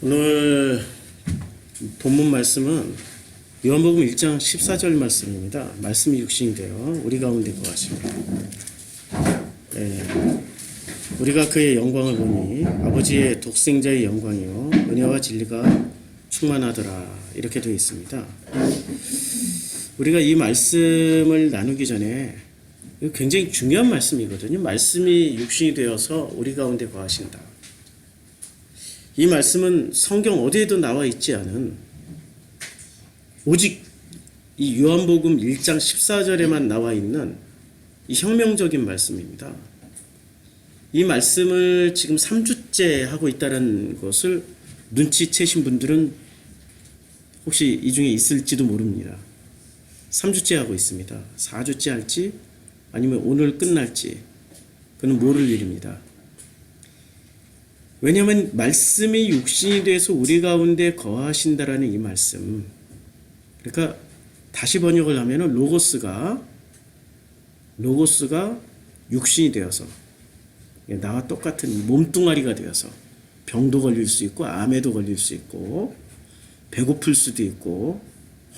오늘 본문 말씀은 요한복음 1장 14절 말씀입니다. 말씀이 육신이 되어 우리 가운데 거하십니다. 우리가 그의 영광을 보니 아버지의 독생자의 영광이요 은혜와 진리가 충만하더라, 이렇게 되어 있습니다. 우리가 이 말씀을 나누기 전에 굉장히 중요한 말씀이거든요. 말씀이 육신이 되어서 우리 가운데 거하신다. 이 말씀은 성경 어디에도 나와 있지 않은, 오직 이 요한복음 1장 14절에만 나와 있는 이 혁명적인 말씀입니다. 이 말씀을 지금 3주째 하고 있다는 것을 눈치채신 분들은 혹시 이 중에 있을지도 모릅니다. 3주째 하고 있습니다. 4주째 할지 아니면 오늘 끝날지 그는 모를 일입니다. 왜냐하면 말씀이 육신이 돼서 우리 가운데 거하신다라는 이 말씀, 그러니까 다시 번역을 하면 로고스가 육신이 되어서 나와 똑같은 몸뚱아리가 되어서 병도 걸릴 수 있고 암에도 걸릴 수 있고 배고플 수도 있고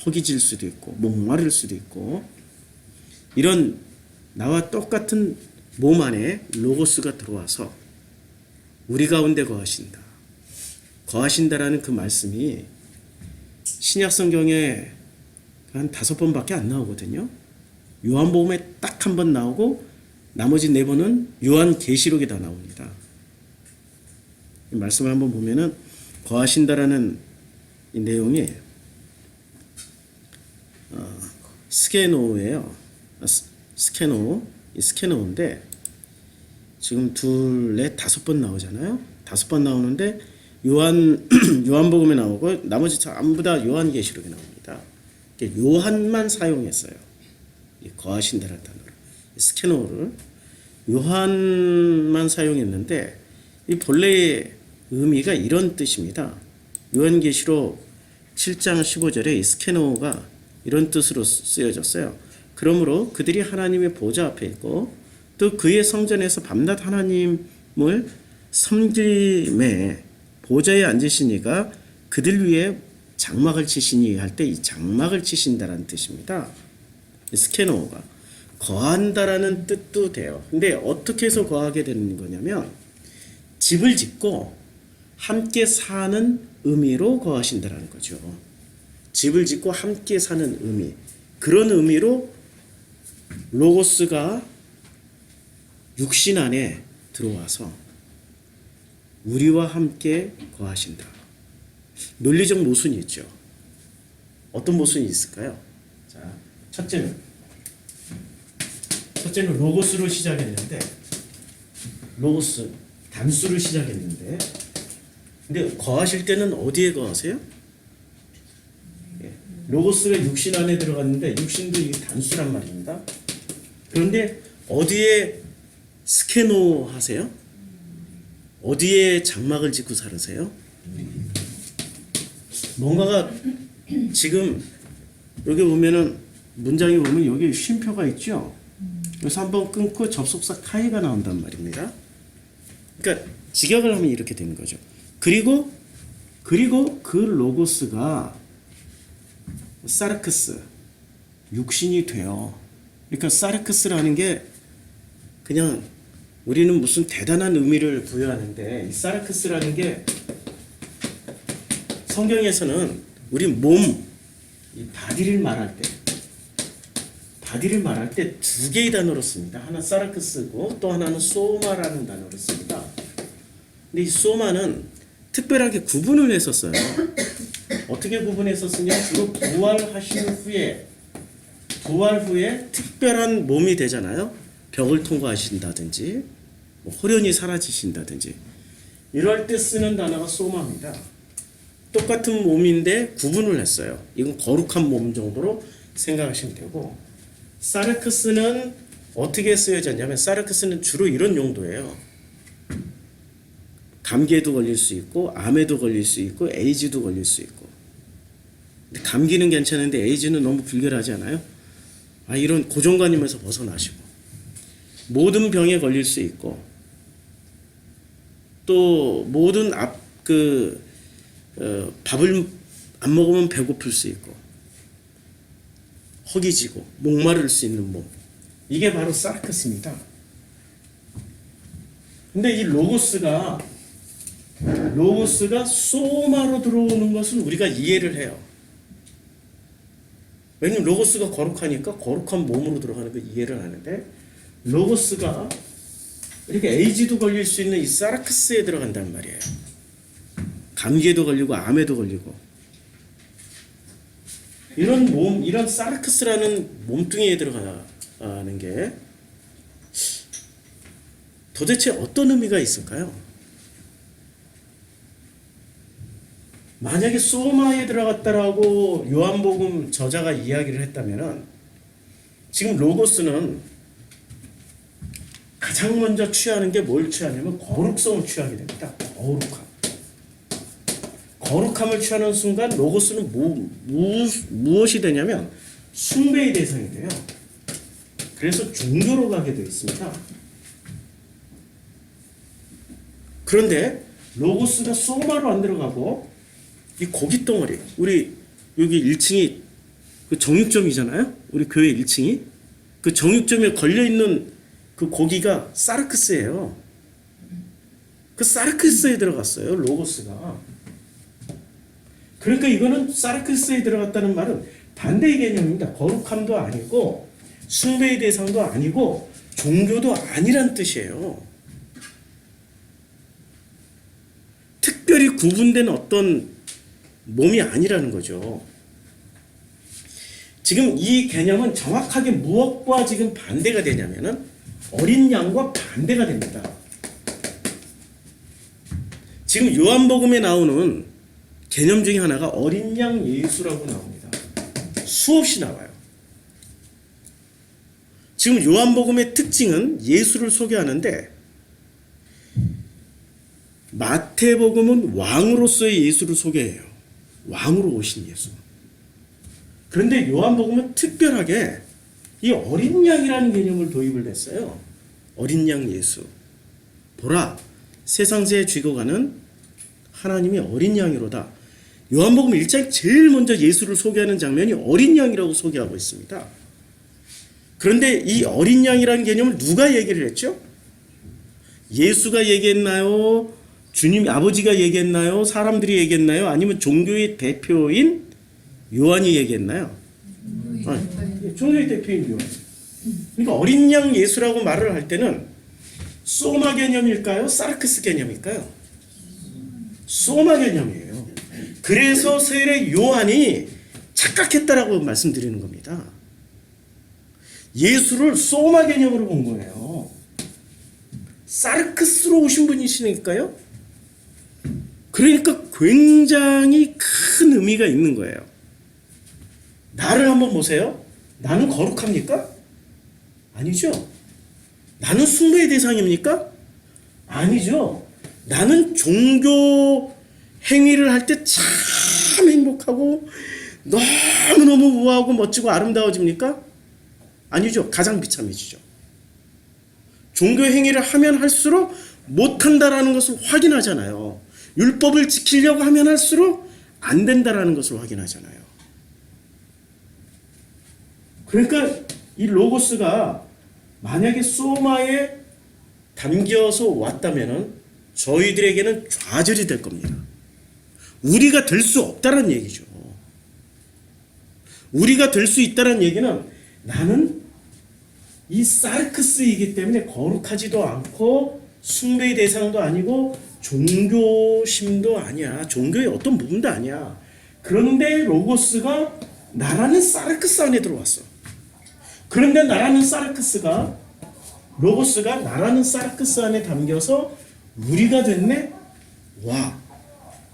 허기질 수도 있고 목마를 수도 있고, 이런 나와 똑같은 몸 안에 로고스가 들어와서 우리 가운데 거하신다라는 그 말씀이 신약 성경에 한 5번밖에 안 나오거든요. 요한복음에 딱 한 번 나오고 나머지 4번은 요한계시록에 다 나옵니다. 이 말씀을 한번 보면은 거하신다라는 이 내용이 스케노예요. 스케노인데 지금 2, 4, 5번 나오잖아요. 5번 나오는데 요한복음에 나오고 나머지 전부 다 요한계시록에 나옵니다. 요한만 사용했어요. 거하신다라는 단어를, 스케노를 요한만 사용했는데 이 본래의 의미가 이런 뜻입니다. 요한계시록 7장 15절에 이 스케노가 이런 뜻으로 쓰여졌어요. 그러므로 그들이 하나님의 보좌 앞에 있고 또 그의 성전에서 밤낮 하나님을 섬김에 보좌에 앉으시니가 그들 위에 장막을 치시니 할 때 이 장막을 치신다라는 뜻입니다. 스케노가 거한다라는 뜻도 돼요. 근데 어떻게 해서 거하게 되는 거냐면 집을 짓고 함께 사는 의미로 거하신다라는 거죠. 집을 짓고 함께 사는 의미, 그런 의미로 로고스가 육신 안에 들어와서 우리와 함께 거하신다. 논리적 모순이 있죠. 어떤 모순이 있을까요? 자, 첫째는 로고스로 시작했는데, 로고스 단수를 시작했는데, 근데 거하실 때는 어디에 거하세요? 로고스가 육신 안에 들어갔는데 육신도 이 단수란 말입니다. 그런데 어디에 스케노 하세요? 어디에 장막을 짓고 살으세요? 뭔가가 지금 여기 보면은 문장에 보면 여기 쉼표가 있죠. 그래서 한번 끊고 접속사 카이가 나온단 말입니다. 그러니까 직역을 하면 이렇게 되는 거죠. 그리고 그 로고스가 사르크스, 육신이 돼요. 그러니까 사르크스라는 게 그냥 우리는 무슨 대단한 의미를 부여하는데, 이 사르크스라는 게 성경에서는 우리 몸, 이 바디를 말할 때 2개의 단어로 씁니다. 하나 사르크스고 또 하나는 소마라는 단어를 씁니다. 근데 이 소마는 특별하게 구분을 해서 써요. 어떻게 구분해서 쓰냐? 주로 부활하신 후에 특별한 몸이 되잖아요. 벽을 통과하신다든지 홀연히 사라지신다든지 이럴 때 쓰는 단어가 소마입니다. 똑같은 몸인데 구분을 했어요. 이건 거룩한 몸 정도로 생각하시면 되고, 사르크스는 어떻게 쓰여졌냐면 사르크스는 주로 이런 용도예요. 감기에도 걸릴 수 있고 암에도 걸릴 수 있고 에이즈도 걸릴 수 있고. 근데 감기는 괜찮은데 에이즈는 너무 불결하지 않아요? 이런 고정관념에서 벗어나시고, 모든 병에 걸릴 수 있고 또 모든 밥을 안 먹으면 배고플 수 있고 허기지고 목마를 수 있는 몸. 이게 바로 사르크스입니다. 근데 이 로고스가 소마로 들어오는 것은 우리가 이해를 해요. 왜냐면 로고스가 거룩하니까 거룩한 몸으로 들어가는 거 이해를 하는데, 로고스가 이렇게 에이즈도 걸릴 수 있는 이 사르크스에 들어간단 말이에요. 감기에도 걸리고 암에도 걸리고, 이런 사르크스라는 몸뚱이에 들어가는 게 도대체 어떤 의미가 있을까요? 만약에 소마에 들어갔다라고 요한복음 저자가 이야기를 했다면은, 지금 로고스는 가장 먼저 취하는 게 뭘 취하냐면 거룩성을 취하게 됩니다. 거룩함을 취하는 순간 로고스는 무엇이 되냐면 숭배의 대상이 돼요. 그래서 종교로 가게 되어 있습니다. 그런데 로고스가 소마로 안 들어가고 이 고깃 덩어리, 우리 여기 1층이 그 정육점이잖아요. 우리 교회 1층이 그 정육점에 걸려 있는 그 고기가 사르크스예요. 그 사르크스에 들어갔어요, 로고스가. 그러니까 이거는 사르크스에 들어갔다는 말은 반대의 개념입니다. 거룩함도 아니고 숭배의 대상도 아니고 종교도 아니란 뜻이에요. 특별히 구분된 어떤 몸이 아니라는 거죠. 지금 이 개념은 정확하게 무엇과 지금 반대가 되냐면은 어린 양과 반대가 됩니다. 지금 요한복음에 나오는 개념 중에 하나가 어린 양 예수라고 나옵니다. 수없이 나와요. 지금 요한복음의 특징은 예수를 소개하는데, 마태복음은 왕으로서의 예수를 소개해요. 왕으로 오신 예수. 그런데 요한복음은 특별하게 이 어린 양이라는 개념을 도입을 했어요. 어린 양 예수. 보라, 세상새에 쥐고 가는 하나님이 어린 양이로다. 요한복음 1장 제일 먼저 예수를 소개하는 장면이 어린 양이라고 소개하고 있습니다. 그런데 이 어린 양이라는 개념을 누가 얘기를 했죠? 예수가 얘기했나요? 주님 아버지가 얘기했나요? 사람들이 얘기했나요? 아니면 종교의 대표인 요한이 얘기했나요? 종교의 대표인 요한. 그러니까 어린 양 예수라고 말을 할 때는 소마 개념일까요? 사르크스 개념일까요? 소마 개념이에요. 그래서 세례 요한이 착각했다라고 말씀드리는 겁니다. 예수를 소마 개념으로 본 거예요. 사르크스로 오신 분이시니까요. 그러니까 굉장히 큰 의미가 있는 거예요. 나를 한번 보세요. 나는 거룩합니까? 아니죠. 나는 숭배의 대상입니까? 아니죠. 나는 종교 행위를 할 때 참 행복하고 너무너무 우아하고 멋지고 아름다워집니까? 아니죠. 가장 비참해지죠. 종교 행위를 하면 할수록 못한다라는 것을 확인하잖아요. 율법을 지키려고 하면 할수록 안 된다라는 것을 확인하잖아요. 그러니까 이 로고스가 만약에 소마에 담겨서 왔다면은 저희들에게는 좌절이 될 겁니다. 우리가 될 수 없다는 얘기죠. 우리가 될 수 있다는 얘기는 나는 이 사르크스이기 때문에 거룩하지도 않고 숭배의 대상도 아니고 종교심도 아니야. 종교의 어떤 부분도 아니야. 그런데 로고스가 나라는 사르크스 안에 들어왔어. 그런데 나라는 사르크스가 로고스가 나라는 사르크스 안에 담겨서 우리가 됐네? 와,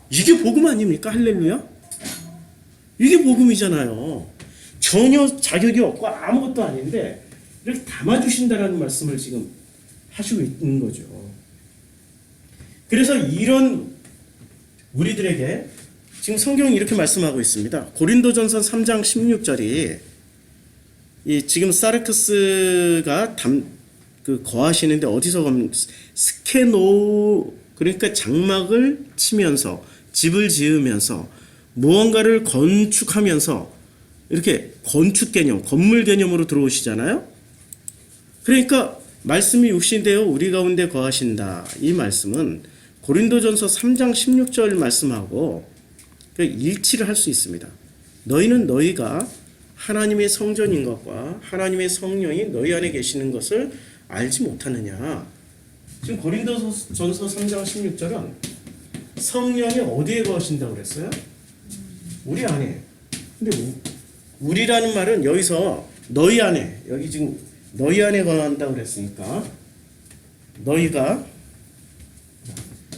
이게 복음 아닙니까? 할렐루야? 이게 복음이잖아요. 전혀 자격이 없고 아무것도 아닌데 이렇게 담아주신다라는 말씀을 지금 하시고 있는 거죠. 그래서 이런 우리들에게 지금 성경이 이렇게 말씀하고 있습니다. 고린도전서 3장 16절이 지금 사르크스가 거하시는데 어디서 스케노, 그러니까 장막을 치면서 집을 지으면서 무언가를 건축하면서 이렇게 건축 개념, 건물 개념으로 들어오시잖아요. 그러니까 말씀이 육신되어 우리 가운데 거하신다. 이 말씀은 고린도전서 3장 16절 말씀하고 일치를 할 수 있습니다. 너희는 너희가 하나님의 성전인 것과 하나님의 성령이 너희 안에 계시는 것을 알지 못하느냐. 지금 고린도전서 3장 16절은 성령이 어디에 거하신다고 그랬어요? 우리 안에. 근데 우리라는 말은 여기서 너희 안에, 여기 지금 너희 안에 거한다고 그랬으니까 너희가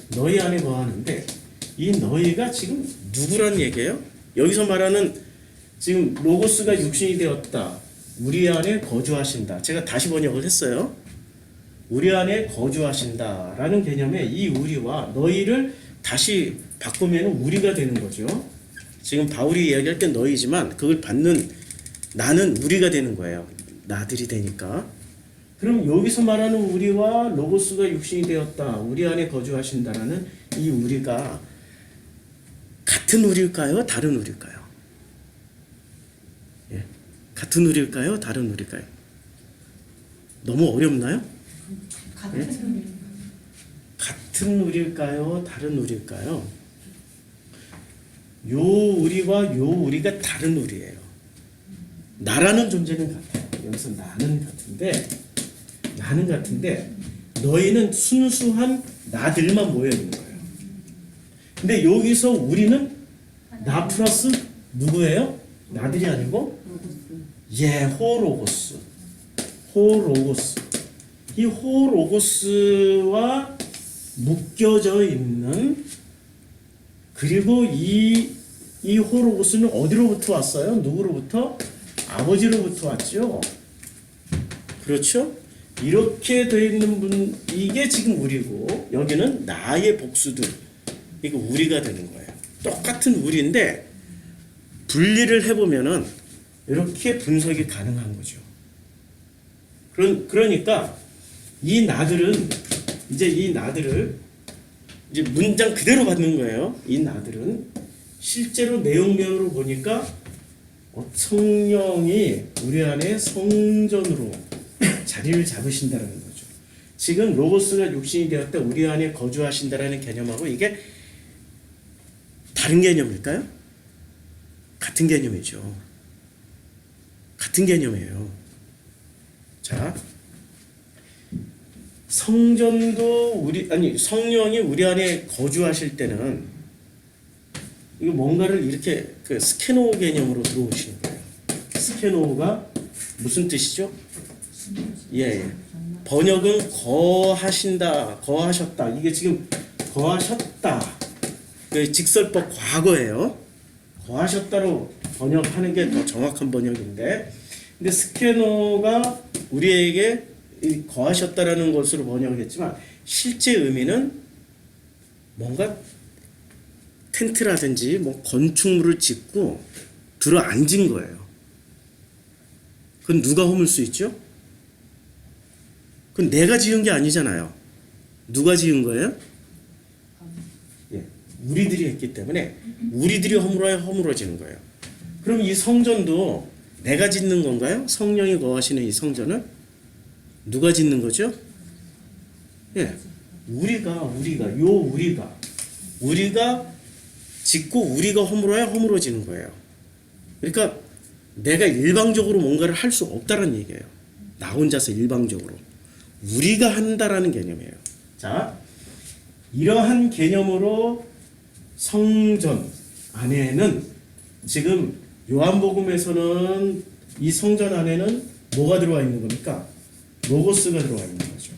너희 안에 거하는데 이 너희가 지금 누구란 얘기예요? 여기서 말하는 지금 로고스가 육신이 되었다. 우리 안에 거주하신다. 제가 다시 번역을 했어요. 우리 안에 거주하신다라는 개념에 이 우리와 너희를 다시 바꾸면 우리가 되는 거죠. 지금 바울이 이야기할 땐 너희지만 그걸 받는 나는 우리가 되는 거예요. 나들이 되니까. 그럼 여기서 말하는 우리와 로고스가 육신이 되었다. 우리 안에 거주하신다라는 이 우리가 같은 우리일까요? 다른 우리일까요? 예. 같은 우리일까요? 다른 우리일까요? 너무 어렵나요? 예? 같은 우리일까요? 다른 우리일까요? 요 우리와 요 우리가 다른 우리예요. 나라는 존재는 같아요. 여기서 나는 같은데 너희는 순수한 나들만 모여 있는 거예요. 근데 여기서 우리는 나 플러스 누구예요? 나들이 아니고 호로고스. 이 호로고스와 묶여져 있는, 그리고 이 호로고스는 어디로부터 왔어요? 누구로부터? 아버지로부터 왔죠. 그렇죠? 이렇게 되어 있는 분, 이게 지금 우리고 여기는 나의 복수들, 이거 우리가 되는 거예요. 똑같은 우리인데 분리를 해보면은 이렇게 분석이 가능한 거죠. 그러니까 이 나들은 이 나들을 문장 그대로 받는 거예요. 이 나들은 실제로 내용면으로 보니까 성령이 우리 안에 성전으로 자리를 잡으신다는 거죠. 지금 로고스가 육신이 되었다, 우리 안에 거주하신다라는 개념하고 이게 다른 개념일까요? 같은 개념이죠. 같은 개념이에요. 자, 성전도 성령이 우리 안에 거주하실 때는 이거 뭔가를 이렇게 스케노 개념으로 들어오시는 거예요. 스케노가 무슨 뜻이죠? 예. 번역은 거하신다, 거하셨다. 이게 지금 거하셨다. 직설법 과거예요. 거하셨다로 번역하는 게 더 정확한 번역인데, 근데 스케노가 우리에게 거하셨다라는 것으로 번역했지만 실제 의미는 뭔가 텐트라든지 건축물을 짓고 들어 앉은 거예요. 그건 누가 허물 수 있죠? 그건 내가 지은 게 아니잖아요. 누가 지은 거예요? 예, 우리들이 했기 때문에 우리들이 허물어지는 거예요. 그럼 이 성전도 내가 짓는 건가요? 성령이 거하시는 이 성전은 누가 짓는 거죠? 예, 우리가 짓고 우리가 허물어지는 거예요. 그러니까 내가 일방적으로 뭔가를 할 수 없다는 얘기예요. 나 혼자서 일방적으로. 우리가 한다라는 개념이에요. 자, 이러한 개념으로 성전 안에는 지금 요한복음에서는 이 성전 안에는 뭐가 들어와 있는 겁니까? 로고스가 들어와 있는 거죠.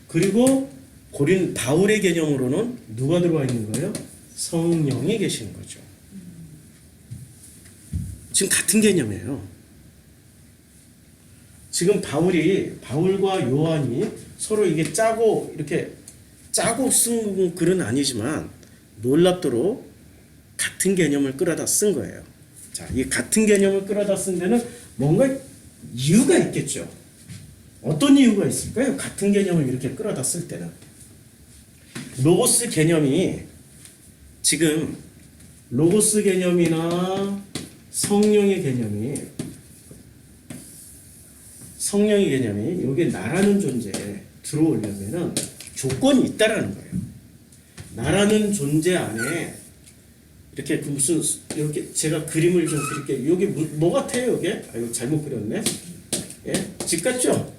그리고 바울의 개념으로는 누가 들어와 있는 거예요? 성령이 계시는 거죠. 지금 같은 개념이에요. 지금 바울과 요한이 서로 이게 이렇게 짜고 쓴 글은 아니지만 놀랍도록 같은 개념을 끌어다 쓴 거예요. 자, 이 같은 개념을 끌어다 쓴 데는 뭔가 이유가 있겠죠. 어떤 이유가 있을까요? 같은 개념을 이렇게 끌어다 쓸 때는. 로고스 개념이 지금 로고스 개념이나 성령의 개념이 여기에 나라는 존재에 들어오려면은 조건이 있다라는 거예요. 나라는 존재 안에 이렇게 그 무슨 이렇게 제가 그림을 좀 그릴게요. 여기 뭐 같아요, 이게? 아, 이거 잘못 그렸네. 예? 집 같죠?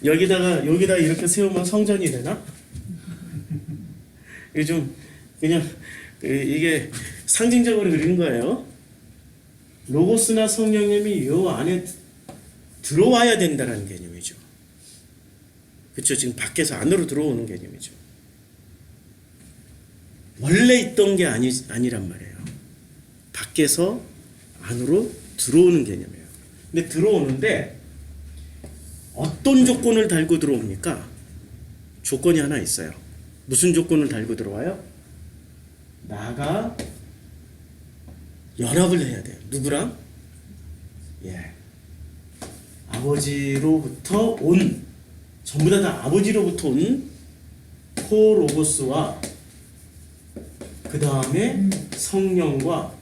여기다 이렇게 세우면 성전이 되나? 이게 좀 그냥 이게 상징적으로 그린 거예요. 로고스나 성령님이 요 안에 들어와야 된다는 개념이죠. 그렇죠? 지금 밖에서 안으로 들어오는 개념이죠. 원래 있던 게 아니란 말이에요. 밖에서 안으로 들어오는 개념이에요. 근데 들어오는데 어떤 조건을 달고 들어옵니까? 조건이 하나 있어요. 무슨 조건을 달고 들어와요? 나가 연합을 해야 돼요. 누구랑? 예. 아버지로부터 온, 전부 다 아버지로부터 온 코로고스와 그 다음에 성령과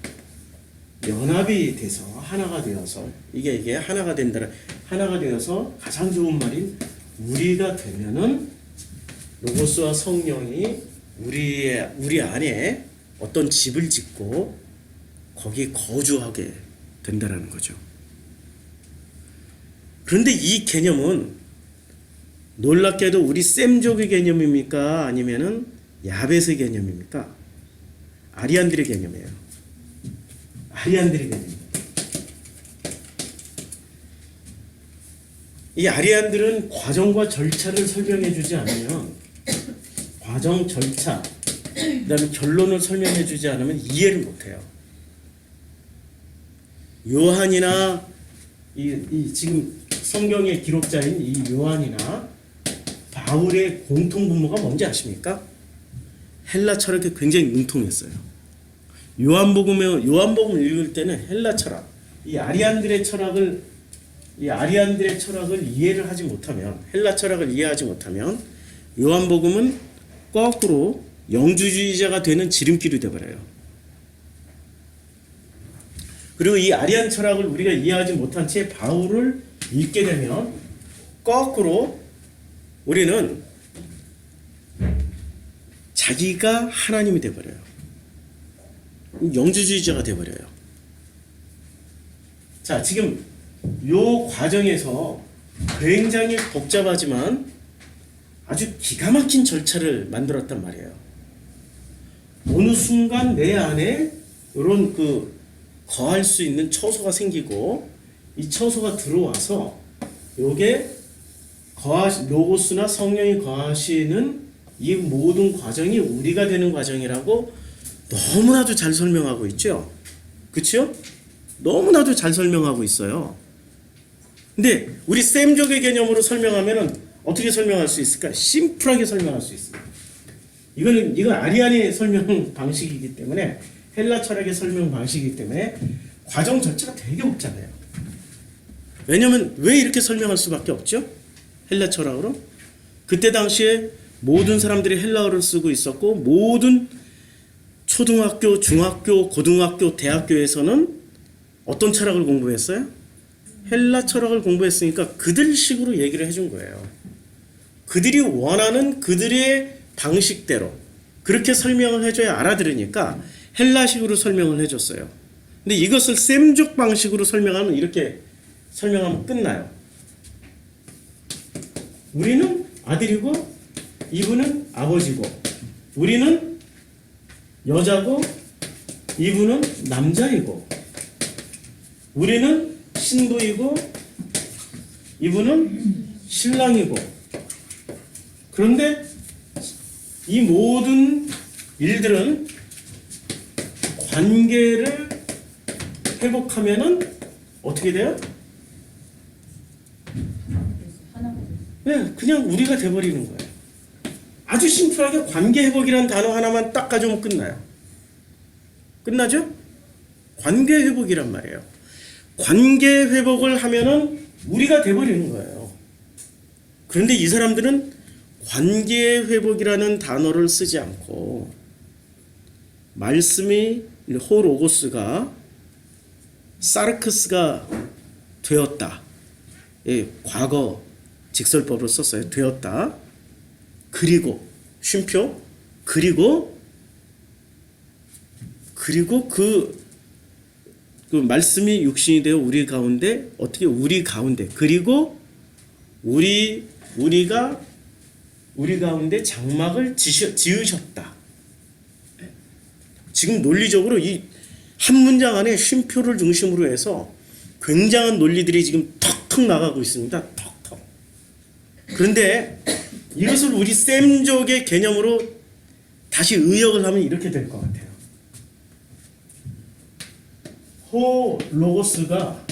연합이 돼서 하나가 되어서 이게 하나가 된다. 하나가 되어서 가장 좋은 말인 우리가 되면은 로고스와 성령이 우리 안에 어떤 집을 짓고 거기 거주하게 된다라는 거죠. 그런데 이 개념은 놀랍게도 우리 셈족의 개념입니까? 아니면은 야벳의 개념입니까? 아리안들의 개념이에요. 아리안들의 개념입니다. 이 아리안들은 과정과 절차를 설명해 주지 않으면 과정, 절차, 그 다음에 결론을 설명해 주지 않으면 이해를 못해요. 요한이나 지금 성경의 기록자인 이 요한이나 바울의 공통분모가 뭔지 아십니까? 헬라 철학에 굉장히 능통했어요. 요한복음을 읽을 때는 헬라 철학, 이 아리안들의 철학을 이해를 하지 못하면, 헬라 철학을 이해하지 못하면 요한복음은 거꾸로 영주주의자가 되는 지름길이 되어버려요. 그리고 이 아리안 철학을 우리가 이해하지 못한 채 바울을 읽게 되면 거꾸로 우리는 자기가 하나님이 되어버려요. 영주주의자가 되어버려요. 자, 지금 요 과정에서 굉장히 복잡하지만 아주 기가 막힌 절차를 만들었단 말이에요. 어느 순간 내 안에 이런 거할 수 있는 처소가 생기고 이 처소가 들어와서 요게 로고스나 성령이 거하시는 이 모든 과정이 우리가 되는 과정이라고 너무나도 잘 설명하고 있죠. 그렇죠? 너무나도 잘 설명하고 있어요. 근데 우리 셈족의 개념으로 설명하면은 어떻게 설명할 수 있을까? 심플하게 설명할 수 있습니다. 이건 아리안의 설명 방식이기 때문에, 헬라 철학의 설명 방식이기 때문에 과정 절차가 되게 복잡해요. 왜냐면 왜 이렇게 설명할 수밖에 없죠? 헬라 철학으로. 그때 당시에 모든 사람들이 헬라어를 쓰고 있었고 모든 초등학교, 중학교, 고등학교, 대학교에서는 어떤 철학을 공부했어요? 헬라 철학을 공부했으니까 그들식으로 얘기를 해준 거예요. 그들이 원하는 그들의 방식대로 그렇게 설명을 해줘야 알아들으니까 헬라식으로 설명을 해줬어요. 근데 이것을 셈족 방식으로 설명하면 이렇게 설명하면 끝나요. 우리는 아들이고 이분은 아버지고 우리는 여자고 이분은 남자이고 우리는 신부이고 이분은 신랑이고. 그런데 이 모든 일들은 관계를 회복하면은 어떻게 돼요? 네, 그냥 우리가 돼버리는 거예요. 아주 심플하게 관계 회복이라는 단어 하나만 딱 가져오면 끝나요. 끝나죠? 관계 회복이란 말이에요. 관계 회복을 하면은 우리가 돼버리는 거예요. 그런데 이 사람들은 관계 회복이라는 단어를 쓰지 않고 말씀이 호로고스가 사르크스가 되었다. 예, 과거 직설법으로 썼어요. 되었다. 그리고 쉼표 그리고 그 말씀이 육신이 되어 우리 가운데 어떻게 우리 가운데 그리고 우리가 우리 가운데 장막을 지으셨다. 지금 논리적으로 이 한 문장 안에 쉼표를 중심으로 해서 굉장한 논리들이 지금 턱턱 나가고 있습니다. 턱턱. 그런데 이것을 우리 셈족의 개념으로 다시 의역을 하면 이렇게 될 것 같아요. 호 로고스가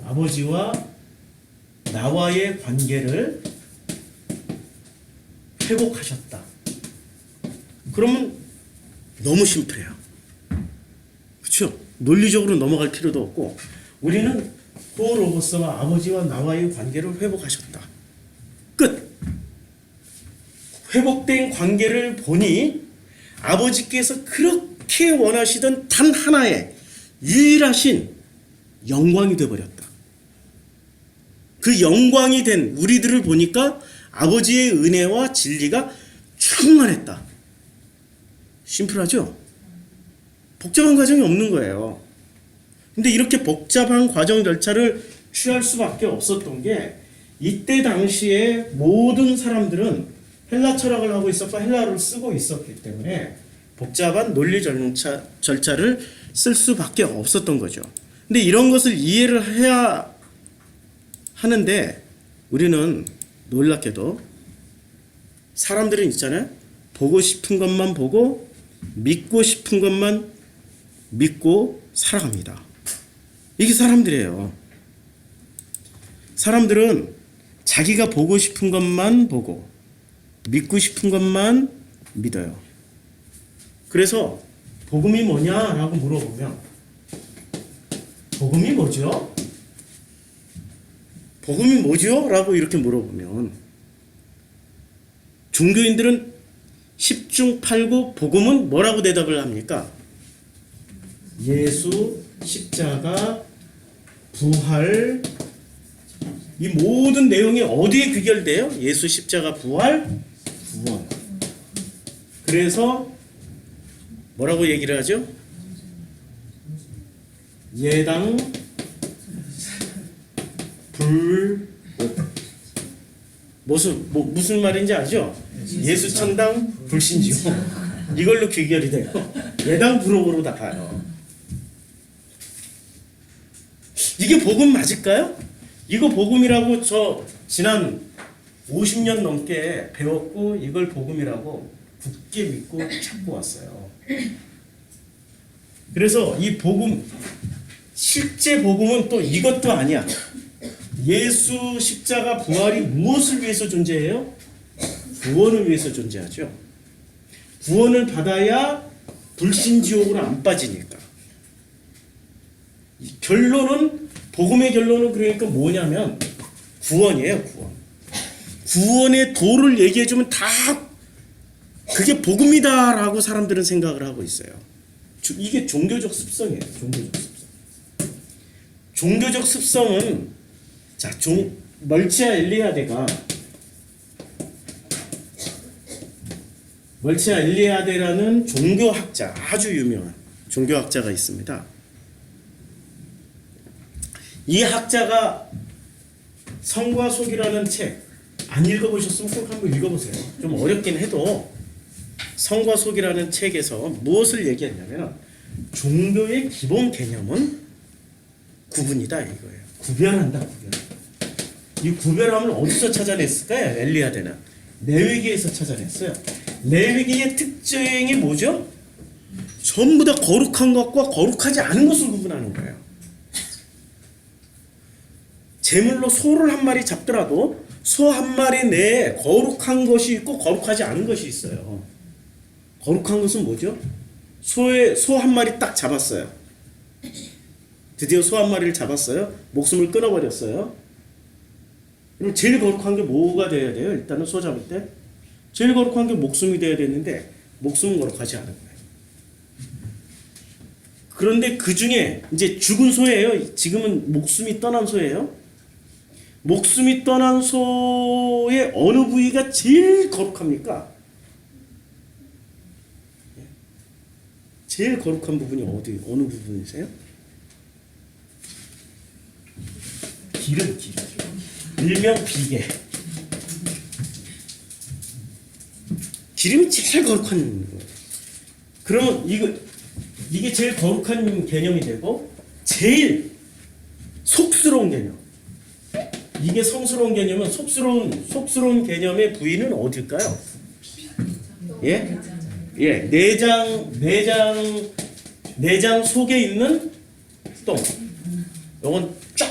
아버지와 나와의 관계를 회복하셨다. 그러면 너무 심플해요. 그렇죠? 논리적으로 넘어갈 필요도 없고 우리는 호 로고스가 아버지와 나와의 관계를 회복하셨다. 끝. 회복된 관계를 보니 아버지께서 그렇게 원하시던 단 하나의 유일하신 영광이 되어버렸다. 그 영광이 된 우리들을 보니까 아버지의 은혜와 진리가 충만했다. 심플하죠? 복잡한 과정이 없는 거예요. 근데 이렇게 복잡한 과정 절차를 취할 수밖에 없었던 게 이때 당시에 모든 사람들은 헬라 철학을 하고 있었고 헬라어를 쓰고 있었기 때문에 복잡한 논리 절차를 쓸 수밖에 없었던 거죠. 근데 이런 것을 이해를 해야 하는데 우리는 놀랍게도 사람들은 있잖아요. 보고 싶은 것만 보고 믿고 싶은 것만 믿고 살아갑니다. 이게 사람들이에요. 사람들은 자기가 보고 싶은 것만 보고 믿고 싶은 것만 믿어요. 그래서 복음이 뭐냐라고 물어보면 복음이 뭐죠? 복음이 뭐죠? 라고 이렇게 물어보면 종교인들은 10중 8구 복음은 뭐라고 대답을 합니까? 예수, 십자가, 부활, 이 모든 내용이 어디에 귀결돼요? 예수, 십자가, 부활, 구원. 그래서 뭐라고 얘기를 하죠? 예당, 불, 무슨 말인지 아죠? 예수 천당 불신지요. 이걸로 귀결이 돼요. 예당 불옥으로 다 가요. 이게 복음 맞을까요? 이거 복음이라고 저 지난 50년 넘게 배웠고 이걸 복음이라고 굳게 믿고 찾고 왔어요. 그래서 이 복음, 실제 복음은 또 이것도 아니야. 예수 십자가 부활이 무엇을 위해서 존재해요? 구원을 위해서 존재하죠. 구원을 받아야 불신지옥으로 안 빠지니까. 결론은 복음의 결론은 그러니까 뭐냐면 구원이에요. 구원의 도를 얘기해주면 다 그게 복음이다라고 사람들은 생각을 하고 있어요. 이게 종교적 습성이에요. 종교적 습성은 자, 멀치아 엘리아데라는 종교학자, 아주 유명한 종교학자가 있습니다. 이 학자가 성과 속이라는 책, 안 읽어보셨으면 꼭 한번 읽어보세요. 좀 어렵긴 해도 성과 속이라는 책에서 무엇을 얘기했냐면 종교의 기본 개념은 구분이다 이거예요. 구별한다. 이 구별함을 어디서 찾아냈을까요? 엘리아데는 레위기에서 찾아냈어요. 레위기의 특징이 뭐죠? 전부 다 거룩한 것과 거룩하지 않은 것을 구분하는 거예요. 제물로 소를 한 마리 잡더라도 소 한 마리 내에 거룩한 것이 있고 거룩하지 않은 것이 있어요. 거룩한 것은 뭐죠? 소 한 마리 딱 잡았어요. 드디어 소 한 마리를 잡았어요. 목숨을 끊어버렸어요. 그럼 제일 거룩한 게 뭐가 돼야 돼요? 일단은 소 잡을 때 제일 거룩한 게 목숨이 돼야 되는데 목숨은 거룩하지 않은 거예요. 그런데 그 중에 이제 죽은 소예요. 지금은 목숨이 떠난 소예요. 목숨이 떠난 소의 어느 부위가 제일 거룩합니까? 제일 거룩한 부분이 어느 부분이세요? 기름. 일명 비계. 기름이 제일 거룩한 거예요. 그러면 이게 제일 거룩한 개념이 되고 제일 속스러운 개념. 이게 성스러운 개념은 속스러운 개념의 부위는 어딜까요? 예? 예, 내장 속에 있는 똥. 요건 쫙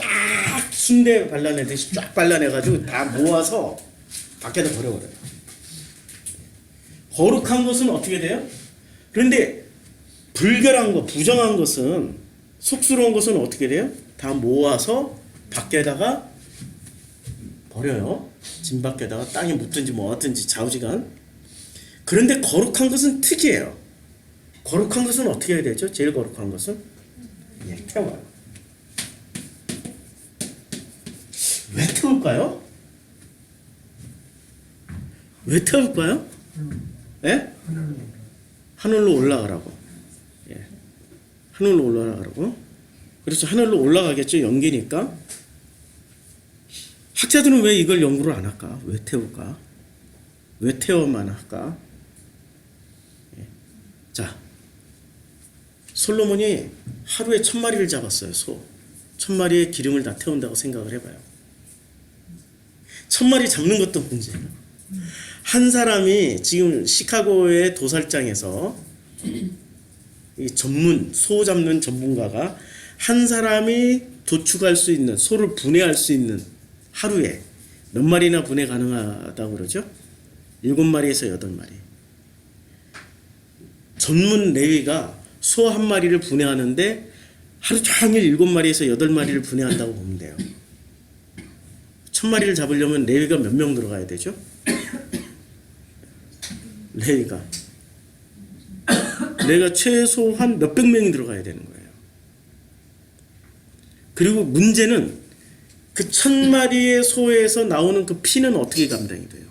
순대 발라내듯이 쫙 발라내가지고 다 모아서 밖에다 버려버려요. 거룩한 것은 어떻게 돼요? 그런데 불결한 것, 부정한 것은, 속스러운 것은 어떻게 돼요? 다 모아서 밖에다가 버려요. 집 밖에다가 땅에 묻든지 뭐 어든지 좌우지간. 그런데 거룩한 것은 특이해요. 거룩한 것은 어떻게 해야 되죠? 제일 거룩한 것은 태워요. 왜 태울까요? 왜 태울까요? 예? 하늘로 올라가라고. 예. 하늘로 올라가라고. 그래서 하늘로 올라가겠죠. 연기니까. 학자들은 왜 이걸 연구를 안 할까? 왜 태울까? 왜 태워만 할까? 예. 자, 솔로몬이 하루에 1000마리를 잡았어요. 소 1000마리의 기름을 다 태운다고 생각을 해봐요. 1000마리 잡는 것도 문제예요. 한 사람이 지금 시카고의 도살장에서 이 소 잡는 전문가가 한 사람이 도축할 수 있는, 소를 분해할 수 있는 하루에 몇 마리나 분해 가능하다고 그러죠? 7마리에서 8마리. 전문 레위가 소 한 마리를 분해하는데 하루 종일 7마리에서 8마리를 분해한다고 보면 돼요. 1000마리를 잡으려면 레위가 몇 명 들어가야 되죠? 레위가 최소한 몇백 명이 들어가야 되는 거예요. 그리고 문제는 그 1000마리의 소에서 나오는 그 피는 어떻게 감당이 돼요?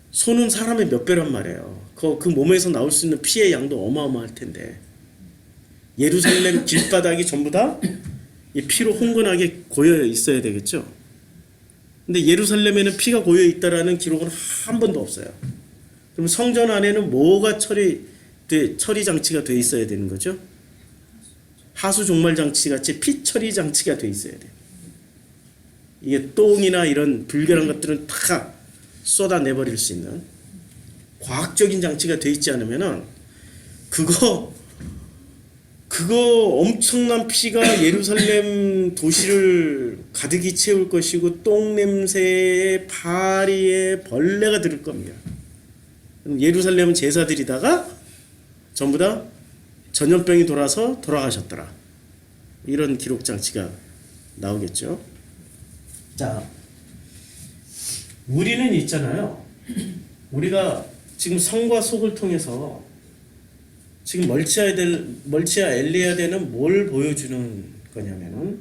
소는 사람의 몇 배란 말이에요. 그 몸에서 나올 수 있는 피의 양도 어마어마할 텐데 예루살렘 길바닥이 전부 다 이 피로 홍건하게 고여 있어야 되겠죠. 근데 예루살렘에는 피가 고여 있다라는 기록은 한 번도 없어요. 그럼 성전 안에는 뭐가 처리 장치가 돼 있어야 되는 거죠? 하수 종말 장치 같이 피 처리 장치가 돼 있어야 돼요. 이게 똥이나 이런 불결한 것들은 다 쏟아내버릴 수 있는 과학적인 장치가 돼 있지 않으면은 그거 엄청난 피가 예루살렘 도시를 가득히 채울 것이고 똥 냄새에 파리에 벌레가 들을 겁니다. 예루살렘은 제사드리다가 전부 다 전염병이 돌아서 돌아가셨더라. 이런 기록 장치가 나오겠죠. 자, 우리는 있잖아요. 우리가 지금 성과 속을 통해서 지금 멀치야 엘리야대는 뭘 보여주는 거냐면은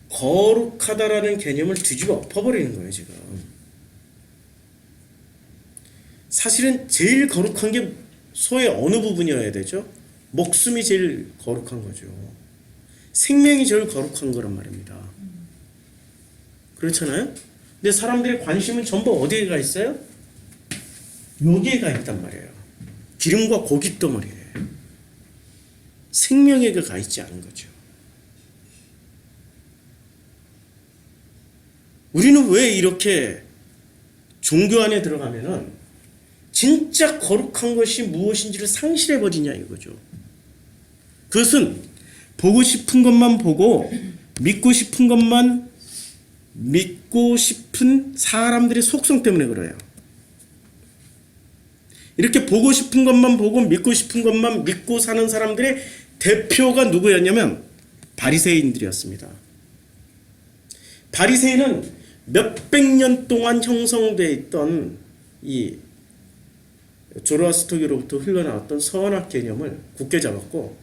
거룩하다라는 개념을 뒤집어 엎어버리는 거예요. 지금 사실은 제일 거룩한 게 소의 어느 부분이어야 되죠? 목숨이 제일 거룩한 거죠. 생명이 제일 거룩한 거란 말입니다. 그렇잖아요? 근데 사람들의 관심은 전부 어디에 가 있어요? 여기에 가 있단 말이에요. 기름과 고기 덩어리에. 생명에게 가 있지 않은 거죠. 우리는 왜 이렇게 종교 안에 들어가면은 진짜 거룩한 것이 무엇인지를 상실해버리냐 이거죠. 그것은 보고 싶은 것만 보고 믿고 싶은 것만 믿고 싶은 사람들의 속성 때문에 그래요. 이렇게 보고 싶은 것만 보고 믿고 싶은 것만 믿고 사는 사람들의 대표가 누구였냐면 바리새인들이었습니다. 바리새인은 몇백 년 동안 형성되어 있던 이 조로아스터교로부터 흘러나왔던 선악 개념을 굳게 잡았고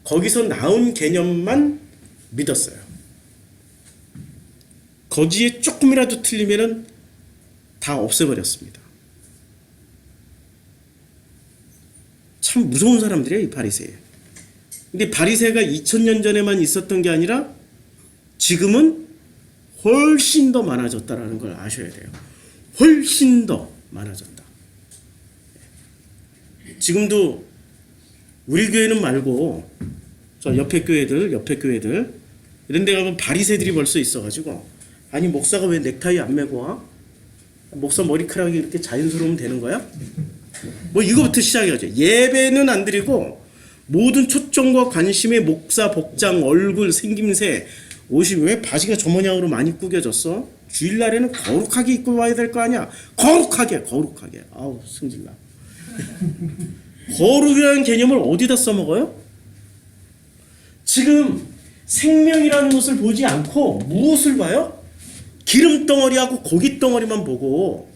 거기서 나온 개념만 믿었어요. 거기에 조금이라도 틀리면은 다 없애버렸습니다. 참 무서운 사람들이에요, 이 바리새. 근데 바리새가 2000년 전에만 있었던 게 아니라 지금은 훨씬 더 많아졌다라는 걸 아셔야 돼요. 훨씬 더 많아졌다. 지금도 우리 교회는 말고 저 옆에 교회들 이런 데 가면 바리새들이 벌써 있어가지고 아니 목사가 왜 넥타이 안 메고 와? 목사 머리카락이 이렇게 자연스러우면 되는 거야? 뭐 이거부터 시작해야죠. 예배는 안 드리고 모든 초점과 관심의 목사 복장, 얼굴, 생김새, 옷이 왜 바지가 저 모양으로 많이 구겨졌어? 주일날에는 거룩하게 입고 와야 될 거 아니야? 거룩하게. 아우 승질나. 거룩이라는 개념을 어디다 써먹어요? 지금 생명이라는 것을 보지 않고 무엇을 봐요? 기름덩어리하고 고깃덩어리만 보고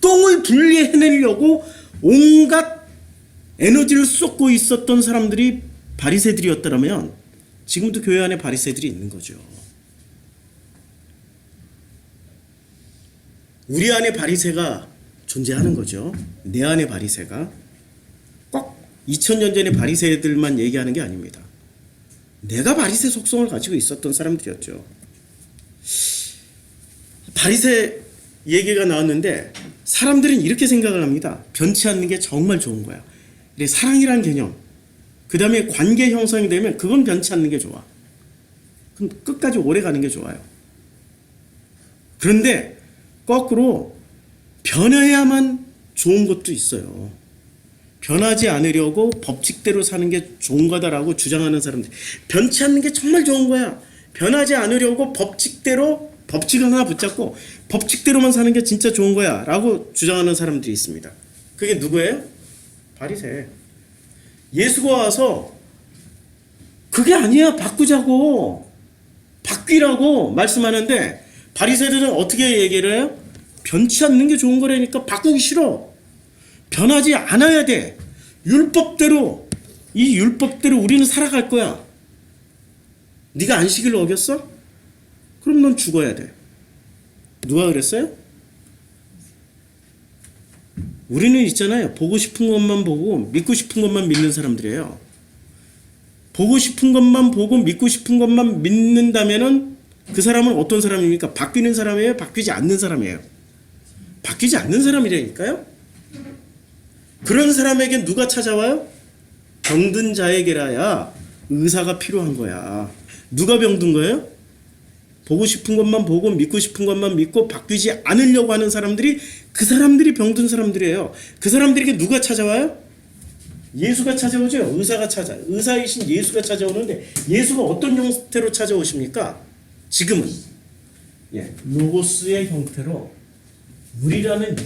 똥을 분리해내려고 온갖 에너지를 쏟고 있었던 사람들이 바리새들이었다면 지금도 교회 안에 바리새들이 있는 거죠. 우리 안에 바리새가 존재하는 거죠. 내 안에 바리새가 꼭 2000년 전의 바리새들만 얘기하는 게 아닙니다. 내가 바리새 속성을 가지고 있었던 사람들이었죠. 바리새 얘기가 나왔는데 사람들은 이렇게 생각을 합니다. 변치 않는 게 정말 좋은 거야. 사랑이라는 개념, 그 다음에 관계 형성이 되면 그건 변치 않는 게 좋아. 그럼 끝까지 오래 가는 게 좋아요. 그런데 거꾸로 변해야만 좋은 것도 있어요. 변하지 않으려고 법칙대로 사는 게 좋은 거다라고 주장하는 사람들, 변치 않는 게 정말 좋은 거야. 변하지 않으려고 법칙 하나 붙잡고 법칙대로만 사는 게 진짜 좋은 거야 라고 주장하는 사람들이 있습니다. 그게 누구예요? 바리새. 예수가 와서 그게 아니야, 바꾸자고, 바뀌라고 말씀하는데 바리새들은 어떻게 얘기를 해요? 변치 않는 게 좋은 거라니까 바꾸기 싫어. 변하지 않아야 돼. 율법대로, 이 율법대로 우리는 살아갈 거야. 네가 안식일을 어겼어? 그럼 넌 죽어야 돼. 누가 그랬어요? 우리는 있잖아요. 보고 싶은 것만 보고 믿고 싶은 것만 믿는 사람들이에요. 보고 싶은 것만 보고 믿고 싶은 것만 믿는다면은 그 사람은 어떤 사람입니까? 바뀌는 사람이에요? 바뀌지 않는 사람이에요? 바뀌지 않는 사람이라니까요? 그런 사람에게 누가 찾아와요? 병든 자에게라야 의사가 필요한 거야. 누가 병든 거예요? 보고 싶은 것만 보고 믿고 싶은 것만 믿고 바뀌지 않으려고 하는 사람들이, 그 사람들이 병든 사람들이에요. 그 사람들에게 누가 찾아와요? 예수가 찾아오죠. 의사이신 예수가 찾아오는데 예수가 어떤 형태로 찾아오십니까? 지금은 로고스의 형태로 우리라는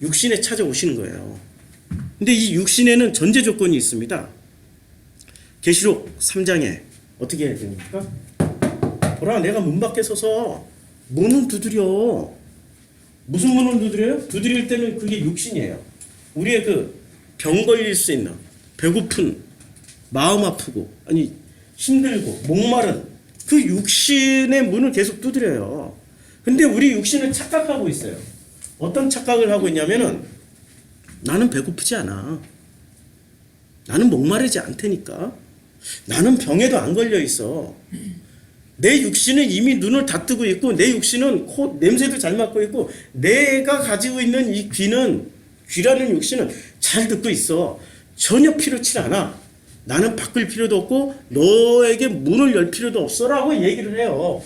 육신에 찾아오시는 거예요. 근데 이 육신에는 전제 조건이 있습니다. 계시록 3장에 어떻게 해야 됩니까? 보라, 내가 문 밖에 서서 문을 두드려. 무슨 문을 두드려요? 두드릴 때는 그게 육신이에요. 우리의 그 병 걸릴 수 있는, 배고픈, 마음 아프고, 아니 힘들고 목마른 그 육신의 문을 계속 두드려요. 근데 우리 육신은 착각하고 있어요. 어떤 착각을 하고 있냐면은 나는 배고프지 않아. 나는 목마르지 않다니까. 나는 병에도 안 걸려 있어. 내 육신은 이미 눈을 다 뜨고 있고, 내 육신은 코 냄새도 잘 맡고 있고, 내가 가지고 있는 이 귀라는 육신은 잘 듣고 있어. 전혀 필요치 않아. 나는 바꿀 필요도 없고 너에게 문을 열 필요도 없어라고 얘기를 해요.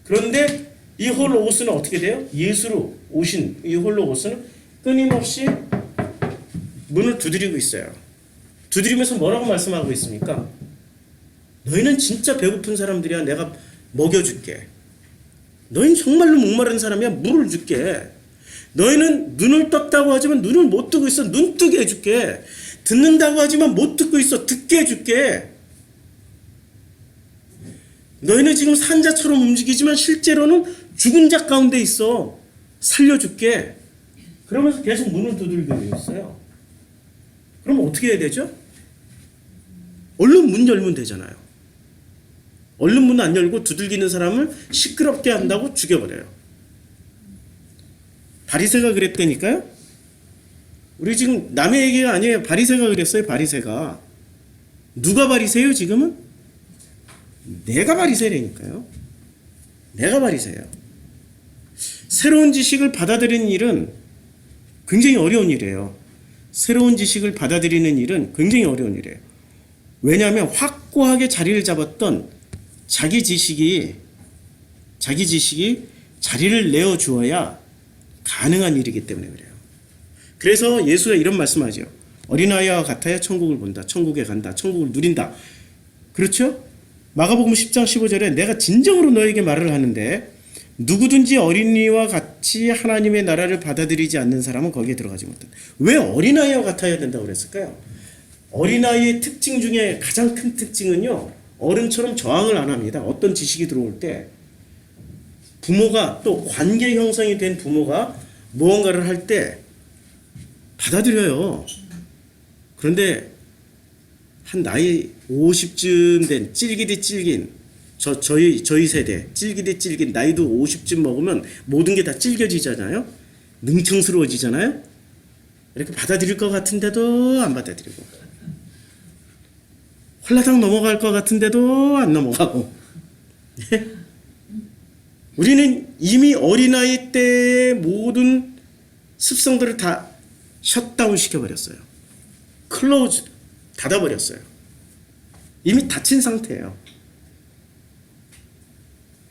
그런데 이 홀로고스는 어떻게 돼요? 예수로 오신 이 홀로고스는 끊임없이 문을 두드리고 있어요. 두드리면서 뭐라고 말씀하고 있습니까? 너희는 진짜 배고픈 사람들이야. 내가 먹여줄게. 너희는 정말로 목마른 사람이야. 물을 줄게. 너희는 눈을 떴다고 하지만 눈을 못 뜨고 있어. 눈 뜨게 해줄게. 듣는다고 하지만 못 듣고 있어. 듣게 해줄게. 너희는 지금 산자처럼 움직이지만 실제로는 죽은 자 가운데 있어. 살려줄게. 그러면서 계속 문을 두들기고 있어요. 그럼 어떻게 해야 되죠? 얼른 문 열면 되잖아요. 얼른 문 안 열고 두들기는 사람을 시끄럽게 한다고 죽여버려요. 바리새가 그랬다니까요. 우리 지금 남의 얘기가 아니에요. 바리새가 그랬어요. 바리새가. 누가 바리새예요 지금은? 내가 바리새라니까요. 내가 바리새예요. 새로운 지식을 받아들이는 일은 굉장히 어려운 일이에요. 새로운 지식을 받아들이는 일은 굉장히 어려운 일이에요. 왜냐하면 확고하게 자리를 잡았던 자기 지식이 자리를 내어주어야 가능한 일이기 때문에 그래요. 그래서 예수가 이런 말씀하죠. 어린아이와 같아야 천국을 본다. 천국에 간다. 천국을 누린다. 그렇죠? 마가복음 10장 15절에 내가 진정으로 너에게 말을 하는데 누구든지 어린이와 같이 하나님의 나라를 받아들이지 않는 사람은 거기에 들어가지 못한다. 왜 어린아이와 같아야 된다고 그랬을까요? 어린아이의 특징 중에 가장 큰 특징은요. 어른처럼 저항을 안 합니다. 어떤 지식이 들어올 때 부모가 또 관계 형성이 된 부모가 무언가를 할 때 받아들여요. 그런데 한 나이 50쯤 된 찔기디 찔긴 저희 세대 찔기디 찔긴 나이도 50쯤 먹으면 모든 게 다 찔겨지잖아요. 능청스러워지잖아요. 이렇게 받아들일 것 같은데도 안 받아들이고 홀라당 넘어갈 것 같은데도 안 넘어가고 우리는 이미 어린아이 때의 모든 습성들을 다 셧다운 시켜버렸어요. 클로즈 닫아버렸어요. 이미 닫힌 상태예요.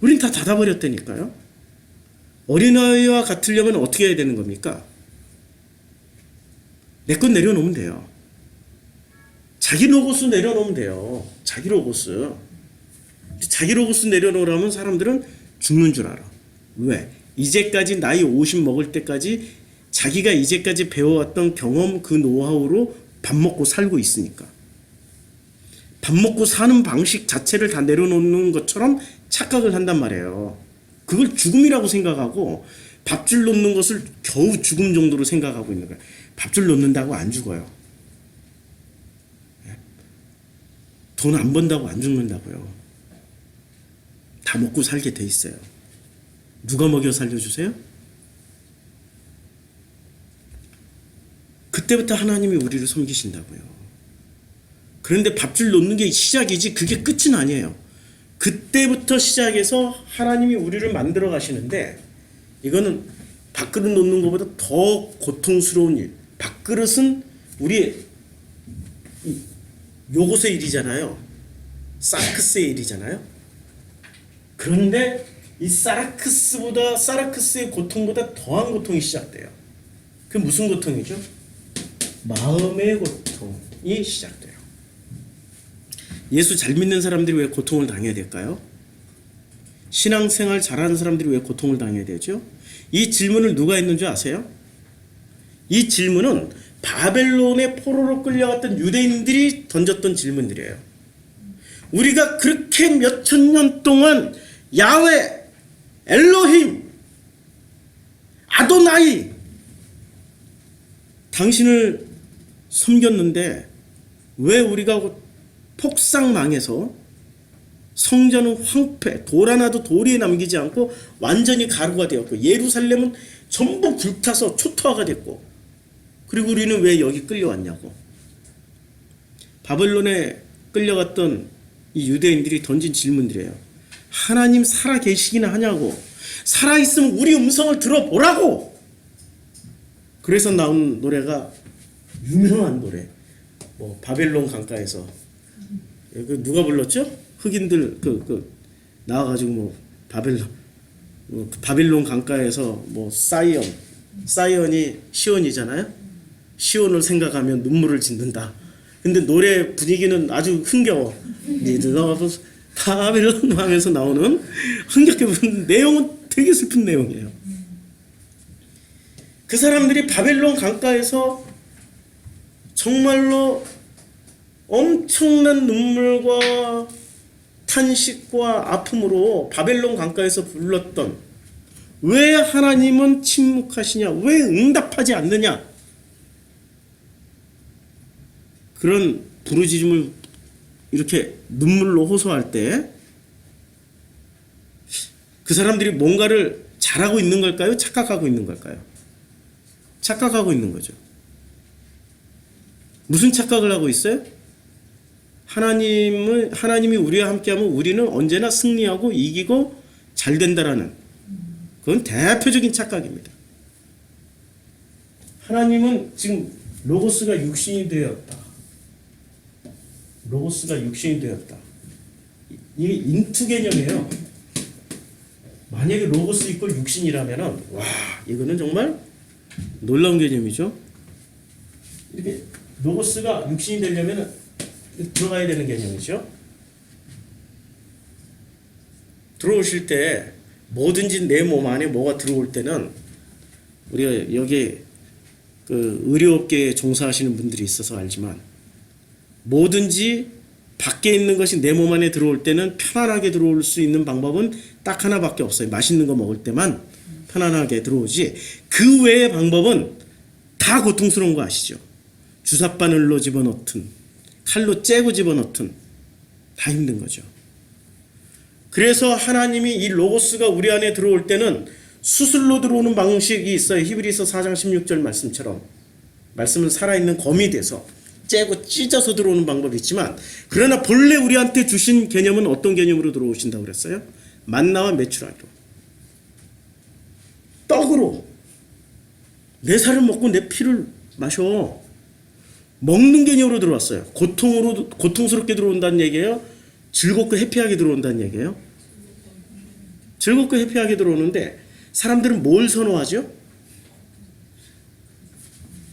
우린 다 닫아버렸다니까요. 어린아이와 같으려면 어떻게 해야 되는 겁니까? 내 것 내려놓으면 돼요. 자기 로고스 내려놓으면 돼요. 자기 로고스. 자기 로고스 내려놓으라면 사람들은 죽는 줄 알아. 왜? 이제까지 나이 50 먹을 때까지 자기가 이제까지 배워왔던 경험 그 노하우로 밥 먹고 살고 있으니까. 밥 먹고 사는 방식 자체를 다 내려놓는 것처럼 착각을 한단 말이에요. 그걸 죽음이라고 생각하고 밥줄 놓는 것을 겨우 죽음 정도로 생각하고 있는 거예요. 밥줄 놓는다고 안 죽어요. 돈 안 번다고 안 죽는다고요. 다 먹고 살게 돼 있어요. 누가 먹여 살려주세요? 그때부터 하나님이 우리를 섬기신다고요. 그런데 밥줄 놓는 게 시작이지 그게 끝은 아니에요. 그때부터 시작해서 하나님이 우리를 만들어 가시는데 이거는 밥그릇 놓는 것보다 더 고통스러운 일. 밥그릇은 우리 요것의 일이잖아요. 사르크스의 일이잖아요. 그런데 이 사르크스의 고통보다 더한 고통이 시작돼요. 그게 무슨 고통이죠? 마음의 고통이 시작돼요. 예수 잘 믿는 사람들이 왜 고통을 당해야 될까요? 신앙생활 잘하는 사람들이 왜 고통을 당해야 되죠? 이 질문을 누가 했는 줄 아세요? 이 질문은 바벨론의 포로로 끌려갔던 유대인들이 던졌던 질문들이에요. 우리가 그렇게 몇천 년 동안 야훼, 엘로힘, 아도나이 당신을 섬겼는데 왜 우리가 폭삭망해서 성전은 황폐, 돌 하나도 도리에 남기지 않고 완전히 가루가 되었고 예루살렘은 전부 불타서 초토화가 됐고 그리고 우리는 왜 여기 끌려왔냐고. 바벨론에 끌려갔던 이 유대인들이 던진 질문들이에요. 하나님 살아 계시기나 하냐고. 살아있으면 우리 음성을 들어보라고. 그래서 나온 노래가 유명한 노래. 바벨론 강가에서 누가 불렀죠? 흑인들 나와가지고 바벨론 강가에서 사이언이 시온이잖아요. 시온을 생각하면 눈물을 짓는다. 근데 노래 분위기는 아주 흥겨워. 바벨론 하면서 나오는 흥겹게 부르는 내용은 되게 슬픈 내용이에요. 그 사람들이 바벨론 강가에서 정말로 엄청난 눈물과 탄식과 아픔으로 바벨론 강가에서 불렀던 왜 하나님은 침묵하시냐? 왜 응답하지 않느냐? 그런 부르짖음을 이렇게 눈물로 호소할 때 그 사람들이 뭔가를 잘하고 있는 걸까요? 착각하고 있는 걸까요? 착각하고 있는 거죠. 무슨 착각을 하고 있어요? 하나님이 우리와 함께하면 우리는 언제나 승리하고 이기고 잘 된다라는, 그건 대표적인 착각입니다. 하나님은 지금 로고스가 육신이 되었다. 로고스가 육신이 되었다. 이게 인투 개념이에요. 만약에 로고스 이꼴 육신이라면은 와, 이거는 정말 놀라운 개념이죠. 이렇게 로고스가 육신이 되려면 들어가야 되는 개념이죠. 들어오실 때 뭐든지 내 몸 안에 뭐가 들어올 때는 우리가 여기 그 의료업계에 종사하시는 분들이 있어서 알지만 뭐든지 밖에 있는 것이 내 몸 안에 들어올 때는 편안하게 들어올 수 있는 방법은 딱 하나밖에 없어요. 맛있는 거 먹을 때만 편안하게 들어오지 그 외의 방법은 다 고통스러운 거 아시죠? 주사바늘로 집어넣든 칼로 째고 집어넣든 다 힘든 거죠. 그래서 하나님이 이 로고스가 우리 안에 들어올 때는 수술로 들어오는 방식이 있어요. 히브리서 4장 16절 말씀처럼 말씀은 살아있는 검이 돼서 째고 찢어서 들어오는 방법이 있지만 그러나 본래 우리한테 주신 개념은 어떤 개념으로 들어오신다고 그랬어요? 만나와 메추라기로, 떡으로 내 살을 먹고 내 피를 마셔. 먹는 개념으로 들어왔어요. 고통스럽게 들어온다는 얘기예요? 즐겁고 해피하게 들어온다는 얘기예요? 즐겁고 해피하게 들어오는데 사람들은 뭘 선호하죠?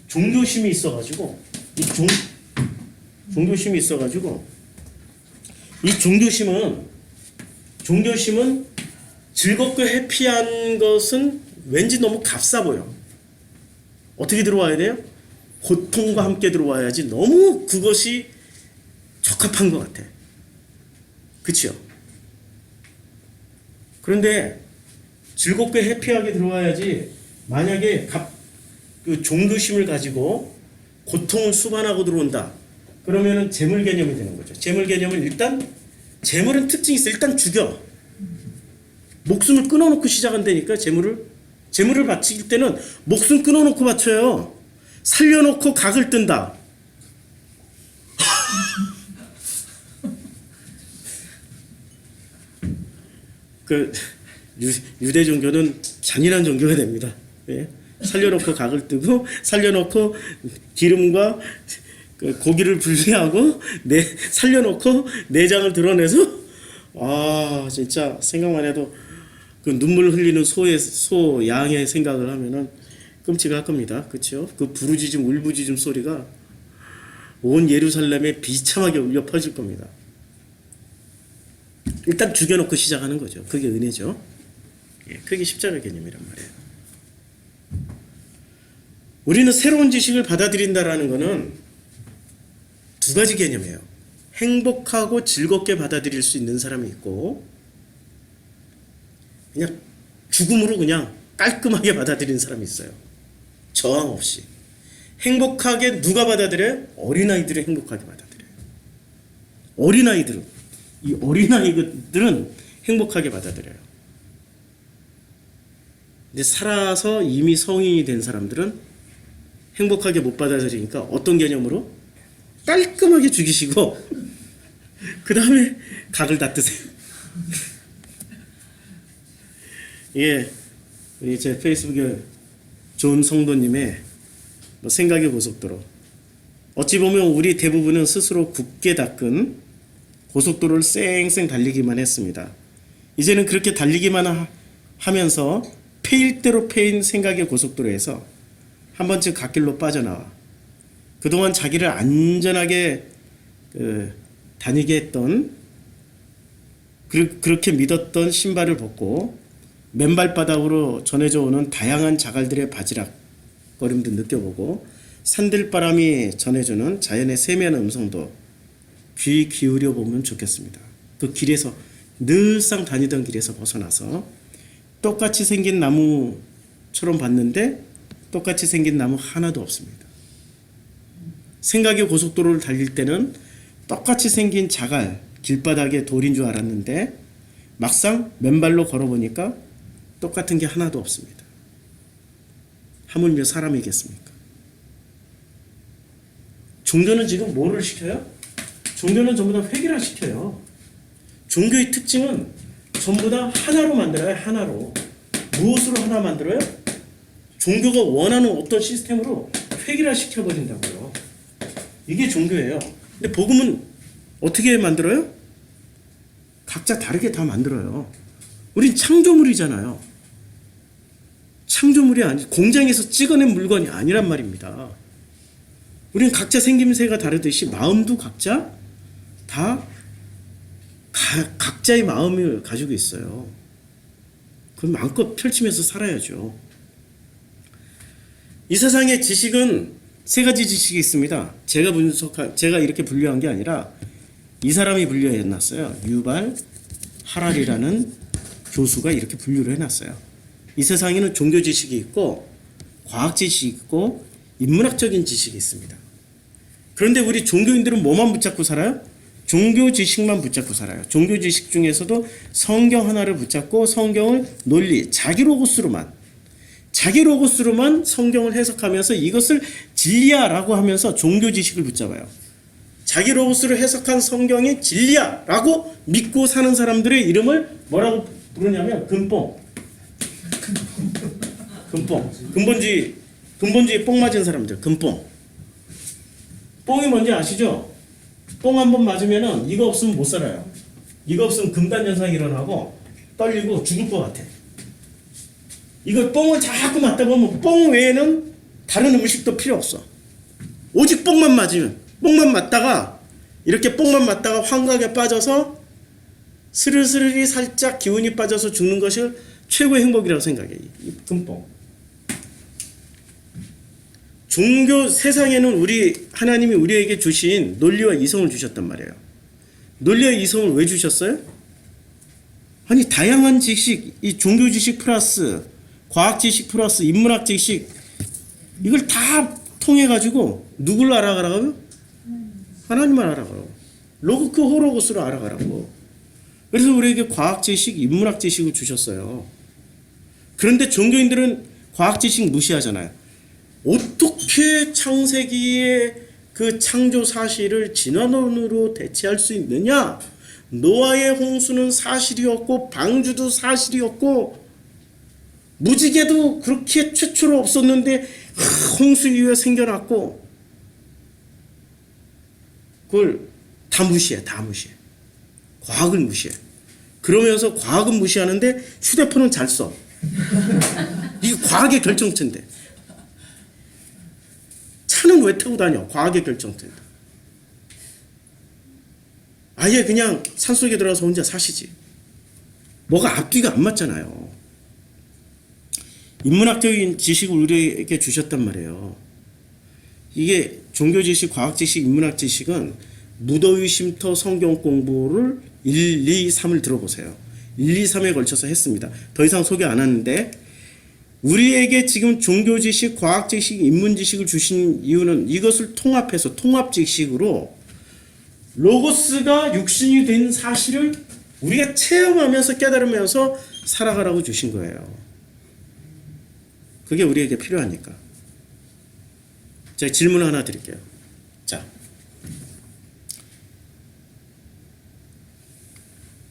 종교심이 있어가지고 종교심이 있어가지고 이 종교심은 즐겁고 해피한 것은 왠지 너무 값싸 보여. 어떻게 들어와야 돼요? 고통과 함께 들어와야지 너무 그것이 적합한 것 같아. 그치요? 그런데 즐겁게 해피하게 들어와야지 만약에 그 종교심을 가지고 고통을 수반하고 들어온다. 그러면은 재물 개념이 되는 거죠. 재물 개념은 일단 재물은 특징이 있어. 일단 죽여. 목숨을 끊어놓고 시작한다니까. 재물을 바칠 때는 목숨 끊어놓고 바쳐요. 살려놓고 각을 뜬다. 그 유대 종교는 잔인한 종교가 됩니다. 예? 살려놓고 각을 뜨고 살려놓고 기름과 그 고기를 분리하고 살려놓고 내장을 드러내서 진짜 생각만 해도 그 눈물 흘리는 소 양의 생각을 하면은 끔찍할 겁니다. 그렇죠? 그 부르짖음 울부짖음 소리가 온 예루살렘에 비참하게 울려 퍼질 겁니다. 일단 죽여놓고 시작하는 거죠. 그게 은혜죠. 예, 그게 십자가 개념이란 말이에요. 우리는 새로운 지식을 받아들인다라는 것은 두 가지 개념이에요. 행복하고 즐겁게 받아들일 수 있는 사람이 있고 그냥 죽음으로 그냥 깔끔하게 받아들이는 사람이 있어요. 저항 없이. 행복하게 누가 받아들여요? 어린아이들이 행복하게 받아들여요. 이 어린아이들은 행복하게 받아들여요. 근데 살아서 이미 성인이 된 사람들은 행복하게 못 받아들이니까 어떤 개념으로? 깔끔하게 죽이시고 그 다음에 각을 다 뜨세요. 예, 우리 제 페이스북에 좋은 성도님의 생각의 고속도로. 어찌 보면 우리 대부분은 스스로 굳게 닦은 고속도로를 쌩쌩 달리기만 했습니다. 이제는 그렇게 달리기만 하면서 패일 대로 패인 생각의 고속도로에서 한 번쯤 갓길로 빠져나와 그동안 자기를 안전하게 다니게 했던 그렇게 믿었던 신발을 벗고 맨발바닥으로 전해져 오는 다양한 자갈들의 바지락거림도 느껴보고 산들바람이 전해주는 자연의 세미한 음성도 귀 기울여 보면 좋겠습니다. 그 길에서 늘상 다니던 길에서 벗어나서 똑같이 생긴 나무처럼 봤는데 똑같이 생긴 나무 하나도 없습니다. 생각의 고속도로를 달릴 때는 똑같이 생긴 자갈, 길바닥에 돌인 줄 알았는데 막상 맨발로 걸어보니까 똑같은 게 하나도 없습니다. 하물며 사람이겠습니까? 종교는 지금 뭐를 시켜요? 종교는 전부 다 회개를 시켜요. 종교의 특징은 전부 다 하나로 만들어요. 하나로. 무엇으로 하나 만들어요? 종교가 원하는 어떤 시스템으로 회개를 시켜버린다고요. 이게 종교예요. 근데 복음은 어떻게 만들어요? 각자 다르게 다 만들어요. 우린 창조물이잖아요. 창조물이 아니, 공장에서 찍어낸 물건이 아니란 말입니다. 우린 각자 생김새가 다르듯이 마음도 각자 다 각자의 마음을 가지고 있어요. 그럼 마음껏 펼치면서 살아야죠. 이 세상의 지식은 세 가지 지식이 있습니다. 제가 이렇게 분류한 게 아니라 이 사람이 분류해놨어요. 유발 하랄이라는 교수가 이렇게 분류를 해놨어요. 이 세상에는 종교 지식이 있고 과학 지식이 있고 인문학적인 지식이 있습니다. 그런데 우리 종교인들은 뭐만 붙잡고 살아요? 종교 지식만 붙잡고 살아요. 종교 지식 중에서도 성경 하나를 붙잡고 성경을 논리, 자기 로고스로만 성경을 해석하면서 이것을 진리야라고 하면서 종교 지식을 붙잡아요. 자기 로고스로 해석한 성경이 진리야라고 믿고 사는 사람들의 이름을 뭐라고 부르냐면 근본주의 뽕 맞은 사람들, 근뽕. 뽕이 뭔지 아시죠? 뽕 한 번 맞으면은 이거 없으면 못 살아요. 이거 없으면 금단 현상이 일어나고 떨리고 죽을 것 같아. 이거 뽕을 자꾸 맞다 보면 뽕 외에는 다른 음식도 필요 없어. 오직 뽕만 맞다가 이렇게 뽕만 맞다가 환각에 빠져서 스르스르 살짝 기운이 빠져서 죽는 것이 최고의 행복이라고 생각해. 이 금뽕. 종교 세상에는 하나님이 우리에게 주신 논리와 이성을 주셨단 말이에요. 논리와 이성을 왜 주셨어요? 아니 다양한 지식, 이 종교 지식 플러스 과학 지식 플러스 인문학 지식 이걸 다 통해 가지고 누굴 알아가라고요? 하나님을 알아가라고. 로고크 호로고스로 알아가라고. 그래서 우리에게 과학 지식, 인문학 지식을 주셨어요. 그런데 종교인들은 과학 지식 무시하잖아요. 어떻게 창세기의 그 창조 사실을 진화론으로 대체할 수 있느냐? 노아의 홍수는 사실이었고 방주도 사실이었고 무지개도 그렇게 최초로 없었는데 홍수 이후에 생겨났고 그걸 다 무시해. 과학을 무시해. 그러면서 과학은 무시하는데 휴대폰은 잘 써. 이게 과학의 결정체인데. 차는 왜 타고 다녀? 과학의 결정체인데. 아예 그냥 산속에 들어가서 혼자 사시지. 뭐가 앞뒤가 안 맞잖아요. 인문학적인 지식을 우리에게 주셨단 말이에요. 이게 종교 지식, 과학 지식, 인문학 지식은 무더위 쉼터 성경 공부를 1, 2, 3을 들어보세요. 1, 2, 3에 걸쳐서 했습니다. 더 이상 소개 안 하는데 우리에게 지금 종교 지식, 과학 지식, 인문 지식을 주신 이유는 이것을 통합해서 통합 지식으로 로고스가 육신이 된 사실을 우리가 체험하면서 깨달으면서 살아가라고 주신 거예요. 그게 우리에게 필요하니까. 제가 질문 하나 드릴게요. 자,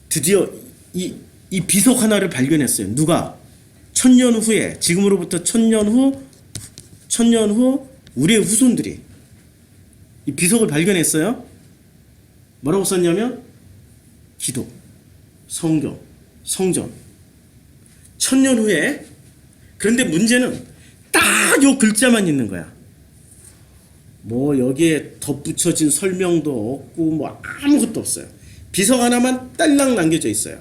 드디어 이 비석 하나를 발견했어요. 누가? 1000년 후에, 지금으로부터 1000년 후 우리의 후손들이 이 비석을 발견했어요. 뭐라고 썼냐면 기도, 성경, 성전. 1000년 후에. 그런데 문제는 딱 요 글자만 있는 거야. 뭐 여기에 덧붙여진 설명도 없고 뭐 아무것도 없어요. 비석 하나만 딸랑 남겨져 있어요.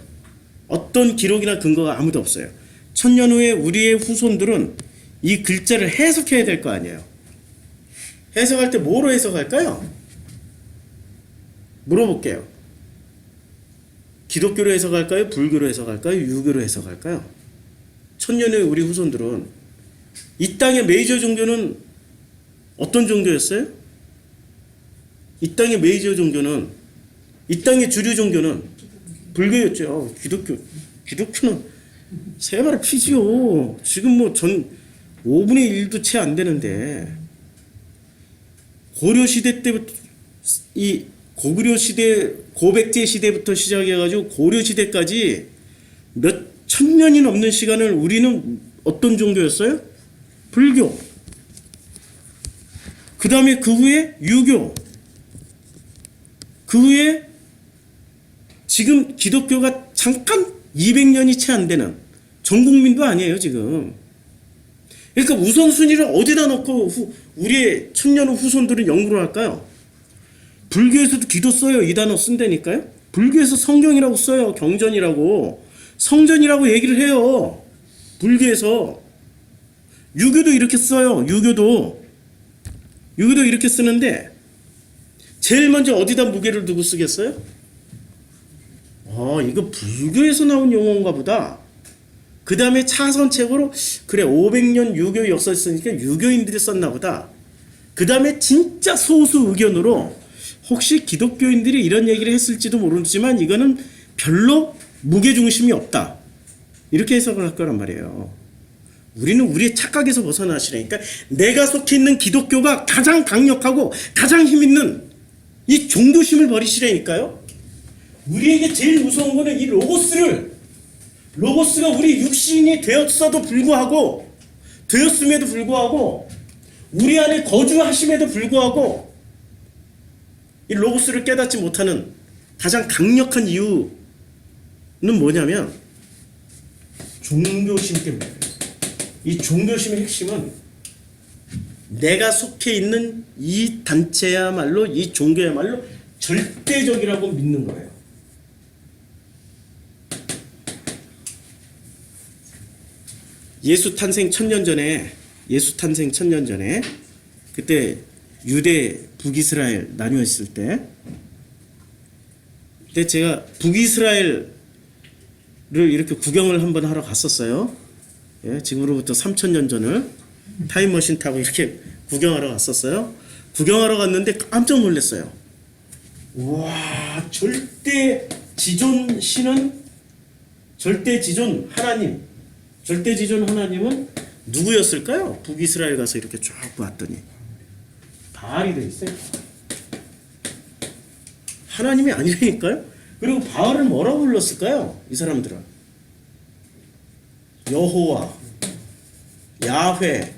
어떤 기록이나 근거가 아무도 없어요. 1000년 후에 우리의 후손들은 이 글자를 해석해야 될 거 아니에요. 해석할 때 뭐로 해석할까요? 물어볼게요. 기독교로 해석할까요? 불교로 해석할까요? 유교로 해석할까요? 천년의 우리 후손들은 이 땅의 메이저 종교는 어떤 종교였어요? 이 땅의 메이저 종교는, 이 땅의 주류 종교는 불교였죠. 기독교는 세발을 피지요. 지금 뭐 전 5분의 1도 채 안 되는데, 고려 시대 때부터, 이 고구려 시대, 고백제 시대부터 시작해가지고 고려 시대까지 몇 천 년이 넘는 시간을 우리는 어떤 종교였어요? 불교. 그 다음에 그 후에 유교. 그 후에 지금 기독교가 잠깐 200년이 채 안 되는, 전 국민도 아니에요 지금. 그러니까 우선순위를 어디다 놓고 우리의 천년 후 후손들은 연구를 할까요? 불교에서도 기도 써요. 이 단어 쓴다니까요. 불교에서 성경이라고 써요. 경전이라고, 성전이라고 얘기를 해요. 불교에서. 유교도 이렇게 써요. 유교도 이렇게 쓰는데, 제일 먼저 어디다 무게를 두고 쓰겠어요? 이거 불교에서 나온 용어인가 보다. 그 다음에 차선책으로, 그래 500년 유교 역사 있으니까 유교인들이 썼나 보다. 그 다음에 진짜 소수 의견으로 혹시 기독교인들이 이런 얘기를 했을지도 모르지만 이거는 별로 무게중심이 없다, 이렇게 해석을 할 거란 말이에요. 우리는 우리의 착각에서 벗어나시라니까. 내가 속해 있는 기독교가 가장 강력하고 가장 힘있는 이 종교심을 버리시라니까요. 우리에게 제일 무서운 거는 이 로고스가 우리 육신이 되었음에도 불구하고 우리 안에 거주하심에도 불구하고 이 로고스를 깨닫지 못하는 가장 강력한 이유는 뭐냐면 종교심 때문에. 이 종교심의 핵심은 내가 속해 있는 이 단체야말로, 이 종교야말로 절대적이라고 믿는 거예요. 예수 탄생 1000년 전에 그때 유대 북이스라엘 나뉘어 있을 때, 그때 제가 북이스라엘을 이렇게 구경을 한번 하러 갔었어요. 예, 지금으로부터 3000년 전을 타임머신 타고 이렇게 구경하러 갔었어요. 구경하러 갔는데 깜짝 놀랐어요. 와, 절대지존 하나님은 누구였을까요? 북이스라엘 가서 이렇게 쭉 봤더니 바알이 돼 있어요. 하나님이 아니라니까요. 그리고 바알을 뭐라고 불렀을까요? 이 사람들은 여호와, 야훼,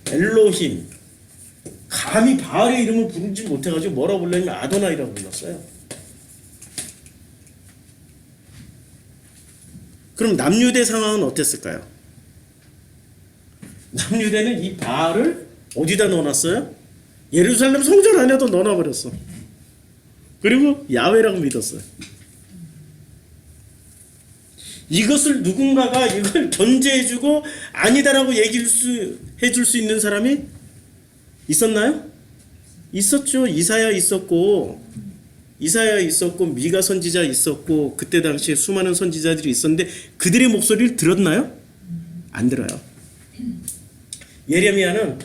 엘로힘. 감히 바알의 이름을 부르지 못해가지고 뭐라고 불렀냐면 아도나이라고 불렀어요. 그럼 남유대 상황은 어땠을까요? 남유대는 이 바알을 어디다 넣어놨어요? 예루살렘 성전 안에도 넣어놔버렸어. 그리고 야훼라고 믿었어요. 이것을 누군가가 이걸 견제해주고 아니다라고 해줄 수 있는 사람이 있었나요? 있었죠. 이사야 있었고 미가 선지자 있었고, 그때 당시에 수많은 선지자들이 있었는데 그들의 목소리를 들었나요? 안 들어요. 예레미야가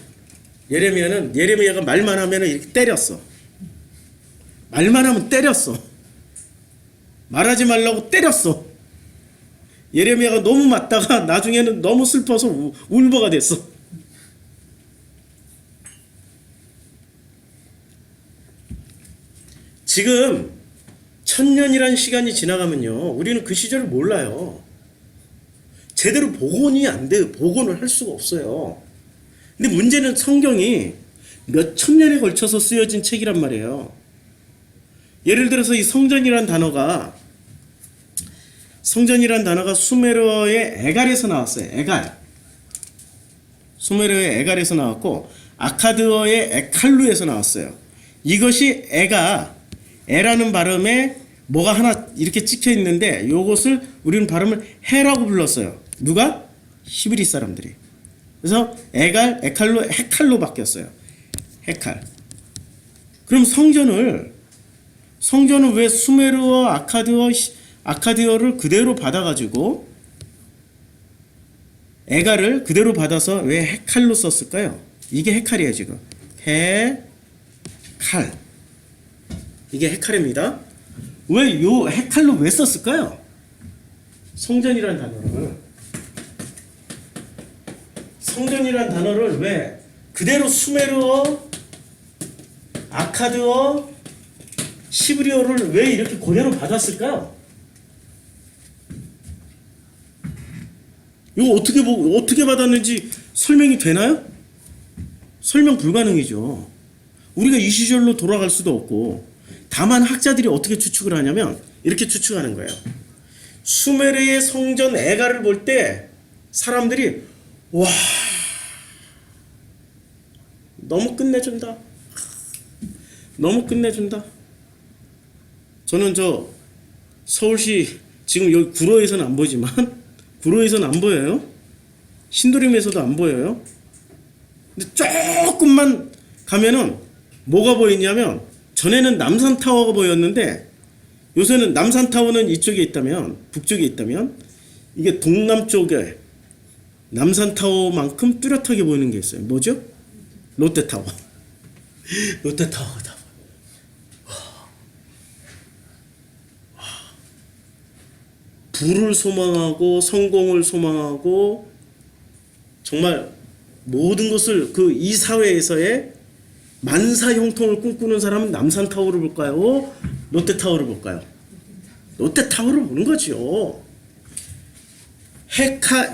말만 하면 이렇게 때렸어. 말만 하면 때렸어. 말하지 말라고 때렸어. 예레미야가 너무 맞다가 나중에는 너무 슬퍼서 울보가 됐어. 지금 1000년이라는 시간이 지나가면요, 우리는 그 시절을 몰라요. 제대로 복원이 안 돼요. 복원을 할 수가 없어요. 근데 문제는 성경이 몇 천 년에 걸쳐서 쓰여진 책이란 말이에요. 예를 들어서 이 성전이란 단어가 수메르어의 에갈에서 나왔어요. 수메르어의 에갈에서 나왔고, 아카드어의 에칼루에서 나왔어요. 이것이 에라는 발음에 뭐가 하나 이렇게 찍혀 있는데, 이것을 우리는 발음을 해라고 불렀어요. 누가? 히브리 사람들이. 그래서 에갈, 에칼루, 헤칼로 바뀌었어요. 헤칼. 그럼 성전을 왜 수메르어 아카디어를 그대로 받아가지고 에가를 그대로 받아서 왜 헤칼로 썼을까요? 이게 헤칼이에요 지금. 헤칼. 이게 헤칼입니다. 왜 요 헤칼로 왜 썼을까요? 성전이라는 단어를 왜 그대로 수메르어 아카드어 시브리어를 왜 이렇게 그대로 받았을까요? 이거 어떻게 받았는지 설명이 되나요? 설명 불가능이죠. 우리가 이 시절로 돌아갈 수도 없고, 다만 학자들이 어떻게 추측을 하냐면 이렇게 추측하는 거예요. 수메르의 성전 에가를 볼 때 사람들이 와, 너무 끝내준다. 너무 끝내준다. 저는 서울시 지금 여기 구로에서는 안 보이지만 구로에서는 안 보여요. 신도림에서도 안 보여요. 근데 조금만 가면은 뭐가 보이냐면, 전에는 남산타워가 보였는데 요새는 남산타워는 이쪽에 있다면, 북쪽에 있다면, 이게 동남쪽에 남산타워만큼 뚜렷하게 보이는 게 있어요. 뭐죠? 롯데타워. 롯데타워다. 부를 소망하고 성공을 소망하고 정말 모든 것을 이 사회에서의 만사 형통을 꿈꾸는 사람은 남산타워를 볼까요? 롯데타워를 볼까요? 롯데타워를 보는 거죠.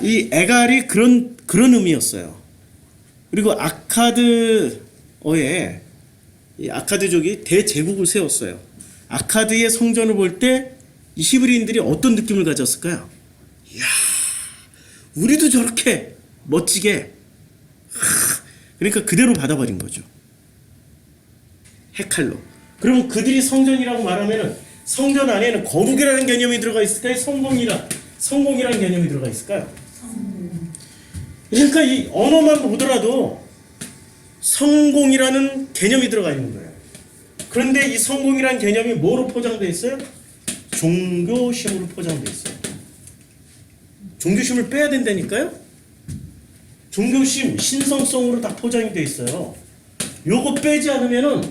이 에갈이 그런 의미였어요. 그리고 이 아카드족이 대제국을 세웠어요. 아카드의 성전을 볼 때 이 히브리인들이 어떤 느낌을 가졌을까요? 이야, 우리도 저렇게 멋지게. 그러니까 그대로 받아버린 거죠. 헤칼로. 그러면 그들이 성전이라고 말하면은 성전 안에는 거룩이라는 개념이 들어가 있을까요? 성공이라는 개념이 들어가 있을까요? 그러니까 이 언어만 보더라도 성공이라는 개념이 들어가 있는 거예요. 그런데 이 성공이라는 개념이 뭐로 포장되어 있어요? 종교심으로 포장되어 있어요. 종교심을 빼야 된다니까요? 종교심, 신성성으로 다 포장이 되어 있어요. 요거 빼지 않으면은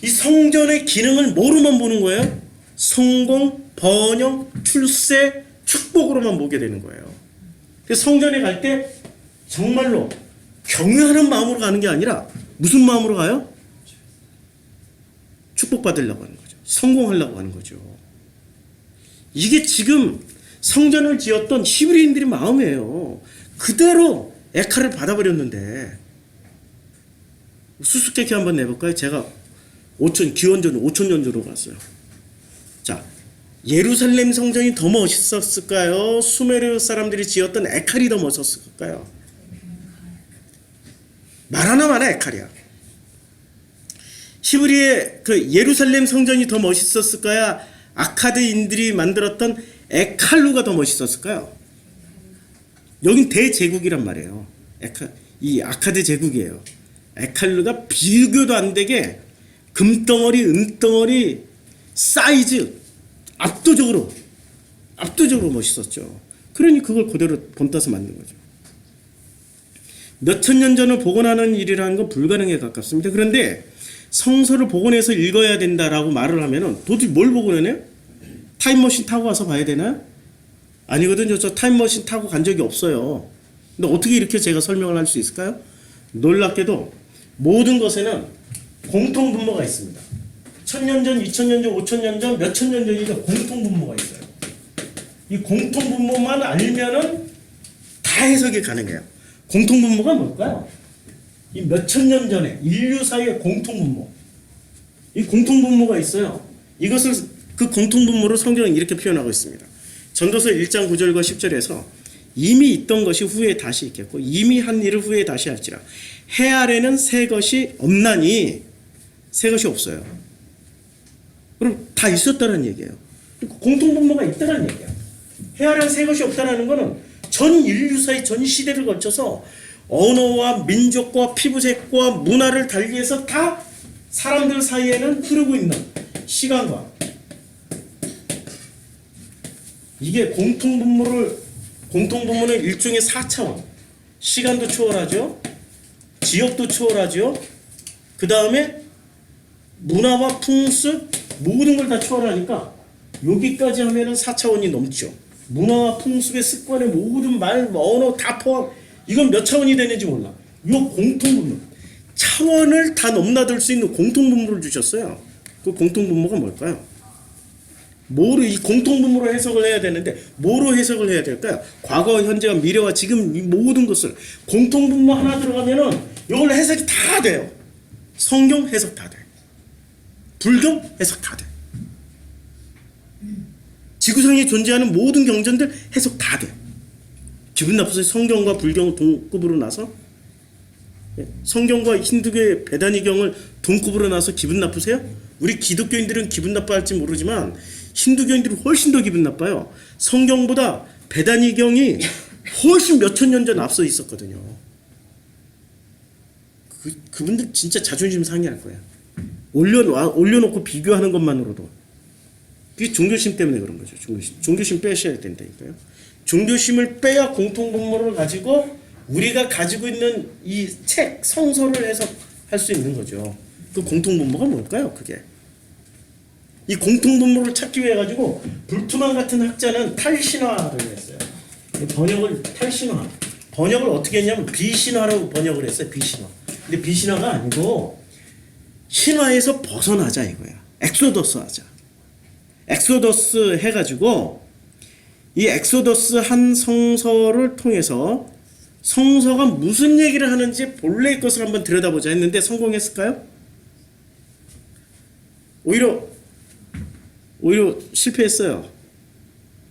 이 성전의 기능을 뭐로만 보는 거예요? 성공, 번영, 출세, 축복으로만 보게 되는 거예요. 그래서 성전에 갈 때 정말로 경외하는 마음으로 가는 게 아니라 무슨 마음으로 가요? 축복받으려고 하는 거죠. 성공하려고 하는 거죠. 이게 지금 성전을 지었던 히브리인들의 마음이에요. 그대로 에칼을 받아버렸는데, 수수께끼 한번 내볼까요? 제가 기원전 5,000년 전으로 갔어요. 자, 예루살렘 성전이 더 멋있었을까요? 수메르 사람들이 지었던 에칼이 더 멋있었을까요? 말 하나마나 에칼이야. 히브리의 예루살렘 성전이 더 멋있었을까요? 아카드인들이 만들었던 에칼루가 더 멋있었을까요? 여긴 대제국이란 말이에요. 이 아카드 제국이에요. 에칼루가 비교도 안 되게 금덩어리, 은덩어리, 사이즈 압도적으로 멋있었죠. 그러니 그걸 그대로 본따서 만든 거죠. 몇천 년 전을 복원하는 일이라는 건 불가능에 가깝습니다. 그런데 성서를 복원해서 읽어야 된다라고 말을 하면은 도대체 뭘 복원해요? 타임머신 타고 와서 봐야 되나요? 아니거든요. 저 타임머신 타고 간 적이 없어요. 근데 어떻게 이렇게 제가 설명을 할 수 있을까요? 놀랍게도 모든 것에는 공통분모가 있습니다. 1000년 전, 2000년 전, 5000년 전, 몇천 년 전이니까 공통분모가 있어요. 이 공통분모만 알면은 다 해석이 가능해요. 공통분모가 뭘까요? 이 몇천 년 전에 인류사의 공통분모. 이 공통분모가 있어요. 이것을 그 공통분모로 성경은 이렇게 표현하고 있습니다. 전도서 1장 9절과 10절에서 이미 있던 것이 후에 다시 있겠고 이미 한 일을 후에 다시 할지라. 해 아래는 새 것이 없나니. 새 것이 없어요. 그럼 다 있었다는 얘기예요. 공통분모가 있다는 얘기야. 해 아래는 새 것이 없다는 거는 전 인류사의 전 시대를 거쳐서 언어와 민족과 피부색과 문화를 달리해서 다 사람들 사이에는 흐르고 있는 시간과 이게 공통분모는 일종의 4차원. 시간도 초월하죠. 지역도 초월하죠. 그 다음에 문화와 풍습 모든 걸 다 초월하니까 여기까지 하면은 4차원이 넘죠. 문화와 풍습의 습관의 모든 말, 언어 다 포함. 이건 몇 차원이 되는지 몰라. 이 공통분모. 차원을 다 넘나들 수 있는 공통분모를 주셨어요. 그 공통분모가 뭘까요? 뭐로 이 공통분모로 해석을 해야 되는데 뭐로 해석을 해야 될까요? 과거, 현재와 미래와 지금 이 모든 것을 공통분모 하나 들어가면은 이걸로 해석이 다 돼요. 성경 해석 다 돼. 불교 해석 다 돼. 지구상에 존재하는 모든 경전들 해석 다 돼. 기분 나쁘세요? 성경과 불경 동급으로 나서? 성경과 힌두교의 베다니경을 동급으로 나서 기분 나쁘세요? 우리 기독교인들은 기분 나빠할지 모르지만 힌두교인들은 훨씬 더 기분 나빠요. 성경보다 베다니경이 훨씬 몇천 년 전 앞서 있었거든요. 그분들 진짜 자존심 상해할 거야. 올려놓고 비교하는 것만으로도. 그게 종교심 때문에 그런 거죠. 종교심 빼셔야 된다니까요. 종교심을 빼야 공통분모를 가지고 우리가 가지고 있는 이 책, 성서를 해석할 수 있는 거죠. 그 공통분모가 뭘까요? 그게. 이 공통분모를 찾기 위해 가지고 불투만 같은 학자는 탈신화를 했어요. 번역을 어떻게 했냐면 비신화라고 번역을 했어요. 비신화. 근데 비신화가 아니고 신화에서 벗어나자 이거야. 엑소더스 하자. 엑소더스 해가지고 이 엑소더스 한 성서를 통해서 성서가 무슨 얘기를 하는지 본래의 것을 한번 들여다보자 했는데 성공했을까요? 오히려 실패했어요.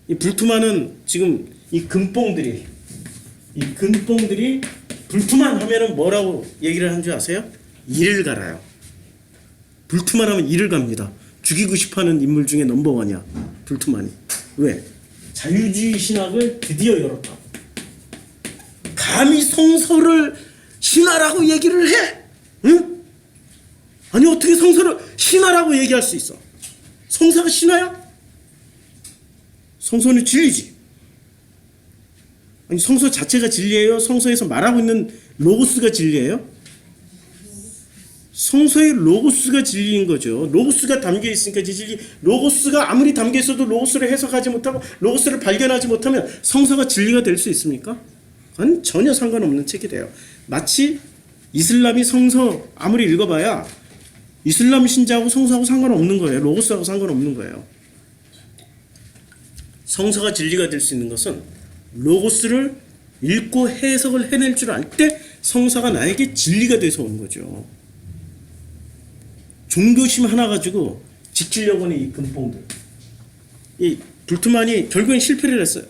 이 불투만은 지금 이 금뽕들이 불투만 하면은 뭐라고 얘기를 하는 줄 아세요? 이를 갈아요. 불투만 하면 이를 갑니다. 죽이고 싶어하는 인물 중에 넘버원이야. 불투만이. 왜? 자유주의 신학을 드디어 열었다. 감히 성서를 신화라고 얘기를 해? 응? 아니 어떻게 성서를 신화라고 얘기할 수 있어? 성서가 신화야? 성서는 진리지. 아니 성서 자체가 진리예요? 성서에서 말하고 있는 로고스가 진리예요? 성서의 로고스가 진리인 거죠. 로고스가 담겨 있으니까 진리. 로고스가 아무리 담겨 있어도 로고스를 해석하지 못하고 로고스를 발견하지 못하면 성서가 진리가 될 수 있습니까? 그건 전혀 상관없는 책이 돼요. 마치 이슬람이 성서 아무리 읽어봐야 이슬람 신자하고 성서하고 상관없는 거예요. 로고스하고 상관없는 거예요. 성서가 진리가 될 수 있는 것은 로고스를 읽고 해석을 해낼 줄 알 때 성서가 나에게 진리가 돼서 오는 거죠. 종교심 하나 가지고 지키려고 하는 이 금뽕들. 이 불투만이 결국엔 실패를 했어요.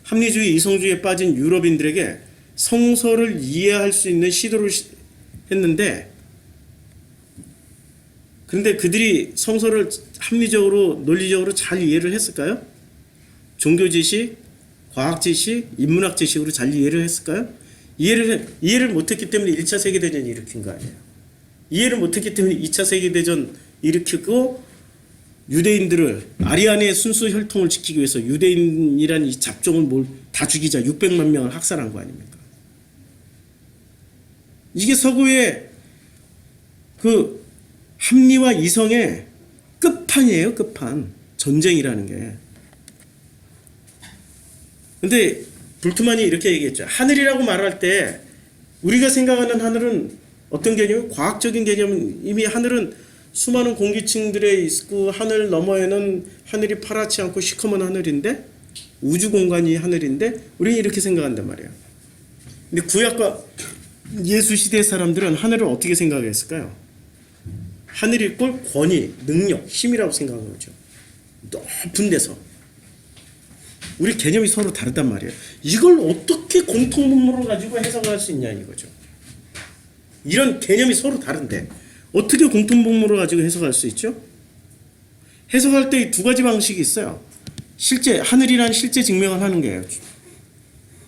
합리주의, 이성주의에 빠진 유럽인들에게 성서를 이해할 수 있는 시도를 했는데 그런데 그들이 성서를 합리적으로, 논리적으로 잘 이해를 했을까요? 종교 지식, 과학 지식, 인문학 지식으로 잘 이해를 했을까요? 이해를 못했기 때문에 1차 세계대전이 일으킨 거 아니에요. 이해를 못했기 때문에 2차 세계대전 일으키고 유대인들을 아리안의 순수 혈통을 지키기 위해서 유대인이란 이 잡종을 다 죽이자 600만 명을 학살한 거 아닙니까? 이게 서구의 그 합리와 이성의 끝판이에요. 끝판. 전쟁이라는 게. 근데 불투만이 이렇게 얘기했죠. 하늘이라고 말할 때 우리가 생각하는 하늘은 어떤 개념이 과학적인 개념은 이미 하늘은 수많은 공기층들에 있고 하늘 너머에는 하늘이 파랗지 않고 시커먼 하늘인데 우주 공간이 하늘인데 우리는 이렇게 생각한단 말이에요. 근데 구약과 예수 시대 사람들은 하늘을 어떻게 생각했을까요? 하늘일 걸 권위, 능력, 힘이라고 생각한 거죠. 높은 데서. 우리 개념이 서로 다르단 말이에요. 이걸 어떻게 공통분모로 가지고 해석할 수 있냐 이거죠. 이런 개념이 서로 다른데 어떻게 공통분모를 가지고 해석할 수 있죠? 해석할 때 두 가지 방식이 있어요. 실제 하늘이란 실제 증명을 하는 거예요.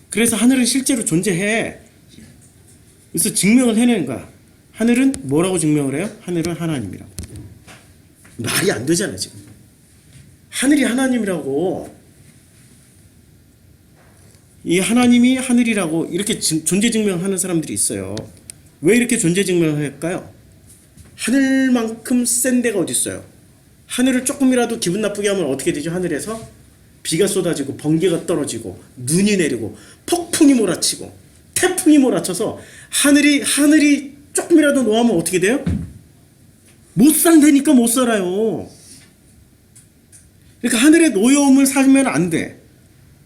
그래서 하늘은 실제로 존재해. 그래서 증명을 해내는 거야. 하늘은 뭐라고 증명을 해요? 하늘은 하나님이라고. 말이 안 되잖아 지금. 하늘이 하나님이라고. 이 하나님이 하늘이라고 이렇게 존재 증명하는 사람들이 있어요. 왜 이렇게 존재 증명을 할까요? 하늘만큼 센 데가 어디 있어요? 하늘을 조금이라도 기분 나쁘게 하면 어떻게 되죠? 하늘에서 비가 쏟아지고 번개가 떨어지고 눈이 내리고 폭풍이 몰아치고 태풍이 몰아쳐서 하늘이 조금이라도 노하면 어떻게 돼요? 못 산다니까 못 살아요. 그러니까 하늘의 노여움을 살면 안 돼.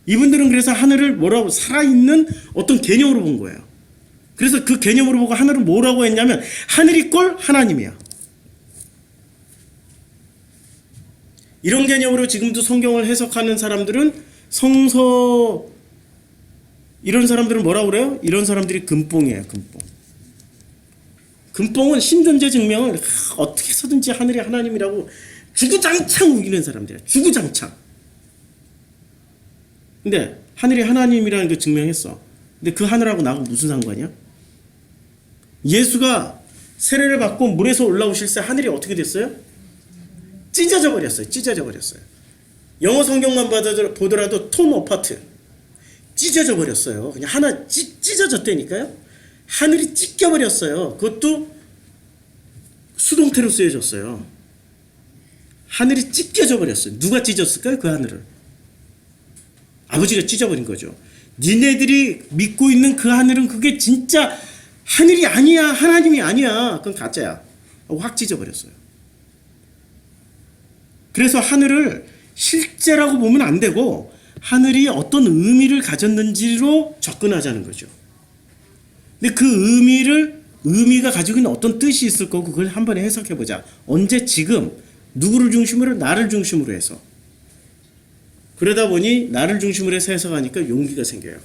이분들은 그래서 하늘을 뭐라고 살아있는 어떤 개념으로 본 거예요. 그래서 그 개념으로 보고 하늘은 뭐라고 했냐면 하늘이 꼴 하나님이야. 이런 개념으로 지금도 성경을 해석하는 사람들은 이런 사람들은 뭐라고 그래요? 이런 사람들이 금뽕이에요. 금뽕은 신존재 증명을 어떻게 해서든지 하늘이 하나님이라고 주구장창 우기는 사람들이야. 주구장창. 근데 하늘이 하나님이라는 걸 증명했어. 근데 그 하늘하고 나하고 무슨 상관이야? 예수가 세례를 받고 물에서 올라오실 때 하늘이 어떻게 됐어요? 찢어져 버렸어요. 영어 성경만 보더라도 톤 어파트. 찢어져 버렸어요. 그냥 하나 찢어졌다니까요. 하늘이 찢겨 버렸어요. 그것도 수동태로 쓰여졌어요. 하늘이 찢겨져 버렸어요. 누가 찢었을까요? 그 하늘을. 아버지가 찢어버린 거죠. 니네들이 믿고 있는 그 하늘은 그게 진짜 하늘이 아니야. 하나님이 아니야. 그건 가짜야. 확 찢어버렸어요. 그래서 하늘을 실제라고 보면 안 되고 하늘이 어떤 의미를 가졌는지로 접근하자는 거죠. 근데 그 의미가 가지고 있는 어떤 뜻이 있을 거고 그걸 한번 해석해 보자. 언제? 지금. 누구를 중심으로? 나를 중심으로 해서. 그러다 보니 나를 중심으로 해서 해석하니까 용기가 생겨요.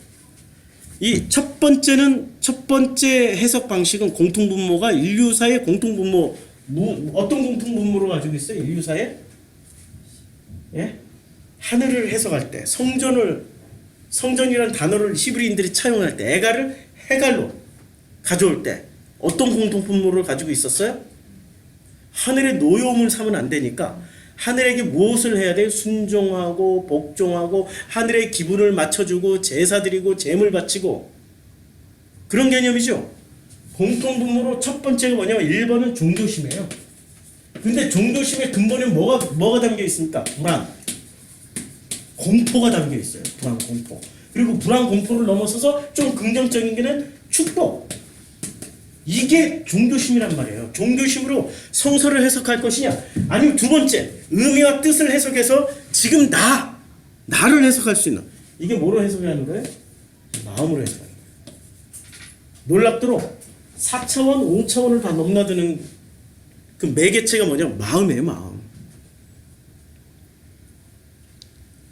이 첫 번째 해석 방식은 공통분모가 인류사의 공통분모. 어떤 공통분모를 가지고 있어요? 인류사의? 예? 하늘을 해석할 때 성전이라는 단어를 히브리인들이 차용할 때 해갈로 가져올 때 어떤 공통분모를 가지고 있었어요? 하늘의 노여움을 사면 안 되니까 하늘에게 무엇을 해야 돼요? 순종하고 복종하고 하늘의 기분을 맞춰주고 제사 드리고 제물 바치고 그런 개념이죠. 공통분모로 첫 번째가 뭐냐면 1번은 종교심이에요. 근데 종교심의 근본에 뭐가 담겨 있습니까? 불안, 공포가 담겨 있어요. 불안, 공포. 그리고 불안, 공포를 넘어서서 좀 긍정적인 게는 축복. 이게 종교심이란 말이에요. 종교심으로 성서를 해석할 것이냐? 아니면 두 번째, 의미와 뜻을 해석해서 지금 나를 해석할 수 있는. 이게 뭐로 해석하는 거예요? 마음으로 해석하는 거예요. 놀랍도록 4차원, 5차원을 다 넘나드는 그 매개체가 뭐냐면 마음이에요, 마음.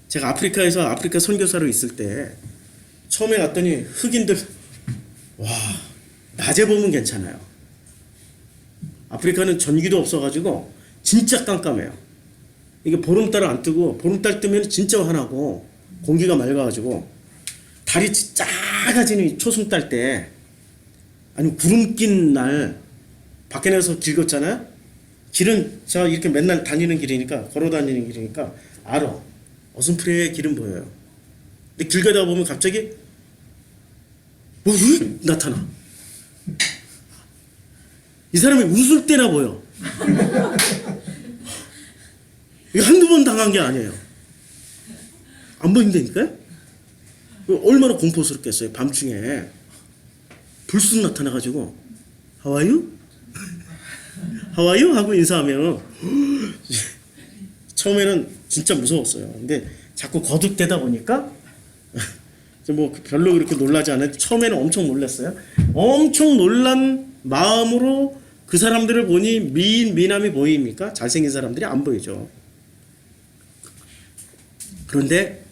제가 아프리카에서 아프리카 선교사로 있을 때 처음에 갔더니 흑인들 낮에 보면 괜찮아요. 아프리카는 전기도 없어가지고 진짜 깜깜해요. 이게 보름달을 안 뜨고 보름달 뜨면 진짜 환하고 공기가 맑아가지고 달이 작아지는 초승달 때 아니면 구름 낀 날 밖에 나가서 길 걷잖아요. 길은 제가 이렇게 맨날 다니는 길이니까 걸어 다니는 길이니까 알아. 어슴푸레 길은 보여요. 근데 길 가다 보면 갑자기 나타나. 이 사람이 웃을 때나 보여. 이거 한두 번 당한 게 아니에요. 안 보인다니까요? 얼마나 공포스럽겠어요. 밤중에 불쑥 나타나가지고 How are you? How are you? 하고 인사하면 처음에는 진짜 무서웠어요. 근데 자꾸 거듭되다 보니까 뭐 별로 그렇게 놀라지 않았는데 처음에는 엄청 놀랐어요. 엄청 놀란 마음으로 그 사람들을 보니 미남이 보입니까? 잘생긴 사람들이 안 보이죠. 그런데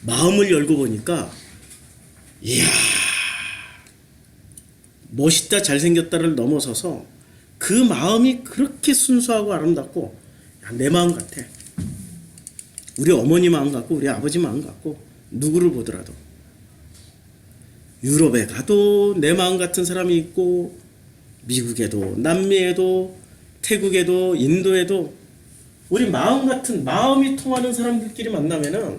마음을 열고 보니까 이야, 멋있다 잘생겼다를 넘어서서 그 마음이 그렇게 순수하고 아름답고 내 마음 같아. 우리 어머니 마음 같고 우리 아버지 마음 같고 누구를 보더라도 유럽에 가도 내 마음 같은 사람이 있고, 미국에도, 남미에도, 태국에도, 인도에도 우리 마음 같은, 마음이 통하는 사람들끼리 만나면은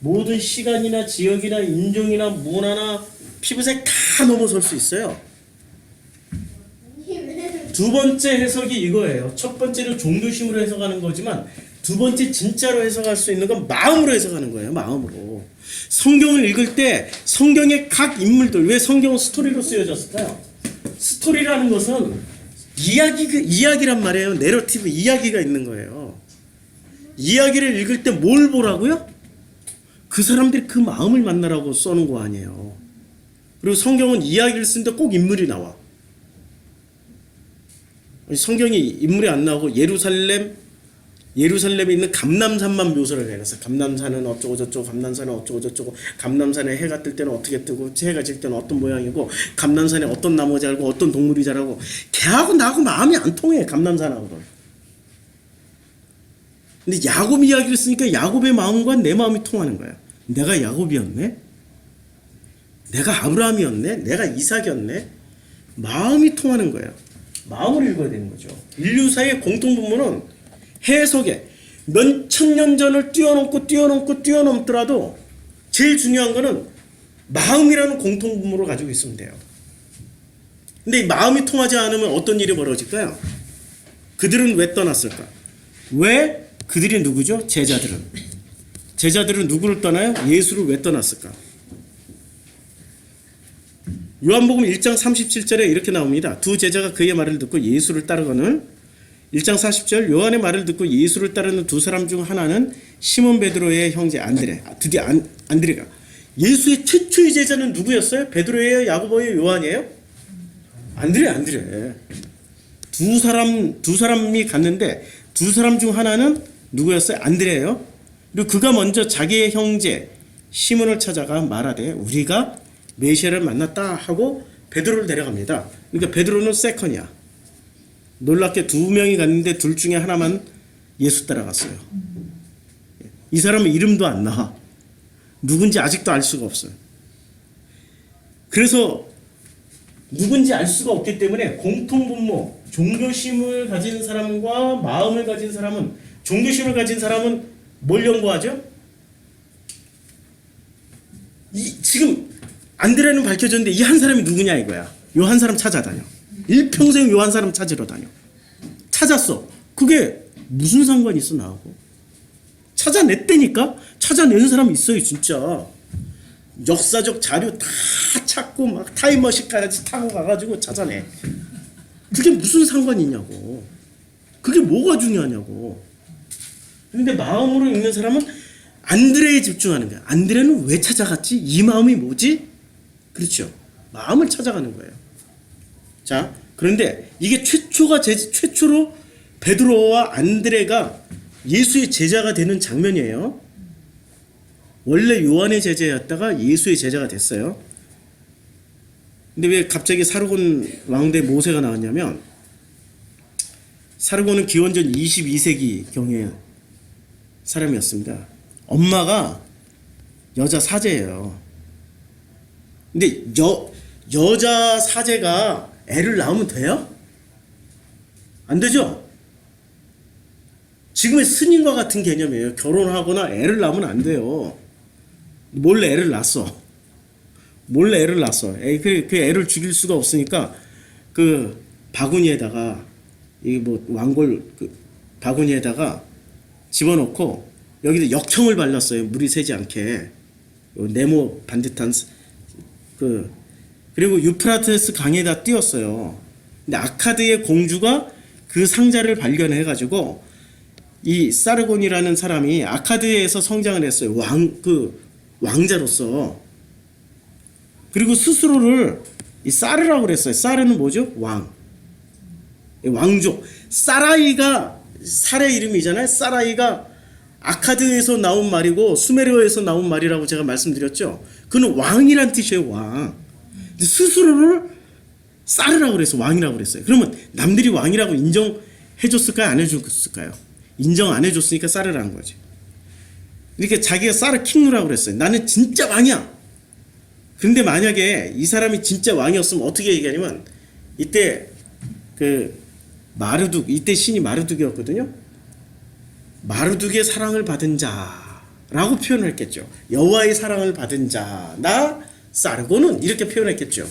모든 시간이나 지역이나 인종이나 문화나 피부색 다 넘어설 수 있어요. 두 번째 해석이 이거예요. 첫 번째는 종교심으로 해석하는 거지만 두 번째 진짜로 해석할 수 있는 건 마음으로 해석하는 거예요. 마음으로. 성경을 읽을 때 성경의 각 인물들, 왜 성경은 스토리로 쓰여졌을까요? 스토리라는 것은 이야기란 말이에요. 내러티브, 이야기가 있는 거예요. 이야기를 읽을 때 뭘 보라고요? 그 사람들이 그 마음을 만나라고 써는 거 아니에요. 그리고 성경은 이야기를 쓰는데 꼭 인물이 나와. 성경이 인물이 안 나오고 예루살렘에 있는 감람산만 묘사를 해놨어요. 감람산은 어쩌고 저쩌고, 감람산은 어쩌고 저쩌고, 감람산에 해가 뜰 때는 어떻게 뜨고, 해가 질 때는 어떤 모양이고, 감람산에 어떤 나무가 자라고, 어떤 동물이 자라고. 걔하고 나하고 마음이 안 통해, 감람산하고는. 근데 야곱 이야기를 쓰니까 야곱의 마음과 내 마음이 통하는 거야. 내가 야곱이었네? 내가 아브라함이었네? 내가 이삭이었네? 마음이 통하는 거야. 마음을 읽어야 되는 거죠. 인류사의 공통분모는 해석에 몇 천년 전을 뛰어넘더라도 제일 중요한 거는 마음이라는 공통분모를 가지고 있으면 돼요. 근데 이 마음이 통하지 않으면 어떤 일이 벌어질까요? 그들은 왜 떠났을까? 왜? 그들이 누구죠? 제자들은 누구를 떠나요? 예수를 왜 떠났을까? 요한복음 1장 37절에 이렇게 나옵니다. 두 제자가 그의 말을 듣고 예수를 따르거늘 1장 40절 요한의 말을 듣고 예수를 따르는 두 사람 중 하나는 시몬 베드로의 형제 안드레. 드디어 안드레가. 예수의 최초의 제자는 누구였어요? 베드로예요? 야고보예요? 요한이에요? 안드레. 두 사람이 갔는데 두 사람 중 하나는 누구였어요? 안드레예요. 그리고 그가 먼저 자기의 형제 시몬을 찾아가 말하되 우리가 메시아를 만났다 하고 베드로를 데려갑니다. 그러니까 베드로는 세컨이야. 놀랍게 두 명이 갔는데 둘 중에 하나만 예수 따라갔어요. 이 사람은 이름도 안 나와. 누군지 아직도 알 수가 없어요. 그래서 누군지 알 수가 없기 때문에 공통분모, 종교심을 가진 사람과 마음을 가진 사람은, 종교심을 가진 사람은 뭘 연구하죠? 지금 안드레는 밝혀졌는데 이 한 사람이 누구냐 이거야. 요 한 사람 찾아다녀. 일평생 요 한 사람 찾으러 다녀. 찾았어. 그게 무슨 상관이 있어 나하고? 찾아냈다니까? 찾아내는 사람이 있어요 진짜. 역사적 자료 다 찾고 막 타임머신까지 타고 가가지고 찾아내. 그게 무슨 상관이 있냐고. 그게 뭐가 중요하냐고. 근데 마음으로 읽는 사람은 안드레에 집중하는 거야. 안드레는 왜 찾아갔지? 이 마음이 뭐지? 그렇죠. 마음을 찾아가는 거예요. 자, 그런데 이게 최초로 베드로와 안드레가 예수의 제자가 되는 장면이에요. 원래 요한의 제자였다가 예수의 제자가 됐어요. 근데 왜 갑자기 사르곤 왕대 모세가 나왔냐면, 사르곤은 기원전 22세기 경의 사람이었습니다. 엄마가 여자 사제예요. 근데 여자 사제가 애를 낳으면 돼요? 안 되죠? 지금의 스님과 같은 개념이에요. 결혼하거나 애를 낳으면 안 돼요. 몰래 애를 낳았어. 그 애를 죽일 수가 없으니까 그 바구니에다가 왕골 바구니에다가 집어넣고 여기다 역청을 발랐어요. 물이 새지 않게. 네모 반듯한 그리고 유프라테스 강에다 띄웠어요. 근데 아카드의 공주가 그 상자를 발견해가지고 이 사르곤이라는 사람이 아카드에서 성장을 했어요. 왕자로서. 그리고 스스로를 이 사르라고 그랬어요. 사르는 뭐죠? 왕족. 살의 이름이잖아요. 사라이가 아카드에서 나온 말이고 수메르어에서 나온 말이라고 제가 말씀드렸죠. 그는 왕이란 뜻이에요. 왕. 스스로를 사르라고 그래서 왕이라고 그랬어요. 그러면 남들이 왕이라고 인정해줬을까요? 안 해줬을까요? 인정 안 해줬으니까 사르라는 거지. 이렇게 자기가 사르 킹누라고 그랬어요. 나는 진짜 왕이야. 그런데 만약에 이 사람이 진짜 왕이었으면 어떻게 얘기하냐면 이때 그 마르둑, 이때 신이 마르둑이었거든요. 마르둑의 사랑을 받은 자라고 표현을 했겠죠. 여호와의 사랑을 받은 자, 나 사르곤은 이렇게 표현했겠죠.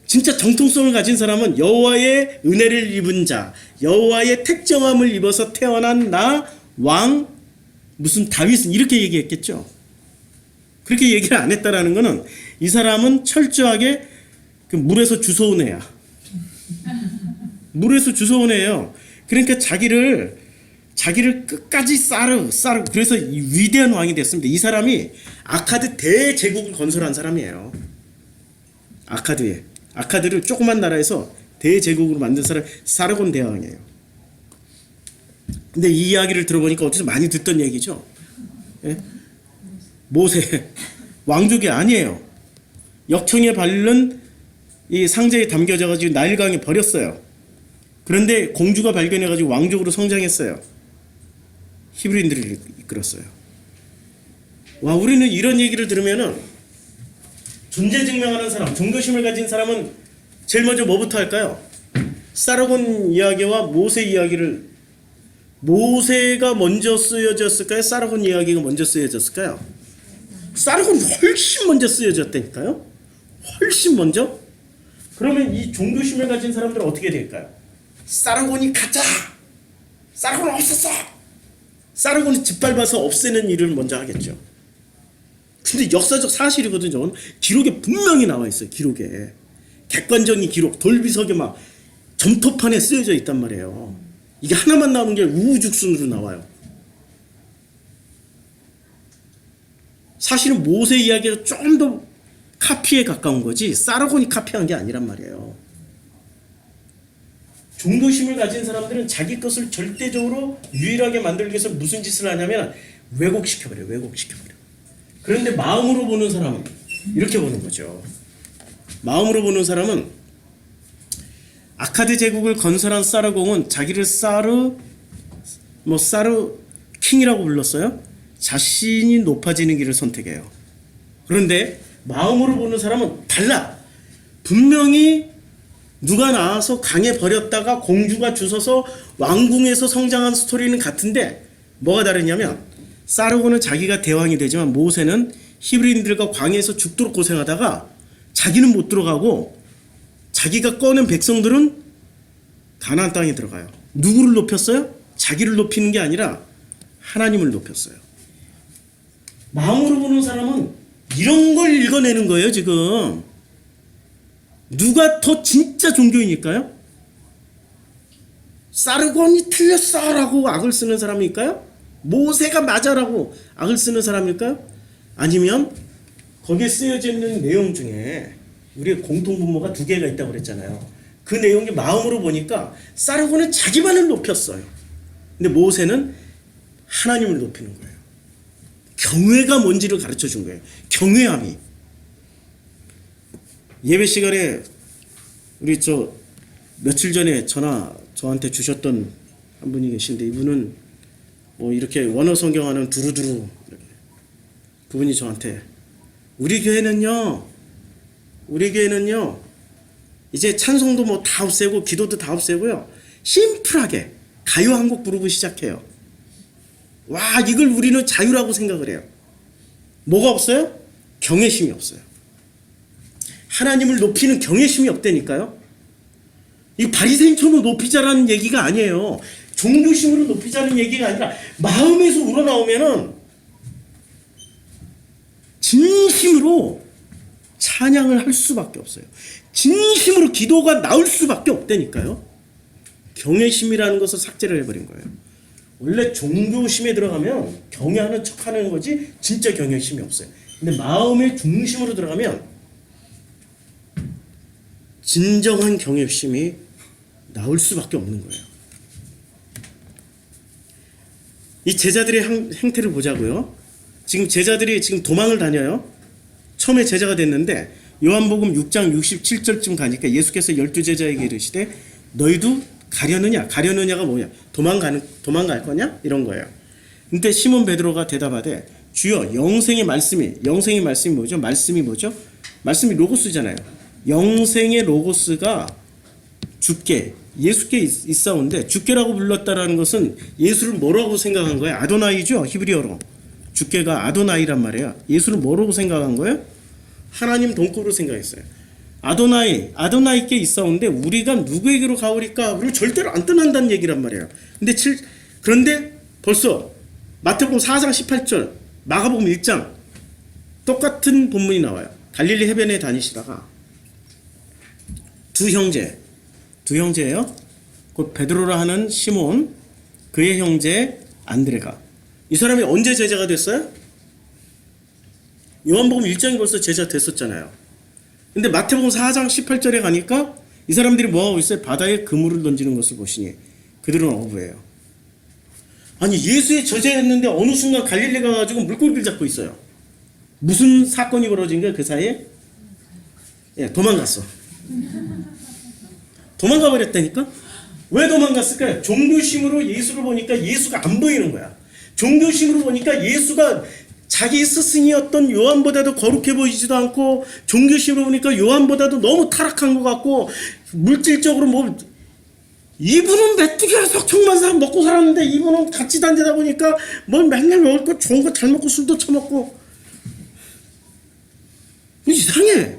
진짜 정통성을 가진 사람은 여호와의 은혜를 입은 자, 여호와의 택정함을 입어서 태어난 나 왕 무슨 다윗은 이렇게 얘기했겠죠. 그렇게 얘기를 안 했다라는 거는 이 사람은 철저하게 그 물에서 주워온 애야. 물에서 주워온 애예요. 그러니까 자기를 끝까지 싸르 그래서 이 위대한 왕이 됐습니다. 이 사람이 아카드 대제국을 건설한 사람이에요. 아카드를 조그만 나라에서 대제국으로 만든 사람 사르곤 대왕이에요. 근데 이 이야기를 들어보니까 어디서 많이 듣던 얘기죠. 예? 모세 왕족이 아니에요. 역청에 바른 이 상자에 담겨져가지고 나일강에 버렸어요. 그런데 공주가 발견해가지고 왕족으로 성장했어요. 히브리인들을 이끌었어요. 와, 우리는 이런 얘기를 들으면은 존재 증명하는 사람, 종교심을 가진 사람은 제일 먼저 뭐부터 할까요? 사르곤 이야기와 모세 이야기를, 모세가 먼저 쓰여졌을까요? 사르곤 이야기가 먼저 쓰여졌을까요? 사르곤 훨씬 먼저 쓰여졌다니까요. 훨씬 먼저. 그러면 이 종교심을 가진 사람들은 어떻게 될까요? 사르곤이 가짜! 사르곤 없었어! 사르곤이 짓밟아서 없애는 일을 먼저 하겠죠. 근데 역사적 사실이거든요. 저건 기록에 분명히 나와 있어요. 기록에. 객관적인 기록, 돌비석에 막 점토판에 쓰여져 있단 말이에요. 이게 하나만 나오는 게 우후죽순으로 나와요. 사실은 모세 이야기가 좀 더 카피에 가까운 거지 사르곤이 카피한 게 아니란 말이에요. 종교심을 가진 사람들은 자기 것을 절대적으로 유일하게 만들기 위해서 무슨 짓을 하냐면 왜곡시켜버려요. 왜곡시켜버려. 그런데 마음으로 보는 사람은 이렇게 보는 거죠. 마음으로 보는 사람은 아카드 제국을 건설한 사르공은 자기를 사르 킹이라고 불렀어요. 자신이 높아지는 길을 선택해요. 그런데 마음으로 보는 사람은 달라. 분명히 누가 나와서 강에 버렸다가 공주가 주워서 왕궁에서 성장한 스토리는 같은데 뭐가 다르냐면 사르곤은 자기가 대왕이 되지만 모세는 히브리인들과 광야에서 죽도록 고생하다가 자기는 못 들어가고 자기가 꺼낸 백성들은 가나안 땅에 들어가요. 누구를 높였어요? 자기를 높이는 게 아니라 하나님을 높였어요. 마음으로 보는 사람은 이런 걸 읽어내는 거예요. 지금 누가 더 진짜 종교인일까요? 사르곤이 틀렸어라고 악을 쓰는 사람일까요? 모세가 맞아라고 악을 쓰는 사람일까요? 아니면 거기에 쓰여져 있는 내용 중에 우리의 공통분모가 두 개가 있다고 그랬잖아요. 그 내용이 마음으로 보니까 사르곤은 자기만을 높였어요. 근데 모세는 하나님을 높이는 거예요. 경외가 뭔지를 가르쳐 준 거예요. 경외함이. 예배 시간에 우리 며칠 전에 전화 저한테 주셨던 한 분이 계신데 이분은 뭐 이렇게 원어 성경하는 두루두루 이렇게. 그분이 저한테 우리 교회는요 이제 찬송도 뭐 다 없애고 기도도 다 없애고요 심플하게 가요 한 곡 부르고 시작해요. 와, 이걸 우리는 자유라고 생각을 해요. 뭐가 없어요? 경외심이 없어요. 하나님을 높이는 경외심이 없다니까요. 이 바리새인처럼 높이자라는 얘기가 아니에요. 종교심으로 높이자는 얘기가 아니라 마음에서 우러나오면은 진심으로 찬양을 할 수밖에 없어요. 진심으로 기도가 나올 수밖에 없다니까요. 경외심이라는 것을 삭제를 해버린 거예요. 원래 종교심에 들어가면 경외하는 척하는 거지 진짜 경외심이 없어요. 근데 마음의 중심으로 들어가면 진정한 경외심이 나올 수밖에 없는 거예요. 이 제자들의 행태를 보자고요. 지금 제자들이 지금 도망을 다녀요. 처음에 제자가 됐는데 요한복음 6장 67절쯤 가니까 예수께서 12제자에게 이르시되 너희도 가려느냐? 가려느냐가 뭐냐? 도망갈 거냐? 이런 거예요. 근데 시몬 베드로가 대답하되 주여 영생의 말씀이 뭐죠? 말씀이 뭐죠? 말씀이 로고스잖아요. 영생의 로고스가 주께 예수께 있사온데 주께라고 불렀다라는 것은 예수를 뭐라고 생각한 거예요? 아도나이죠. 히브리어로 주께가 아도나이란 말이에요. 예수를 뭐라고 생각한 거예요? 하나님 동급으로 생각했어요. 아도나이께 있사온데 우리가 누구에게로 가오리까? 그리고 절대로 안 떠난다는 얘기란 말이에요. 그런데 벌써 마태복음 4장 18절, 마가복음 1장 똑같은 본문이 나와요. 갈릴리 해변에 다니시다가 두 형제예요. 곧 베드로라 하는 시몬, 그의 형제 안드레가. 이 사람이 언제 제자가 됐어요? 요한복음 1장이 벌써 제자 됐었잖아요. 근데 마태복음 4장 18절에 가니까 이 사람들이 뭐하고 있어요? 바다에 그물을 던지는 것을 보시니 그들은 어부예요. 아니 예수의 제자였는데 어느 순간 갈릴리 가가지고 물고기를 잡고 있어요. 무슨 사건이 벌어진 거예요? 그 사이에? 예, 도망갔어. 도망가 버렸다니까? 왜 도망갔을까요? 종교심으로 예수를 보니까 예수가 안 보이는 거야. 종교심으로 보니까 예수가 자기 스승이었던 요한보다도 거룩해 보이지도 않고, 종교심으로 보니까 요한보다도 너무 타락한 것 같고, 물질적으로 뭐 이분은 메뚜기야 석청만 사람 먹고 살았는데 이분은 같이 다니다 보니까 뭐 맨날 먹을 거 좋은 거 잘 먹고 술도 처먹고 이상해.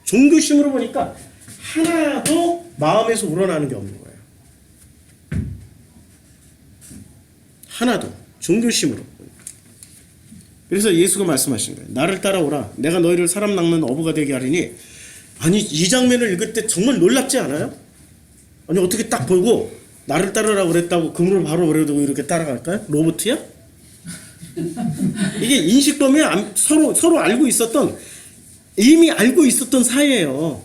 종교심으로 보니까 하나도 마음에서 우러나는 게 없는 거예요. 하나도 종교심으로. 그래서 예수가 말씀하신 거예요. 나를 따라오라. 내가 너희를 사람 낚는 어부가 되게 하리니. 아니 이 장면을 읽을 때 정말 놀랍지 않아요? 아니 어떻게 딱 보고 나를 따르라고 그랬다고 그물을 바로 버려두고 이렇게 따라갈까요? 로봇이야? 이게 인식범위 서로 알고 있었던, 이미 알고 있었던 사이예요.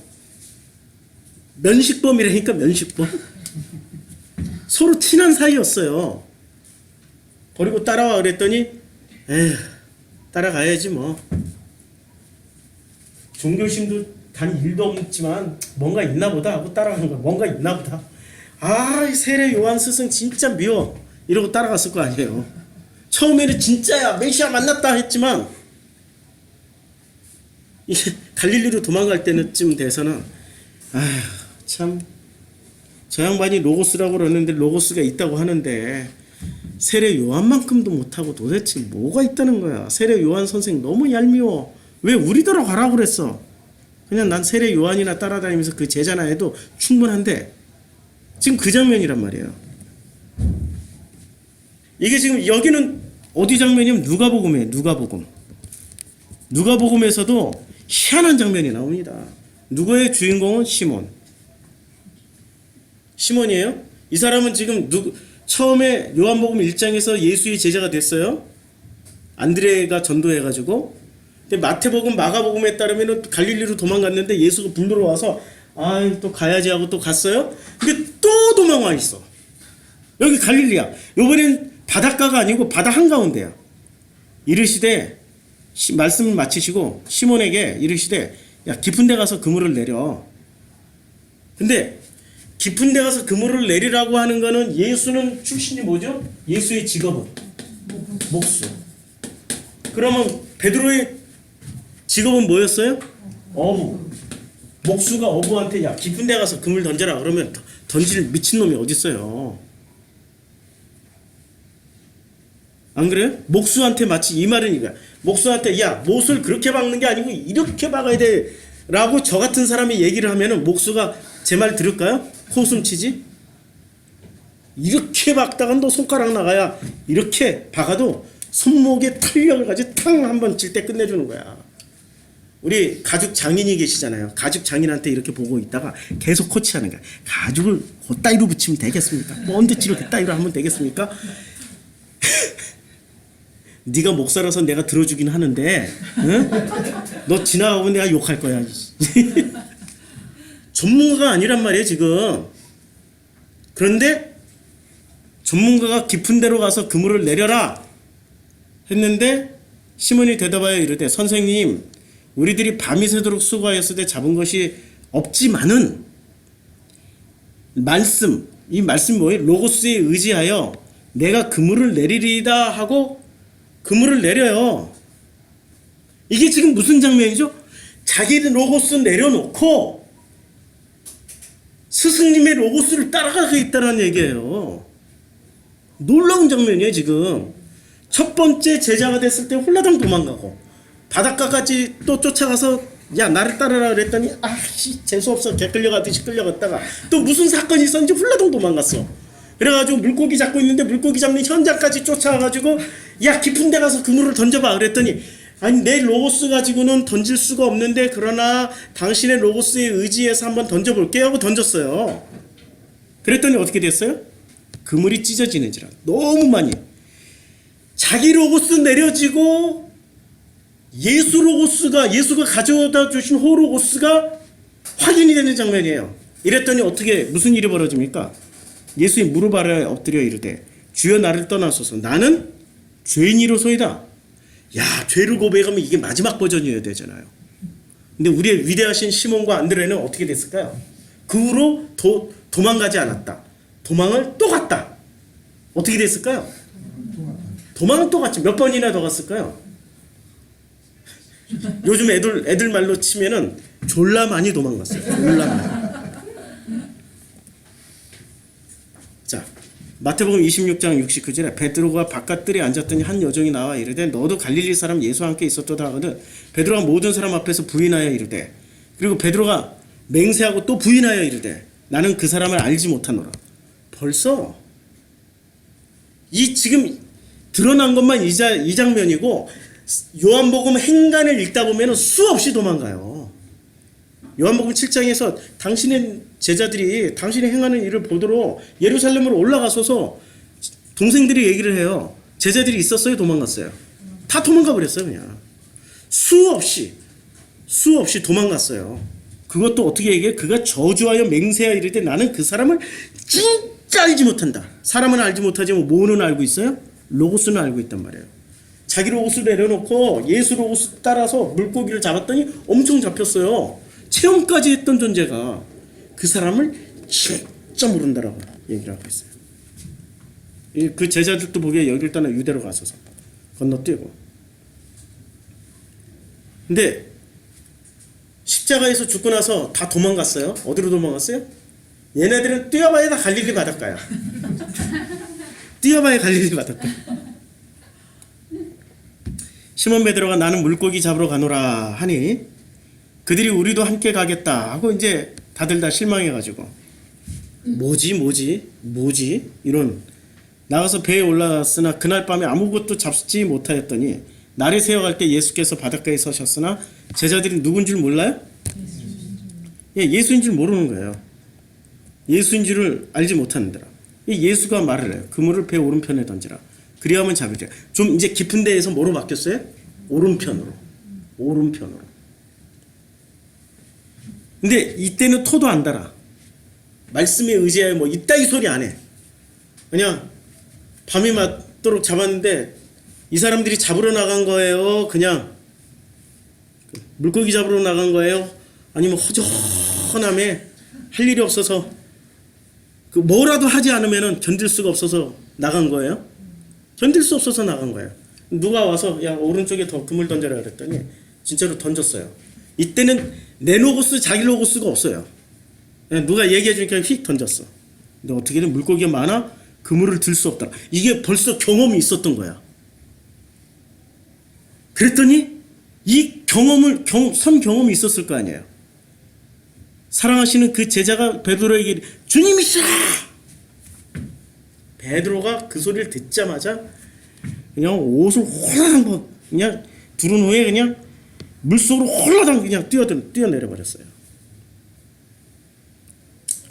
면식범이라니까 면식범. 서로 친한 사이였어요. 버리고 따라와 그랬더니 에휴 따라가야지 뭐. 종교심도 단 1도 없지만 뭔가 있나 보다 하고 따라가는 거야. 뭔가 있나 보다. 아, 이 세례 요한 스승 진짜 미워. 이러고 따라갔을 거 아니에요. 처음에는 진짜야 메시아 만났다 했지만 이게 갈릴리로 도망갈 때쯤 돼서는 아휴 참 저 양반이 로고스라고 그러는데 로고스가 있다고 하는데 세례 요한만큼도 못하고 도대체 뭐가 있다는 거야. 세례 요한 선생 너무 얄미워. 왜 우리더러 가라고 그랬어. 그냥 난 세례 요한이나 따라다니면서 그 제자나 해도 충분한데. 지금 그 장면이란 말이에요. 이게 지금 여기는 어디 장면이면 누가복음이에요. 누가복음에서도 희한한 장면이 나옵니다. 누구의 주인공은 시몬이에요. 이 사람은 지금 처음에 요한복음 1장에서 예수의 제자가 됐어요. 안드레가 전도해가지고. 근데 마태복음, 마가복음에 따르면 갈릴리로 도망갔는데 예수가 불러러 와서 아, 또 가야지 하고 또 갔어요. 근데 또 도망와 있어. 여기 갈릴리야. 요번엔 바닷가가 아니고 바다 한가운데야. 이르시되 말씀을 마치시고 시몬에게 이르시되 야 깊은 데 가서 그물을 내려. 근데 깊은 데 가서 그물을 내리라고 하는 거는 예수는 출신이 뭐죠? 예수의 직업은 목수. 그러면 베드로의 직업은 뭐였어요? 어부. 목수가 어부한테 야 깊은 데 가서 그물 던져라 그러면 던질 미친놈이 어딨어요. 안 그래요? 목수한테 마치 이 말은 이거야. 목수한테 야 못을 그렇게 박는 게 아니고 이렇게 박아야 돼 라고 저 같은 사람이 얘기를 하면은 목수가 제 말 들을까요? 코웃음 치지? 이렇게 박다가 너 손가락 나가야 이렇게 박아도 손목에 탄력을 가지고 탕 한번 칠 때 끝내주는 거야. 우리 가죽 장인이 계시잖아요. 가죽 장인한테 이렇게 보고 있다가 계속 코치하는 거야. 가죽을 그따위로 붙이면 되겠습니까? 뭐 언제치로 그따위로 하면 되겠습니까? 네가 목사라서 내가 들어주긴 하는데 응? 너 지나가면 내가 욕할 거야. 전문가가 아니란 말이에요 지금. 그런데 전문가가 깊은 데로 가서 그물을 내려라 했는데 시몬이 대답하여 이르되 선생님 우리들이 밤이 새도록 수고하였으되 잡은 것이 없지만은 이 말씀이 뭐예요? 로고스에 의지하여 내가 그물을 내리리이다 하고 그물을 내려요. 이게 지금 무슨 장면이죠? 자기 로고스 내려놓고 스승님의 로고스를 따라가고 있다는 얘기예요. 놀라운 장면이에요. 지금 첫 번째 제자가 됐을 때 홀라당 도망가고 바닷가까지 또 쫓아가서 야 나를 따르라 그랬더니 재수없어 개 끌려가듯이 끌려갔다가 또 무슨 사건이 있었는지 홀라당 도망갔어. 그래가지고 물고기 잡고 있는데 물고기 잡는 현장까지 쫓아가가지고 야 깊은 데 가서 그물을 던져봐 그랬더니 아니 내 로고스 가지고는 던질 수가 없는데 그러나 당신의 로고스에 의지해서 한번 던져볼게요 하고 던졌어요. 그랬더니 어떻게 됐어요? 그물이 찢어지는지라 너무 많이 자기 로고스 내려지고 예수가 가져다 주신 호로고스가 확인이 되는 장면이에요. 이랬더니 어떻게 무슨 일이 벌어집니까? 예수의 무릎 아래 엎드려 이르되 주여 나를 떠나소서 나는 죄인이로소이다. 야 죄를 고백하면 이게 마지막 버전이어야 되잖아요. 근데 우리의 위대하신 시몬과 안드레는 어떻게 됐을까요? 그 후로 도망가지 않았다. 도망을 또 갔다. 어떻게 됐을까요? 도망은 또 갔지. 몇 번이나 더 갔을까요? 요즘 애들 말로 치면은 졸라 많이 도망갔어요. 졸라 많이. 자, 마태복음 26장 69절에 베드로가 바깥들에 앉았더니 한 여종이 나와 이르되 너도 갈릴리 사람 예수와 함께 있었도다 하거든 베드로가 모든 사람 앞에서 부인하여 이르되 그리고 베드로가 맹세하고 또 부인하여 이르되 나는 그 사람을 알지 못하노라. 벌써 이 지금 드러난 것만 이 장면이고 요한복음 행간을 읽다 보면 수없이 도망가요. 요한복음 7장에서 당신의 제자들이 당신이 행하는 일을 보도록 예루살렘으로 올라가서서 동생들이 얘기를 해요. 제자들이 있었어요? 도망갔어요? 다 도망가 버렸어요. 그냥 수없이 도망갔어요. 그것도 어떻게 얘기해? 그가 저주하여 맹세하여 이르되 나는 그 사람을 진짜 알지 못한다. 사람은 알지 못하지만 뭐는 알고 있어요? 로고스는 알고 있단 말이에요. 자기 로고스 내려놓고 예수 로고스 따라서 물고기를 잡았더니 엄청 잡혔어요. 체험까지 했던 존재가 그 사람을 진짜 모른다라고 얘기를 하고 있어요. 그 제자들도 보기에 여길 떠나 유대로 가서서 건너뛰고. 근데 십자가에서 죽고 나서 다 도망갔어요. 어디로 도망갔어요? 얘네들은 뛰어봐야 다 갈릴리 바닷가야. 뛰어봐야 갈릴리 바닷가. 시몬 베드로가 나는 물고기 잡으러 가노라 하니 그들이 우리도 함께 가겠다 하고 이제 다들 다 실망해가지고 뭐지 이런 나가서 배에 올라왔으나 그날 밤에 아무것도 잡지 못하였더니 날이 새어갈 때 예수께서 바닷가에 서셨으나 제자들이 누군 줄 몰라요? 예수인 줄 모르는 거예요. 예수인 줄을 알지 못하는더라. 예수가 말을 해요. 그물을 배 오른편에 던지라. 그리하면 잡으리라. 좀 이제 깊은 데에서 뭐로 바뀌었어요? 오른편으로. 근데 이때는 토도 안 달아. 말씀에 의지하여 뭐 이따위 소리 안 해. 그냥 밤이 맞도록 잡았는데 이 사람들이 잡으러 나간 거예요? 그냥 물고기 잡으러 나간 거예요? 아니면 허전함에 할 일이 없어서 그 뭐라도 하지 않으면 견딜 수가 없어서 나간 거예요? 견딜 수 없어서 나간 거예요. 누가 와서 야 오른쪽에 더 그물 던져라 그랬더니 진짜로 던졌어요. 이때는 내 로고스 자기 로고스가 없어요. 누가 얘기해 주니까 휙 던졌어. 근데 어떻게든 물고기가 많아 그물을 들 수 없다. 이게 벌써 경험이 있었던 거야. 그랬더니 이 선 경험이 있었을 거 아니에요. 사랑하시는 그 제자가 베드로에게 주님이시라. 베드로가 그 소리를 듣자마자 그냥 옷을 홀라당 그냥 두른 후에 그냥 물속으로 홀라당 그냥 뛰어내려 버렸어요.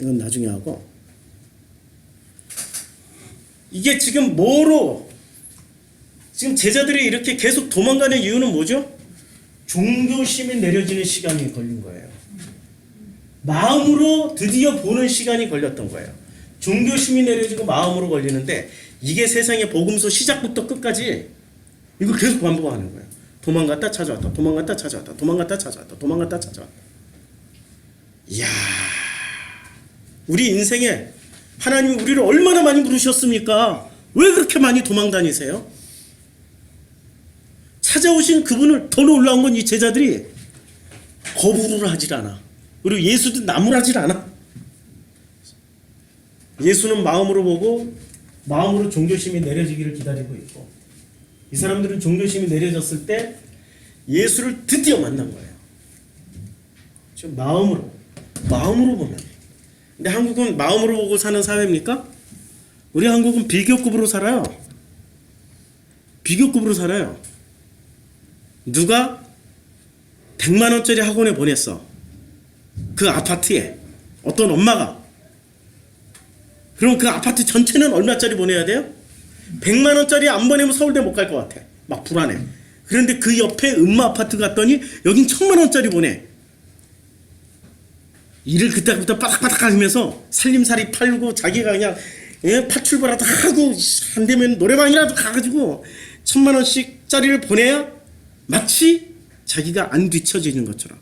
이건 나중에 하고 이게 지금 지금 제자들이 이렇게 계속 도망가는 이유는 뭐죠? 종교심이 내려지는 시간이 걸린 거예요. 마음으로 드디어 보는 시간이 걸렸던 거예요. 종교심이 내려지고 마음으로 걸리는데 이게 세상의 복음서 시작부터 끝까지 이거 계속 반복하는 거예요. 도망갔다 찾아왔다. 도망갔다 찾아왔다. 도망갔다 찾아왔다. 도망갔다 찾아왔다. 이야, 우리 인생에 하나님이 우리를 얼마나 많이 부르셨습니까? 왜 그렇게 많이 도망다니세요? 찾아오신 그분을 더 놀라운 건 이 제자들이 거부를 하질 않아. 그리고 예수도 나무라질 않아. 예수는 마음으로 보고 마음으로 종교심이 내려지기를 기다리고 있고, 이 사람들은 종교심이 내려졌을 때 예수를 드디어 만난 거예요. 지금 마음으로 보면. 근데 한국은 마음으로 보고 사는 사회입니까? 우리 한국은 비교급으로 살아요. 비교급으로 살아요. 누가 100만 원짜리 학원에 보냈어. 그 아파트에 어떤 엄마가. 그럼 그 아파트 전체는 얼마짜리 보내야 돼요? 100만 원짜리 안 보내면 서울대 못 갈 것 같아. 막 불안해. 그런데 그 옆에 음마 아파트 갔더니 여긴 1000만 원짜리 보내. 일을 그때부터 바닥바닥 하면서 살림살이 팔고 자기가 그냥 파출부라도 하고 안 되면 노래방이라도 가가지고 1000만 원씩짜리를 보내야 마치 자기가 안 뒤처지는 것처럼.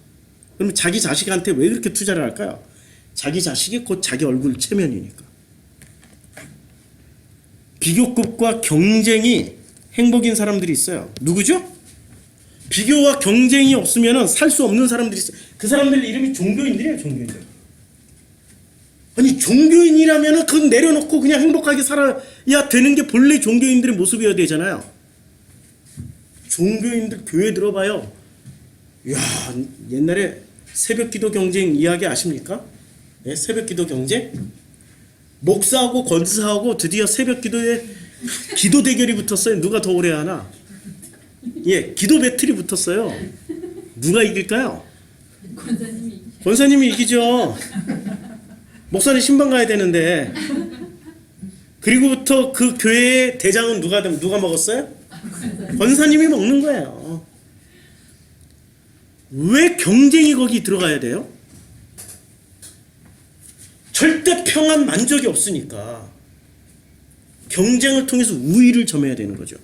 그러면 자기 자식한테 왜 그렇게 투자를 할까요? 자기 자식이 곧 자기 얼굴 체면이니까. 비교급과 경쟁이 행복인 사람들이 있어요. 누구죠? 비교와 경쟁이 없으면 살 수 없는 사람들이 있어요. 그 사람들 이름이 종교인들이에요. 종교인들. 아니 종교인이라면 그건 내려놓고 그냥 행복하게 살아야 되는 게 본래 종교인들의 모습이어야 되잖아요. 종교인들 교회 들어봐요. 이야, 옛날에 새벽기도 경쟁 이야기 아십니까? 네, 새벽기도 경쟁? 목사하고 권사하고 드디어 새벽기도에 기도 대결이 붙었어요. 누가 더 오래 하나? 예, 기도 배틀이 붙었어요. 누가 이길까요? 권사님이 이기죠. 목사는 신방 가야 되는데. 그리고부터 그 교회의 대장은 누가 먹었어요? 권사님이 먹는 거예요. 왜 경쟁이 거기 들어가야 돼요? 절대 평안 만족이 없으니까 경쟁을 통해서 우위를 점해야 되는 거죠.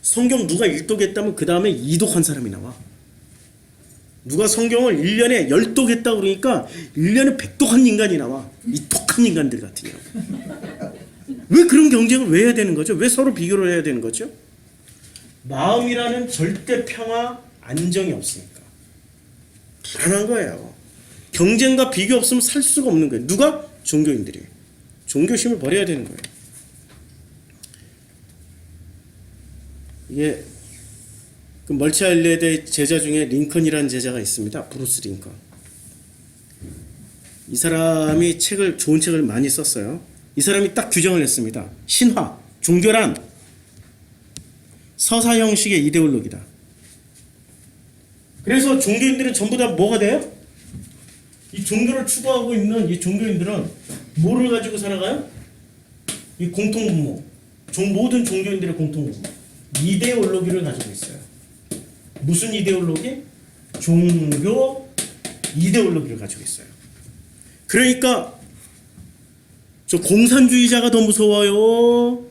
성경 누가 일독했다면 그 다음에 이독한 사람이 나와. 누가 성경을 1년에 10독했다 그러니까 1년에 100독한 인간이 나와. 이 독한 인간들 같은 경우. 왜 그런 경쟁을 왜 해야 되는 거죠? 왜 서로 비교를 해야 되는 거죠? 마음이라는 절대 평화, 안정이 없으니까. 불안한 거예요. 경쟁과 비교 없으면 살 수가 없는 거예요. 누가? 종교인들이. 종교심을 버려야 되는 거예요. 이게 그 멀치 아일랜드의 제자 중에 링컨이라는 제자가 있습니다. 브루스 링컨. 이 사람이 좋은 책을 많이 썼어요. 이 사람이 딱 규정을 했습니다. 신화, 종교란 서사 형식의 이데올로기다. 그래서 종교인들은 전부 다 뭐가 돼요? 이 종교를 추구하고 있는 이 종교인들은 뭐를 가지고 살아가요? 이 공통분모. 모든 종교인들의 공통분모. 이데올로기를 가지고 있어요. 무슨 이데올로기? 종교 이데올로기를 가지고 있어요. 그러니까 저 공산주의자가 더 무서워요?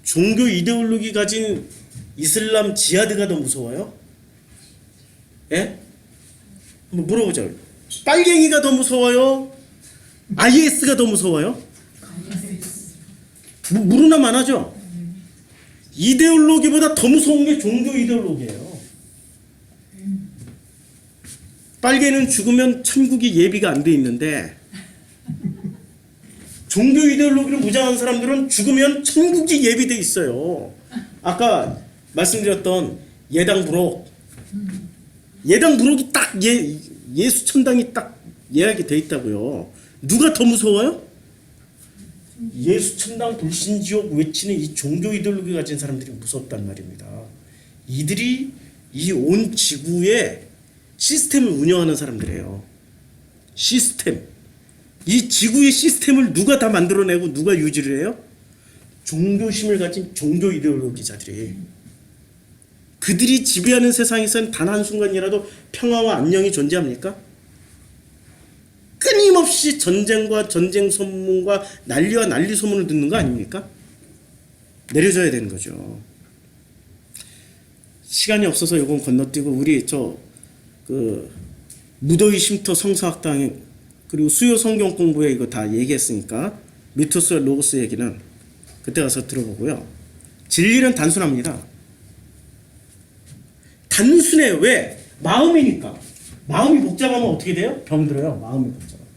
종교 이데올로기 가진 이슬람 지하드가 더 무서워요? 예? 한번 물어보자고요. 빨갱이가 더 무서워요? IS가 더 무서워요? 물으나 마나죠? 이데올로기보다 더 무서운 게 종교 이데올로기예요. 빨개는 죽으면 천국이 예비가 안 돼 있는데 종교 이데올로기를 무장한 사람들은 죽으면 천국이 예비돼 있어요. 아까 말씀드렸던 예당 부록이 딱 예수 천당이 딱 예약이 돼 있다고요. 누가 더 무서워요? 예수 천당 불신지옥 외치는 이 종교 이데올로기 가진 사람들이 무섭단 말입니다. 이들이 이 온 지구의 시스템을 운영하는 사람들이에요. 시스템. 이 지구의 시스템을 누가 다 만들어내고 누가 유지를 해요? 종교심을 가진 종교 이데올로기자들이. 그들이 지배하는 세상에서는 단 한순간이라도 평화와 안녕이 존재합니까? 끊임없이 전쟁과 전쟁 소문과 난리와 난리 소문을 듣는 거 아닙니까? 내려줘야 되는 거죠. 시간이 없어서 이건 건너뛰고 우리 무더위 쉼터 성서학당 그리고 수요 성경 공부에 이거 다 얘기했으니까 미토스와 로고스 얘기는 그때 가서 들어보고요. 진리는 단순합니다. 단순해. 왜? 마음이니까. 마음이 복잡하면 어떻게 돼요? 병들어요. 마음이 복잡하면.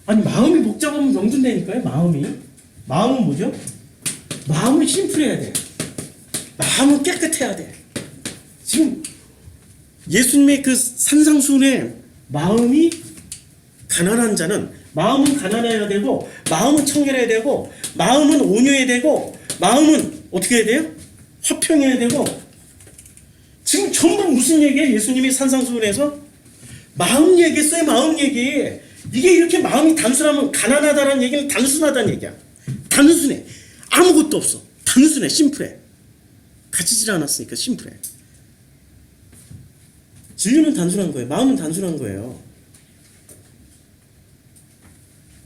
아니 마음이 복잡하면 병든다니까요. 마음은 뭐죠? 마음은 심플해야 돼. 마음은 깨끗해야 돼. 지금 예수님의 그 산상수훈의 마음이 가난한 자는 마음은 가난해야 되고 마음은 청결해야 되고 마음은 온유해야 되고 마음은 어떻게 해야 돼요? 화평해야 되고. 지금 전부 무슨 얘기예요? 예수님이 산상수훈에서 마음 얘기했어요. 마음 얘기. 이게 이렇게 마음이 단순하면 가난하다는 얘기는 단순하다는 얘기야. 단순해. 아무것도 없어. 단순해. 심플해. 가지질 않았으니까 심플해. 진리는 단순한 거예요. 마음은 단순한 거예요.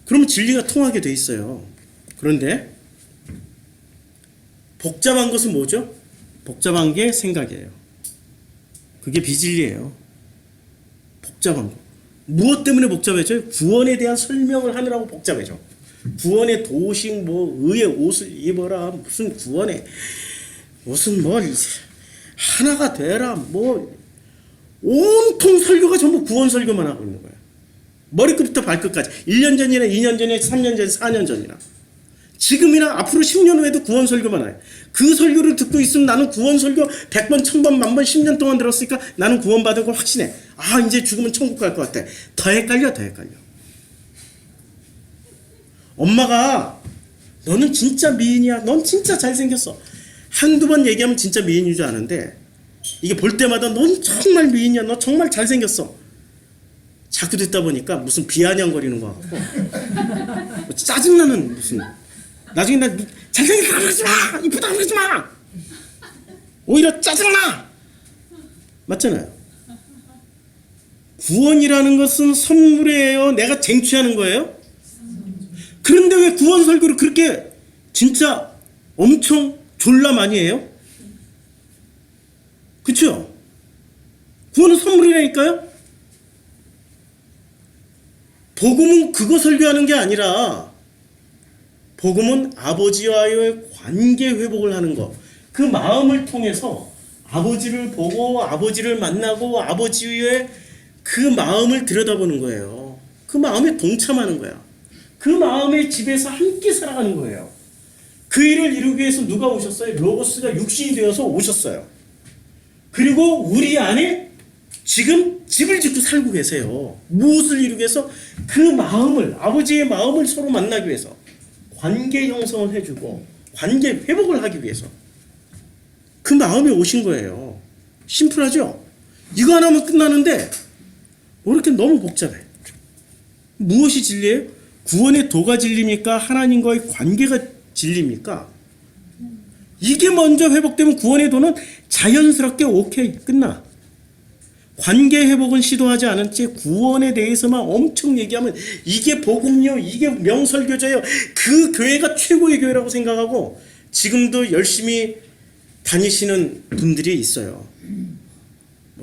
그러면 진리가 통하게 돼 있어요. 그런데 복잡한 것은 뭐죠? 복잡한 게 생각이에요. 그게 비진리예요. 복잡한 거. 무엇 때문에 복잡해져요? 구원에 대한 설명을 하느라고 복잡해져. 구원의 도식, 의의 옷을 입어라, 무슨 구원에 무슨 하나가 되라, 온통 설교가 전부 구원 설교만 하고 있는 거예요. 머리끝부터 발끝까지. 1년 전이나 2년 전이나 3년 전이나 4년 전이나 지금이나 앞으로 10년 후에도 구원 설교만 해요. 그 설교를 듣고 있으면 나는 구원 설교 100번, 1000번, 10,000번, 10년 동안 들었으니까 나는 구원받은 걸 확신해. 이제 죽으면 천국 갈 것 같아. 더 헷갈려. 엄마가 너는 진짜 미인이야. 넌 진짜 잘생겼어. 한두 번 얘기하면 진짜 미인인 줄 아는데 이게 볼 때마다 넌 정말 미인이야. 너 정말 잘생겼어. 자꾸 듣다 보니까 무슨 비아냥거리는 것 같고 짜증나는 무슨 나중에 나 잘생겼다고 그러지 마. 이쁘다고 그러지 마. 오히려 짜증나. 맞잖아요. 구원이라는 것은 선물이에요. 내가 쟁취하는 거예요. 그런데 왜 구원 설교를 그렇게 진짜 엄청 졸라 많이 해요? 그쵸? 구원은 선물이라니까요? 복음은 그거 설교하는 게 아니라 복음은 아버지와의 관계 회복을 하는 거. 그 마음을 통해서 아버지를 보고 아버지를 만나고 아버지의 그 마음을 들여다보는 거예요. 그 마음에 동참하는 거야. 그 마음의 집에서 함께 살아가는 거예요. 그 일을 이루기 위해서 누가 오셨어요? 로고스가 육신이 되어서 오셨어요. 그리고 우리 안에 지금 집을 짓고 살고 계세요. 무엇을 이루기 위해서? 그 마음을, 아버지의 마음을 서로 만나기 위해서, 관계 형성을 해주고 관계 회복을 하기 위해서 그 마음에 오신 거예요. 심플하죠? 이거 하나면 끝나는데 왜 이렇게 너무 복잡해? 무엇이 진리예요? 구원의 도가 진리입니까? 하나님과의 관계가 진리입니까? 이게 먼저 회복되면 구원의 도는 자연스럽게 오케이 끝나. 관계 회복은 시도하지 않은 채 구원에 대해서만 엄청 얘기하면 이게 복음요, 이게 명설교제요. 그 교회가 최고의 교회라고 생각하고 지금도 열심히 다니시는 분들이 있어요.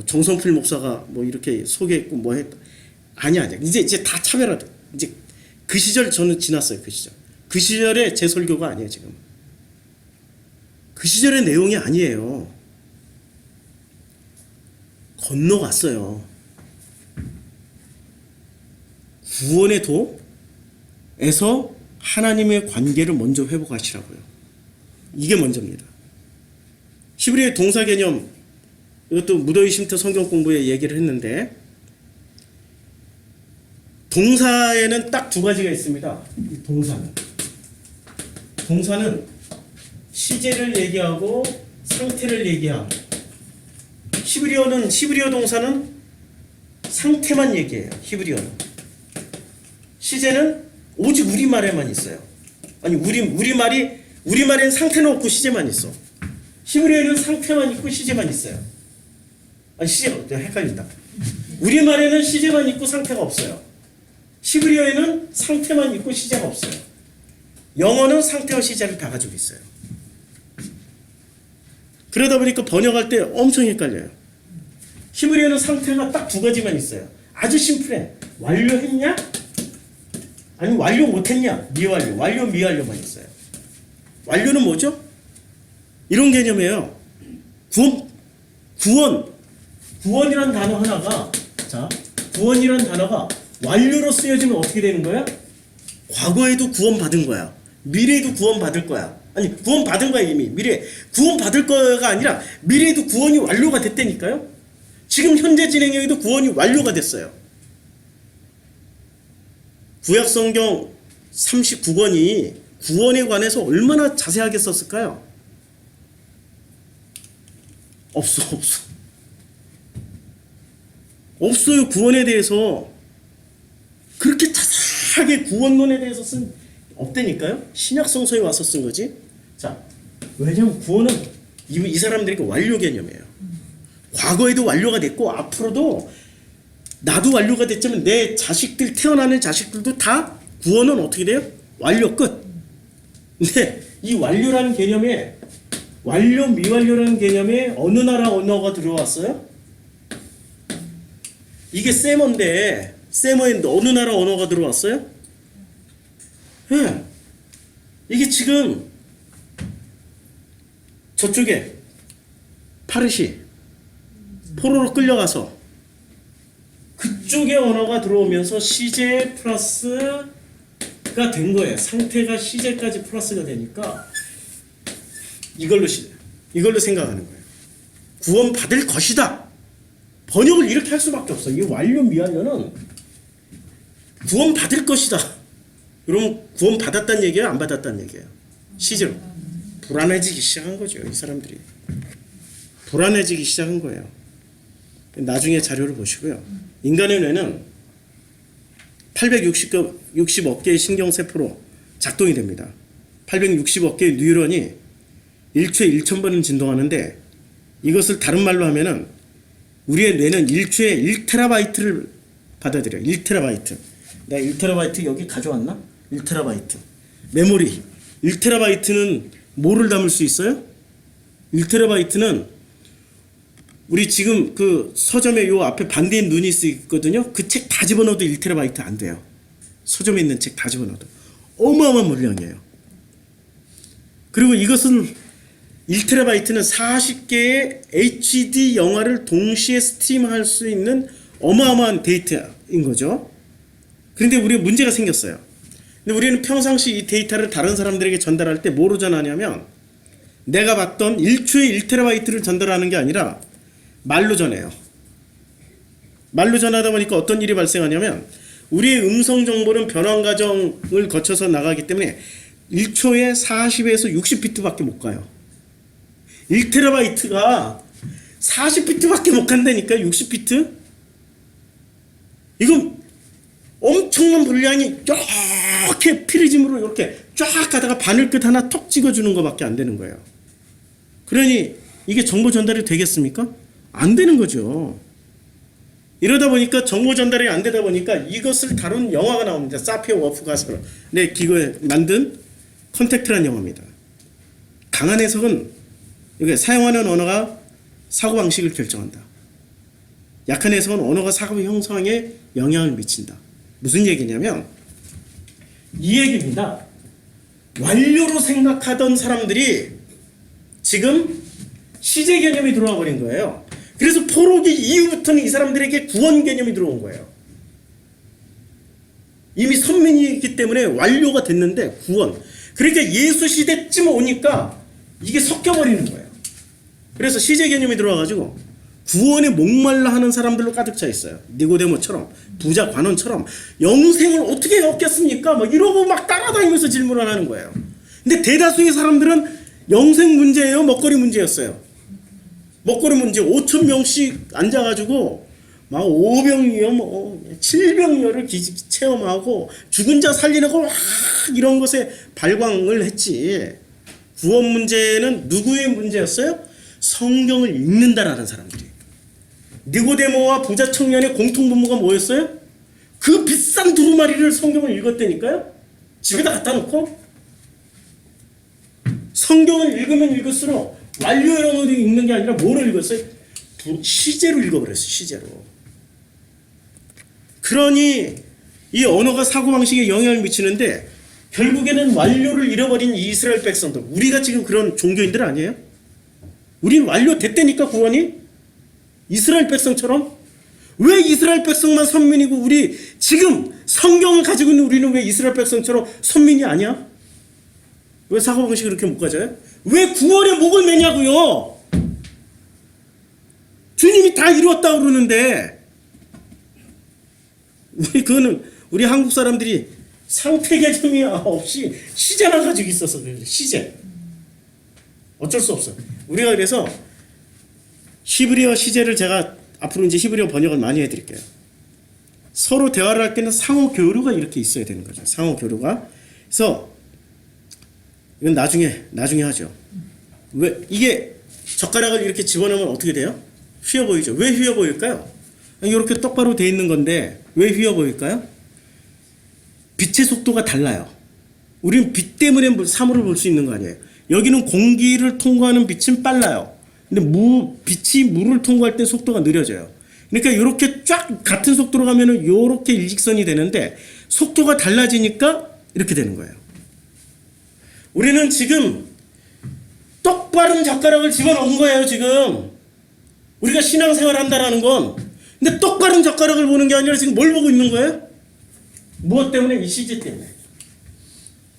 정성필 목사가 이렇게 소개했고 했다. 아니야. 이제 다 차별화돼. 이제 그 시절 저는 지났어요. 그 시절. 그 시절에 제 설교가 아니에요, 지금. 그 시절의 내용이 아니에요. 건너갔어요. 구원의 도에서 하나님의 관계를 먼저 회복하시라고요. 이게 먼저입니다. 히브리의 동사 개념, 이것도 무더위 쉼터 성경 공부에 얘기를 했는데 동사에는 딱 두 가지가 있습니다. 동사는 시제를 얘기하고 상태를 얘기하고 히브리어 동사는 상태만 얘기해요. 히브리어는. 시제는 오직 우리말에만 있어요. 아니 우리말엔 상태는 없고 시제만 있어. 히브리어는 상태만 있고 시제만 있어요. 아니 시제가 헷갈린다. 우리말에는 시제만 있고 상태가 없어요. 히브리어에는 상태만 있고 시제가 없어요. 영어는 상태와 시제를 다 가지고 있어요. 그러다 보니까 번역할 때 엄청 헷갈려요. 히브리어는 상태가 딱 두 가지만 있어요. 아주 심플해. 완료했냐? 아니 완료 못했냐? 미완료. 완료 미완료만 있어요. 완료는 뭐죠? 이런 개념이에요. 구원이란 단어 하나가, 자, 구원이란 단어가 완료로 쓰여지면 어떻게 되는 거야? 과거에도 구원받은 거야. 미래에도 구원받을 거야. 아니, 구원받은 거야, 이미. 구원받을 거가 아니라 미래에도 구원이 완료가 됐다니까요? 지금 현재 진행형에도 구원이 완료가 됐어요. 구약성경 39권이 구원에 관해서 얼마나 자세하게 썼을까요? 없어요. 구원에 대해서 그렇게 자세하게 구원론에 대해서 쓴 없다니까요. 신약성서에 와서 쓴 거지. 자, 왜냐면 구원은 이 사람들에게 완료 개념이에요. 과거에도 완료가 됐고 앞으로도 나도 완료가 됐지만 내 자식들, 태어나는 자식들도 다 구원은 어떻게 돼요? 완료 끝. 근데 이 완료라는 개념에, 완료 미완료라는 개념에 어느 나라 언어가 들어왔어요? 이게 세머인데 세머에 어느 나라 언어가 들어왔어요? 네. 이게 지금 저쪽에 파르시 포로로 끌려가서 그쪽의 언어가 들어오면서 시제 플러스가 된 거예요. 상태가 시제까지 플러스가 되니까 이걸로 생각하는 거예요. 구원받을 것이다. 번역을 이렇게 할 수밖에 없어. 이 완료 미완료는 구원받을 것이다. 그러면 구원받았다는 얘기예요? 안 받았다는 얘기예요? 시제로 불안해지기 시작한 거죠. 이 사람들이 불안해지기 시작한 거예요. 나중에 자료를 보시고요. 인간의 뇌는 860억 개의 신경세포로 작동이 됩니다. 860억 개의 뉴런이 1초에 1,000번은 진동하는데, 이것을 다른 말로 하면은 우리의 뇌는 1초에 1테라바이트를 받아들여요. 1테라바이트. 내가 1테라바이트 여기 가져왔나? 1테라바이트. 메모리. 1테라바이트는 뭐를 담을 수 있어요? 1테라바이트는 우리 지금 그 서점에 요 앞에 반대인 눈이 있거든요. 그 책 다 집어넣어도 1테라바이트 안 돼요. 서점에 있는 책 다 집어넣어도. 어마어마한 물량이에요. 그리고 이것은 1테라바이트는 40개의 HD 영화를 동시에 스트림할 수 있는 어마어마한 데이터인 거죠. 그런데 우리가 문제가 생겼어요. 근데 우리는 평상시 이 데이터를 다른 사람들에게 전달할 때 뭐로 전하냐면, 내가 봤던 1초에 1테라바이트를 전달하는 게 아니라 말로 전해요. 말로 전하다 보니까 어떤 일이 발생하냐면, 우리의 음성 정보는 변환 과정을 거쳐서 나가기 때문에 1초에 40에서 60비트밖에 못 가요. 1테라바이트가 40비트밖에 못 간다니까. 60비트? 이건 엄청난 분량이 이렇게 피리즘으로 이렇게 쫙 가다가 바늘 끝 하나 톡 찍어주는 것밖에 안 되는 거예요. 그러니 이게 정보 전달이 되겠습니까? 안 되는 거죠. 이러다 보니까 정보 전달이 안 되다 보니까 이것을 다룬 영화가 나옵니다. 사피어 워프 가서 내 기거에 만든 컨택트라는 영화입니다. 강한 해석은 이게 사용하는 언어가 사고방식을 결정한다. 약한 해석은 언어가 사고 형성에 영향을 미친다. 무슨 얘기냐면 이 얘기입니다. 완료로 생각하던 사람들이 지금 시제 개념이 들어와 버린 거예요. 그래서 포로기 이후부터는 이 사람들에게 구원 개념이 들어온 거예요. 이미 선민이기 때문에 완료가 됐는데 구원. 그러니까 예수 시대쯤 오니까 이게 섞여버리는 거예요. 그래서 시제 개념이 들어와가지고 구원에 목말라 하는 사람들로 가득 차 있어요. 니고데모처럼, 부자 관원처럼 영생을 어떻게 얻겠습니까? 막 이러고 막 따라다니면서 질문을 하는 거예요. 근데 대다수의 사람들은 영생 문제예요, 먹거리 문제였어요. 먹거리 문제. 5,000명씩 앉아가지고 막 5병이요, 7병이요를 체험하고 죽은 자 살리려고 막 이런 것에 발광을 했지. 구원 문제는 누구의 문제였어요? 성경을 읽는다라는 사람들이. 니고데모와 부자 청년의 공통분모가 뭐였어요? 그 비싼 두루마리를 성경을 읽었다니까요. 집에다 갖다 놓고 성경을 읽으면 읽을수록 완료의 언어로 읽는 게 아니라 뭐를 읽었어요? 시제로 읽어버렸어요. 시제로. 그러니 이 언어가 사고방식에 영향을 미치는데 결국에는 완료를 잃어버린 이스라엘 백성들, 우리가 지금 그런 종교인들 아니에요? 우린 완료됐다니까 구원이. 이스라엘 백성처럼? 왜 이스라엘 백성만 선민이고 우리 지금 성경을 가지고 있는 우리는 왜 이스라엘 백성처럼 선민이 아니야? 왜 사고방식이 그렇게 못 가져요? 왜 9월에 목을 매냐고요? 주님이 다 이루었다고 그러는데 그거는 우리 한국 사람들이 상태 개념이 없이 시제만 가지고 있어서 그래요. 시제. 어쩔 수 없어. 우리가 그래서 히브리어 시제를 제가 앞으로 이제 히브리어 번역을 많이 해드릴게요. 서로 대화를 할 때는 상호 교류가 이렇게 있어야 되는 거죠. 상호 교류가. 그래서 이건 나중에 하죠. 왜 이게 젓가락을 이렇게 집어넣으면 어떻게 돼요? 휘어 보이죠. 왜 휘어 보일까요? 이렇게 똑바로 돼 있는 건데 왜 휘어 보일까요? 빛의 속도가 달라요. 우리는 빛 때문에 사물을 볼 수 있는 거 아니에요. 여기는 공기를 통과하는 빛은 빨라요. 근데 빛이 물을 통과할 때 속도가 느려져요. 그러니까 이렇게 쫙 같은 속도로 가면은 이렇게 일직선이 되는데 속도가 달라지니까 이렇게 되는 거예요. 우리는 지금 똑바른 젓가락을 집어넣은 거예요, 지금. 우리가 신앙생활 한다라는 건. 근데 똑바른 젓가락을 보는 게 아니라 지금 뭘 보고 있는 거예요? 무엇 때문에? 이 시제 때문에.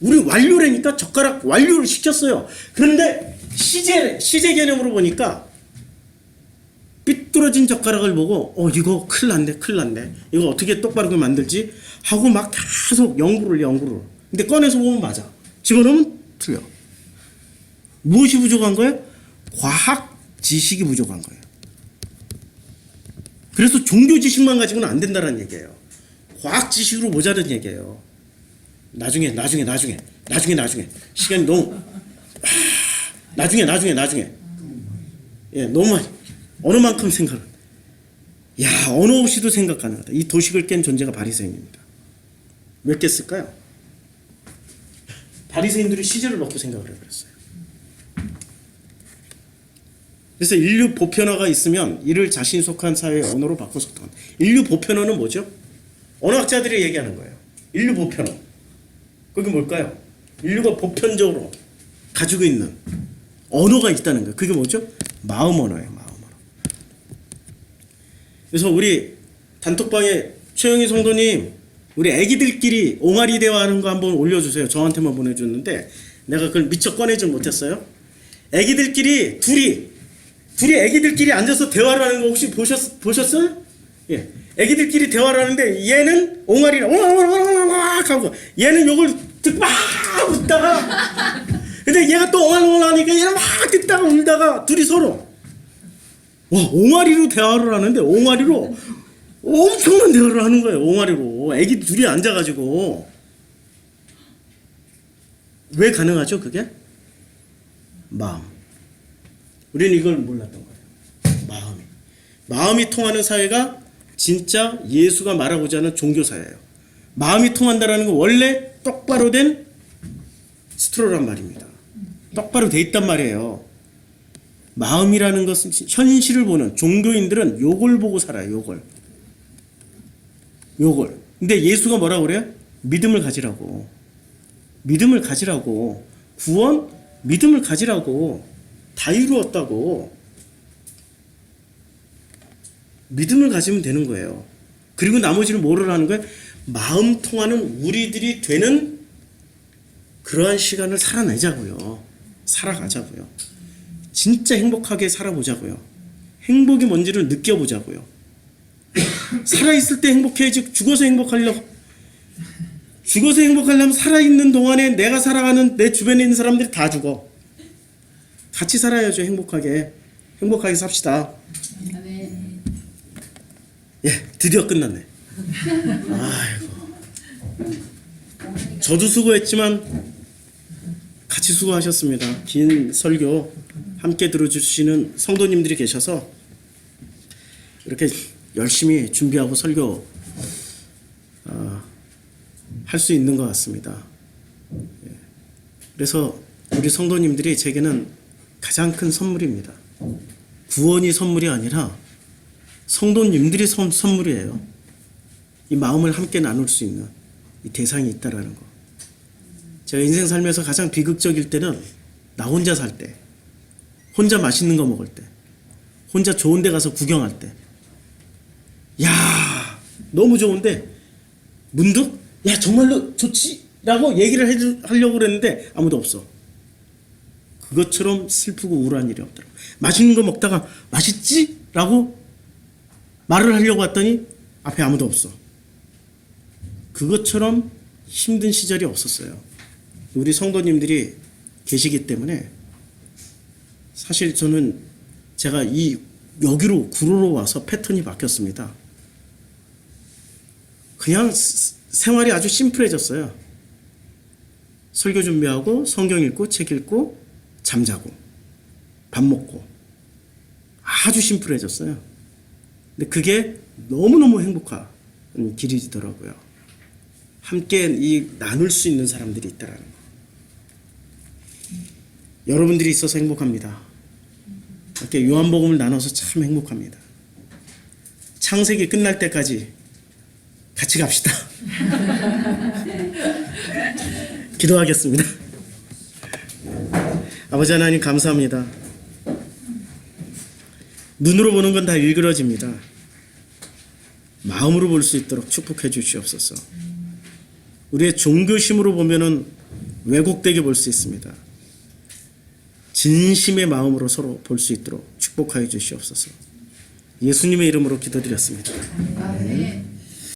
우리 완료라니까 젓가락 완료를 시켰어요. 그런데 시제 개념으로 보니까 삐뚤어진 젓가락을 보고 이거 큰일 났네. 이거 어떻게 똑바르게 만들지? 하고 막 계속 연구를. 근데 꺼내서 보면 맞아. 집어넣으면 틀려. 무엇이 부족한 거예요? 과학 지식이 부족한 거예요. 그래서 종교 지식만 가지고는 안 된다는 얘기예요. 과학 지식으로 모자른 얘기예요. 나중에. 시간이 너무 나중에. 예, 너무 많이. 어느 만큼 생각. 언어 없이도 생각 가능하다. 이 도식을 깬 존재가 바리새인입니다. 몇 개 쓸까요? 바리새인들이 시제를 넣고 생각을 해버렸어요. 그래서 인류 보편어가 있으면 이를 자신이 속한 사회의 언어로 바꿔 소통한다. 인류 보편어는 뭐죠? 언어학자들이 얘기하는 거예요. 인류 보편어. 그게 뭘까요? 인류가 보편적으로 가지고 있는 언어가 있다는 거예요. 그게 뭐죠? 마음 언어예요. 마음 언어. 그래서 우리 단톡방에 최영희 성도님 우리 애기들끼리 옹알이 대화하는 거 한번 올려주세요. 저한테만 보내줬는데 내가 그걸 미처 꺼내질 못했어요. 애기들끼리 둘이 애기들끼리 앉아서 대화를 하는 거 혹시 보셨어요? 예. 애기들끼리 대화를 하는데 얘는 옹알이를 옹알옹알옹알 하고 얘는 요걸 듣고 막 웃다가 근데 얘가 또 옹알옹알 하니까 얘는 막 듣다가 울다가 둘이 서로 옹알이로 대화를 하는데 옹알이로 엄청난 대화를 하는 거예요. 옹알이로 애기 둘이 앉아가지고 왜 가능하죠 그게? 마음. 우리는 이걸 몰랐던 거예요. 마음이 통하는 사회가 진짜 예수가 말하고자 하는 종교사예요. 마음이 통한다라는 건 원래 똑바로 된 스트로란 말입니다. 똑바로 돼 있단 말이에요. 마음이라는 것은 현실을 보는 종교인들은 요걸 보고 살아요. 요걸. 근데 예수가 뭐라고 그래요? 믿음을 가지라고. 구원, 믿음을 가지라고. 다 이루었다고. 믿음을 가지면 되는 거예요. 그리고 나머지는 뭐를 하는 거예요? 마음 통하는 우리들이 되는 그러한 시간을 살아가자고요. 진짜 행복하게 살아보자고요. 행복이 뭔지를 느껴보자고요. 살아있을 때 행복해야지 죽어서 행복하려면 살아있는 동안에 내가 살아가는 내 주변에 있는 사람들이 다 죽어. 같이 살아야죠. 행복하게 삽시다. 예, 드디어 끝났네. 아이고. 저도 수고했지만 같이 수고하셨습니다. 긴 설교 함께 들어주시는 성도님들이 계셔서 이렇게 열심히 준비하고 설교 할 수 있는 것 같습니다. 그래서 우리 성도님들이 제게는 가장 큰 선물입니다. 구원이 선물이 아니라 성도님들이 선물이에요. 이 마음을 함께 나눌 수 있는 이 대상이 있다라는 거. 제가 인생 살면서 가장 비극적일 때는 나 혼자 살 때, 혼자 맛있는 거 먹을 때, 혼자 좋은 데 가서 구경할 때. 야, 너무 좋은데 문득 야, 정말로 좋지? 라고 얘기를 하려고 그랬는데 아무도 없어. 그것처럼 슬프고 우울한 일이 없더라고. 맛있는 거 먹다가 맛있지? 라고 말을 하려고 했더니 앞에 아무도 없어. 그것처럼 힘든 시절이 없었어요. 우리 성도님들이 계시기 때문에 사실 저는 제가 여기로 구로로 와서 패턴이 바뀌었습니다. 그냥 생활이 아주 심플해졌어요. 설교 준비하고 성경 읽고 책 읽고 잠자고 밥 먹고 아주 심플해졌어요. 근데 그게 너무너무 행복한 길이더라고요. 함께 나눌 수 있는 사람들이 있다라는 거. 여러분들이 있어서 행복합니다. 이렇게 요한복음을 나눠서 참 행복합니다. 창세기 끝날 때까지 같이 갑시다. 기도하겠습니다. 아버지 하나님 감사합니다. 눈으로 보는 건 다 일그러집니다. 마음으로 볼 수 있도록 축복해 주시옵소서. 우리의 종교심으로 보면은 왜곡되게 볼 수 있습니다. 진심의 마음으로 서로 볼 수 있도록 축복하여 주시옵소서. 예수님의 이름으로 기도드렸습니다. 아멘.